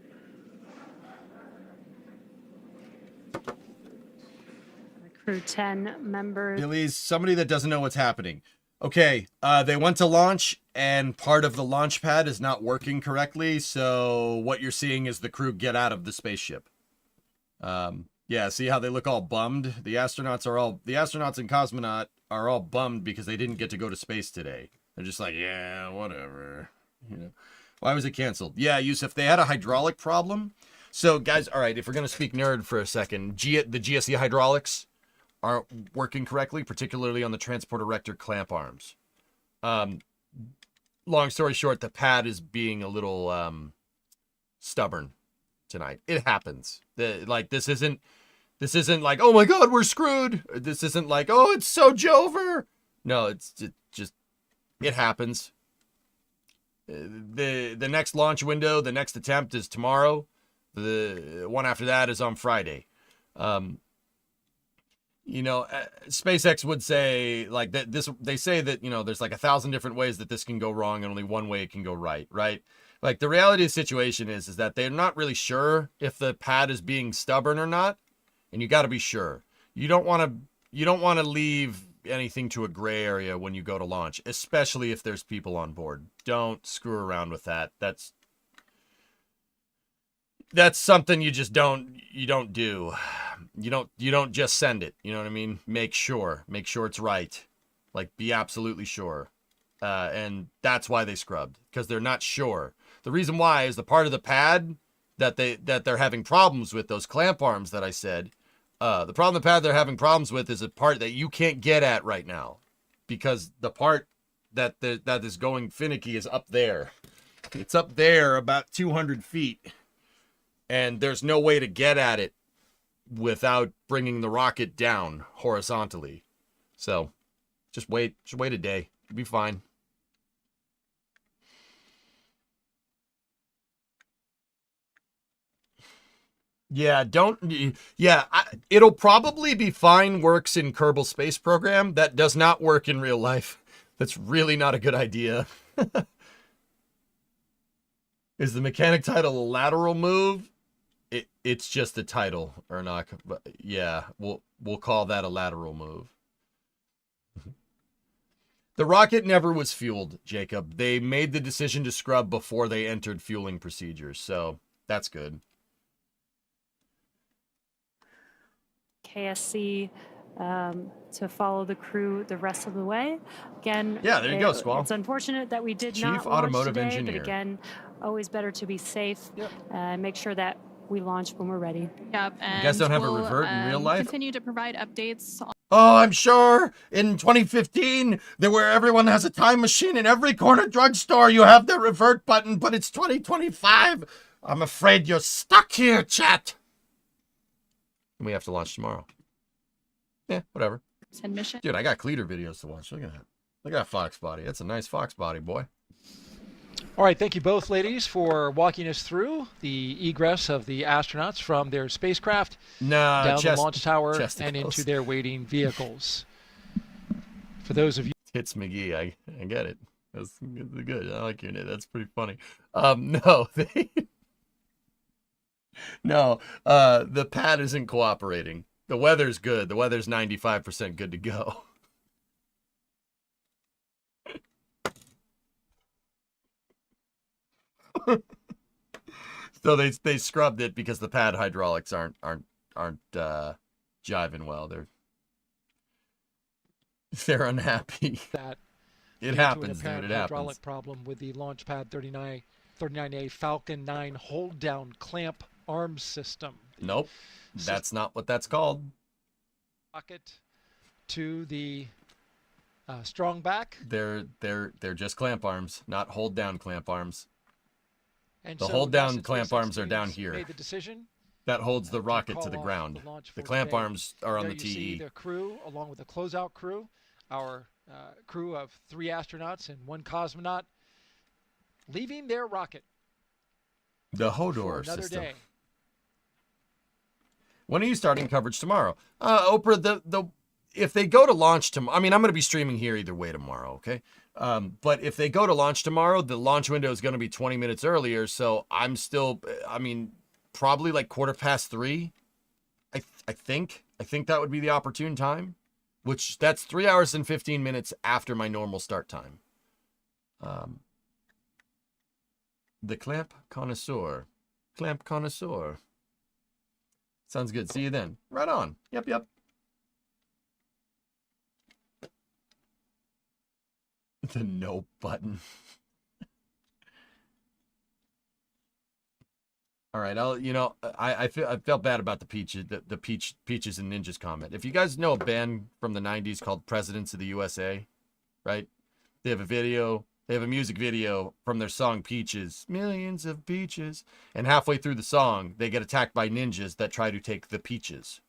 CREW-10 members. Billy's somebody that doesn't know what's happening. Okay, they went to launch, and part of the launch pad is not working correctly, so what you're seeing is the crew get out of the spaceship. Yeah, see how they look all bummed? The astronauts and cosmonaut are all bummed because they didn't get to go to space today. They're just like, yeah, whatever. You know, why was it canceled? Yeah, Yusuf, they had a hydraulic problem. So, guys, all right, if we're going to speak nerd for a second, the GSE hydraulics aren't working correctly, particularly on the transport erector clamp arms. Long story short, the pad is being a little stubborn tonight. It happens. This isn't like, oh my God, we're screwed. This isn't like, oh, it's so Jover. No, it's just it happens. The next launch window, the next attempt is tomorrow. The one after that is on Friday. You know, SpaceX would say like that. They say that, you know, there's like 1,000 different ways that this can go wrong, and only one way it can go right. Right? Like the reality of the situation is that they're not really sure if the pad is being stubborn or not, and you got to be sure. You don't want to leave anything to a gray area when you go to launch, especially if there's people on board. Don't screw around with that. That's something you just don't do. You don't just send it. You know what I mean? Make sure it's right. Like, be absolutely sure. And that's why they scrubbed, because they're not sure. The reason why is the part of the pad that they're having problems with, those clamp arms that I said. The problem the pad they're having problems with is a part that you can't get at right now, because the part that is going finicky is up there. It's up there about 200 feet. And there's no way to get at it without bringing the rocket down horizontally. So just wait a day. You'll be fine. Yeah, it'll probably be fine, works in Kerbal Space Program. That does not work in real life. That's really not a good idea. Is the mechanic title a lateral move? It's just a title, Ernock. But yeah, we'll call that a lateral move. The rocket never was fueled, Jacob. They made the decision to scrub before they entered fueling procedures, so that's good. KSC to follow the crew the rest of the way. Again, yeah, there you go, Squall. It's unfortunate that we did Chief not Automotive launch today, Engineer. but again, always better to be safe. Yep. Make sure that we launch when we're ready. Yep, and you guys don't have a revert in real life? Continue to provide updates. Oh, I'm sure in 2015, where everyone has a time machine in every corner drugstore, you have the revert button, but it's 2025. I'm afraid you're stuck here, chat. And we have to launch tomorrow. Yeah, whatever. Mission. Dude, I got Cleater videos to watch. Look at that. Look at that fox body. That's a nice fox body, boy. All right, thank you both, ladies, for walking us through the egress of the astronauts from their spacecraft down the launch tower and into their waiting vehicles. For those of you... It's McGee. I get it. That's good. I like your name. That's pretty funny. No, no, the pad isn't cooperating. The weather's good. The weather's 95% good to go. So they scrubbed it because the pad hydraulics aren't jiving well. They're unhappy. That it happens, dude. It hydraulic happens. Problem with the Launch Pad 39A Falcon 9 hold down clamp arm system. Nope, that's not what that's called. Rocket to the strong back. They're just clamp arms, not hold down clamp arms. And the so hold down clamp arms are down here. Made the decision, that holds the rocket to the ground. The clamp arms are on the TE. See the crew, along with the closeout crew, our crew of 3 astronauts and 1 cosmonaut, leaving their rocket. The Hodor another system. Day. When are you starting coverage tomorrow? Oprah, if they go to launch tomorrow, I mean, I'm going to be streaming here either way tomorrow, okay? But if they go to launch tomorrow, the launch window is going to be 20 minutes earlier. So I'm still, I mean, probably like 3:15. I think that would be the opportune time, which that's 3 hours and 15 minutes after my normal start time. The Clamp Connoisseur. Sounds good. See you then. Right on. Yep. The no button. All right, I felt bad about the peaches and ninjas comment. If you guys know a band from the 90s called Presidents of the USA, right? They have a music video from their song Peaches, millions of peaches, and halfway through the song, they get attacked by ninjas that try to take the peaches.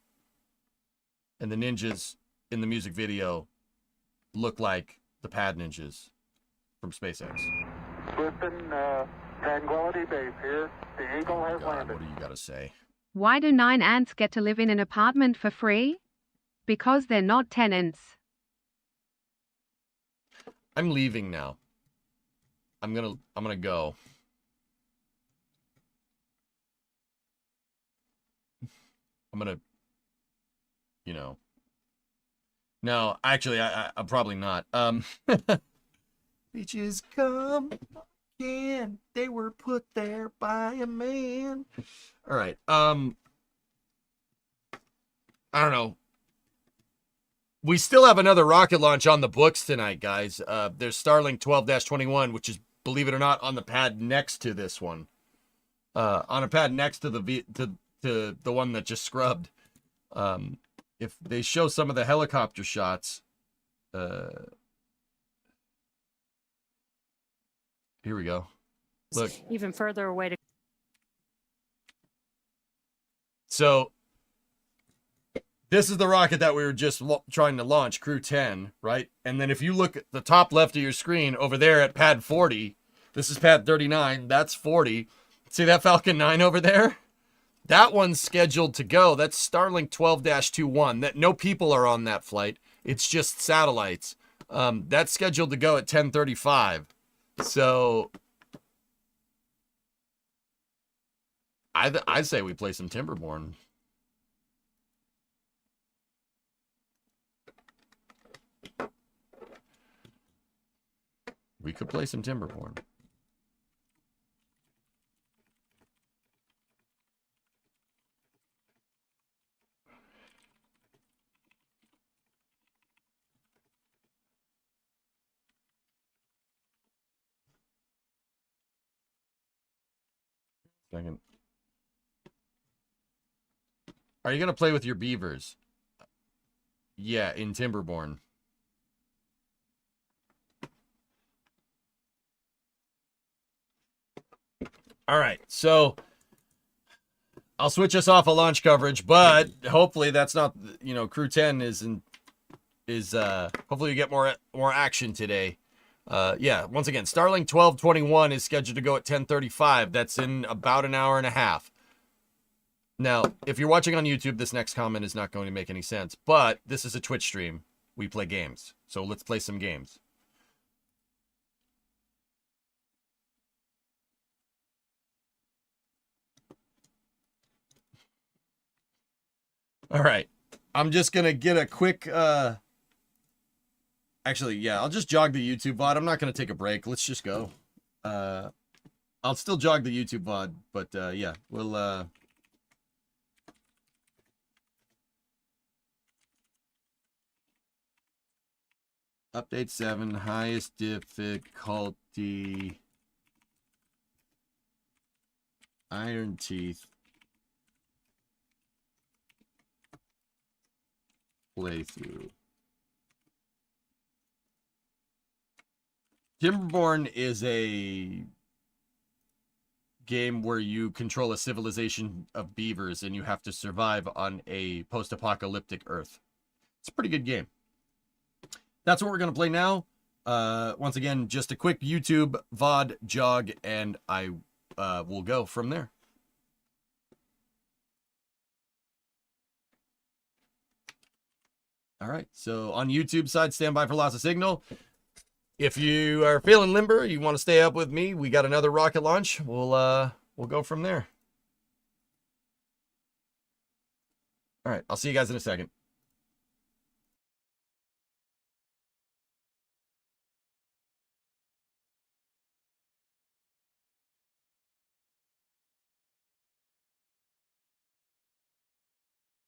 And the ninjas in the music video look like the pad ninjas from SpaceX. Listen, Tranquility Base here. The Eagle has landed. What do you got to say? Why do 9 ants get to live in an apartment for free? Because they're not tenants. I'm leaving now. I'm gonna go. I'm gonna, No, actually, I'm probably not. Beaches come again. They were put there by a man. All right. I don't know. We still have another rocket launch on the books tonight, guys. There's Starlink 12-21, which is, believe it or not, on the pad next to this one. On a pad next to the one that just scrubbed. If they show some of the helicopter shots, here we go. Look. Even further away to. So this is the rocket that we were just trying to launch, CREW-10, right? And then if you look at the top left of your screen over there at pad 40, this is pad 39, that's 40. See that Falcon 9 over there? That one's scheduled to go. That's Starlink 12-21. That no people are on that flight. It's just satellites. That's scheduled to go at 10:35. So I'd say we play some Timberborn. We could play some Timberborn. Second. Are you going to play with your beavers? Yeah, in Timberborn. All right, so I'll switch us off of launch coverage, but hopefully that's not, CREW-10 is hopefully you get more action today. Yeah, once again, Starlink 12-21 is scheduled to go at 10:35. That's in about an hour and a half. Now, if you're watching on YouTube, this next comment is not going to make any sense, but this is a Twitch stream. We play games, so let's play some games. All right, I'm just going to get a quick... Actually, yeah, I'll just jog the YouTube VOD. I'm not going to take a break. Let's just go. I'll still jog the YouTube VOD, but yeah, we'll... Update 7, highest difficulty, Iron Teeth, playthrough. Timberborn is a game where you control a civilization of beavers and you have to survive on a post-apocalyptic Earth. It's a pretty good game. That's what we're going to play now. Once again, just a quick YouTube VOD jog, and I will go from there. All right, so on YouTube side, stand by for loss of signal. if you are feeling limber, you want to stay up with me, we got another rocket launch. We'll go from there. All right, I'll see you guys in a second.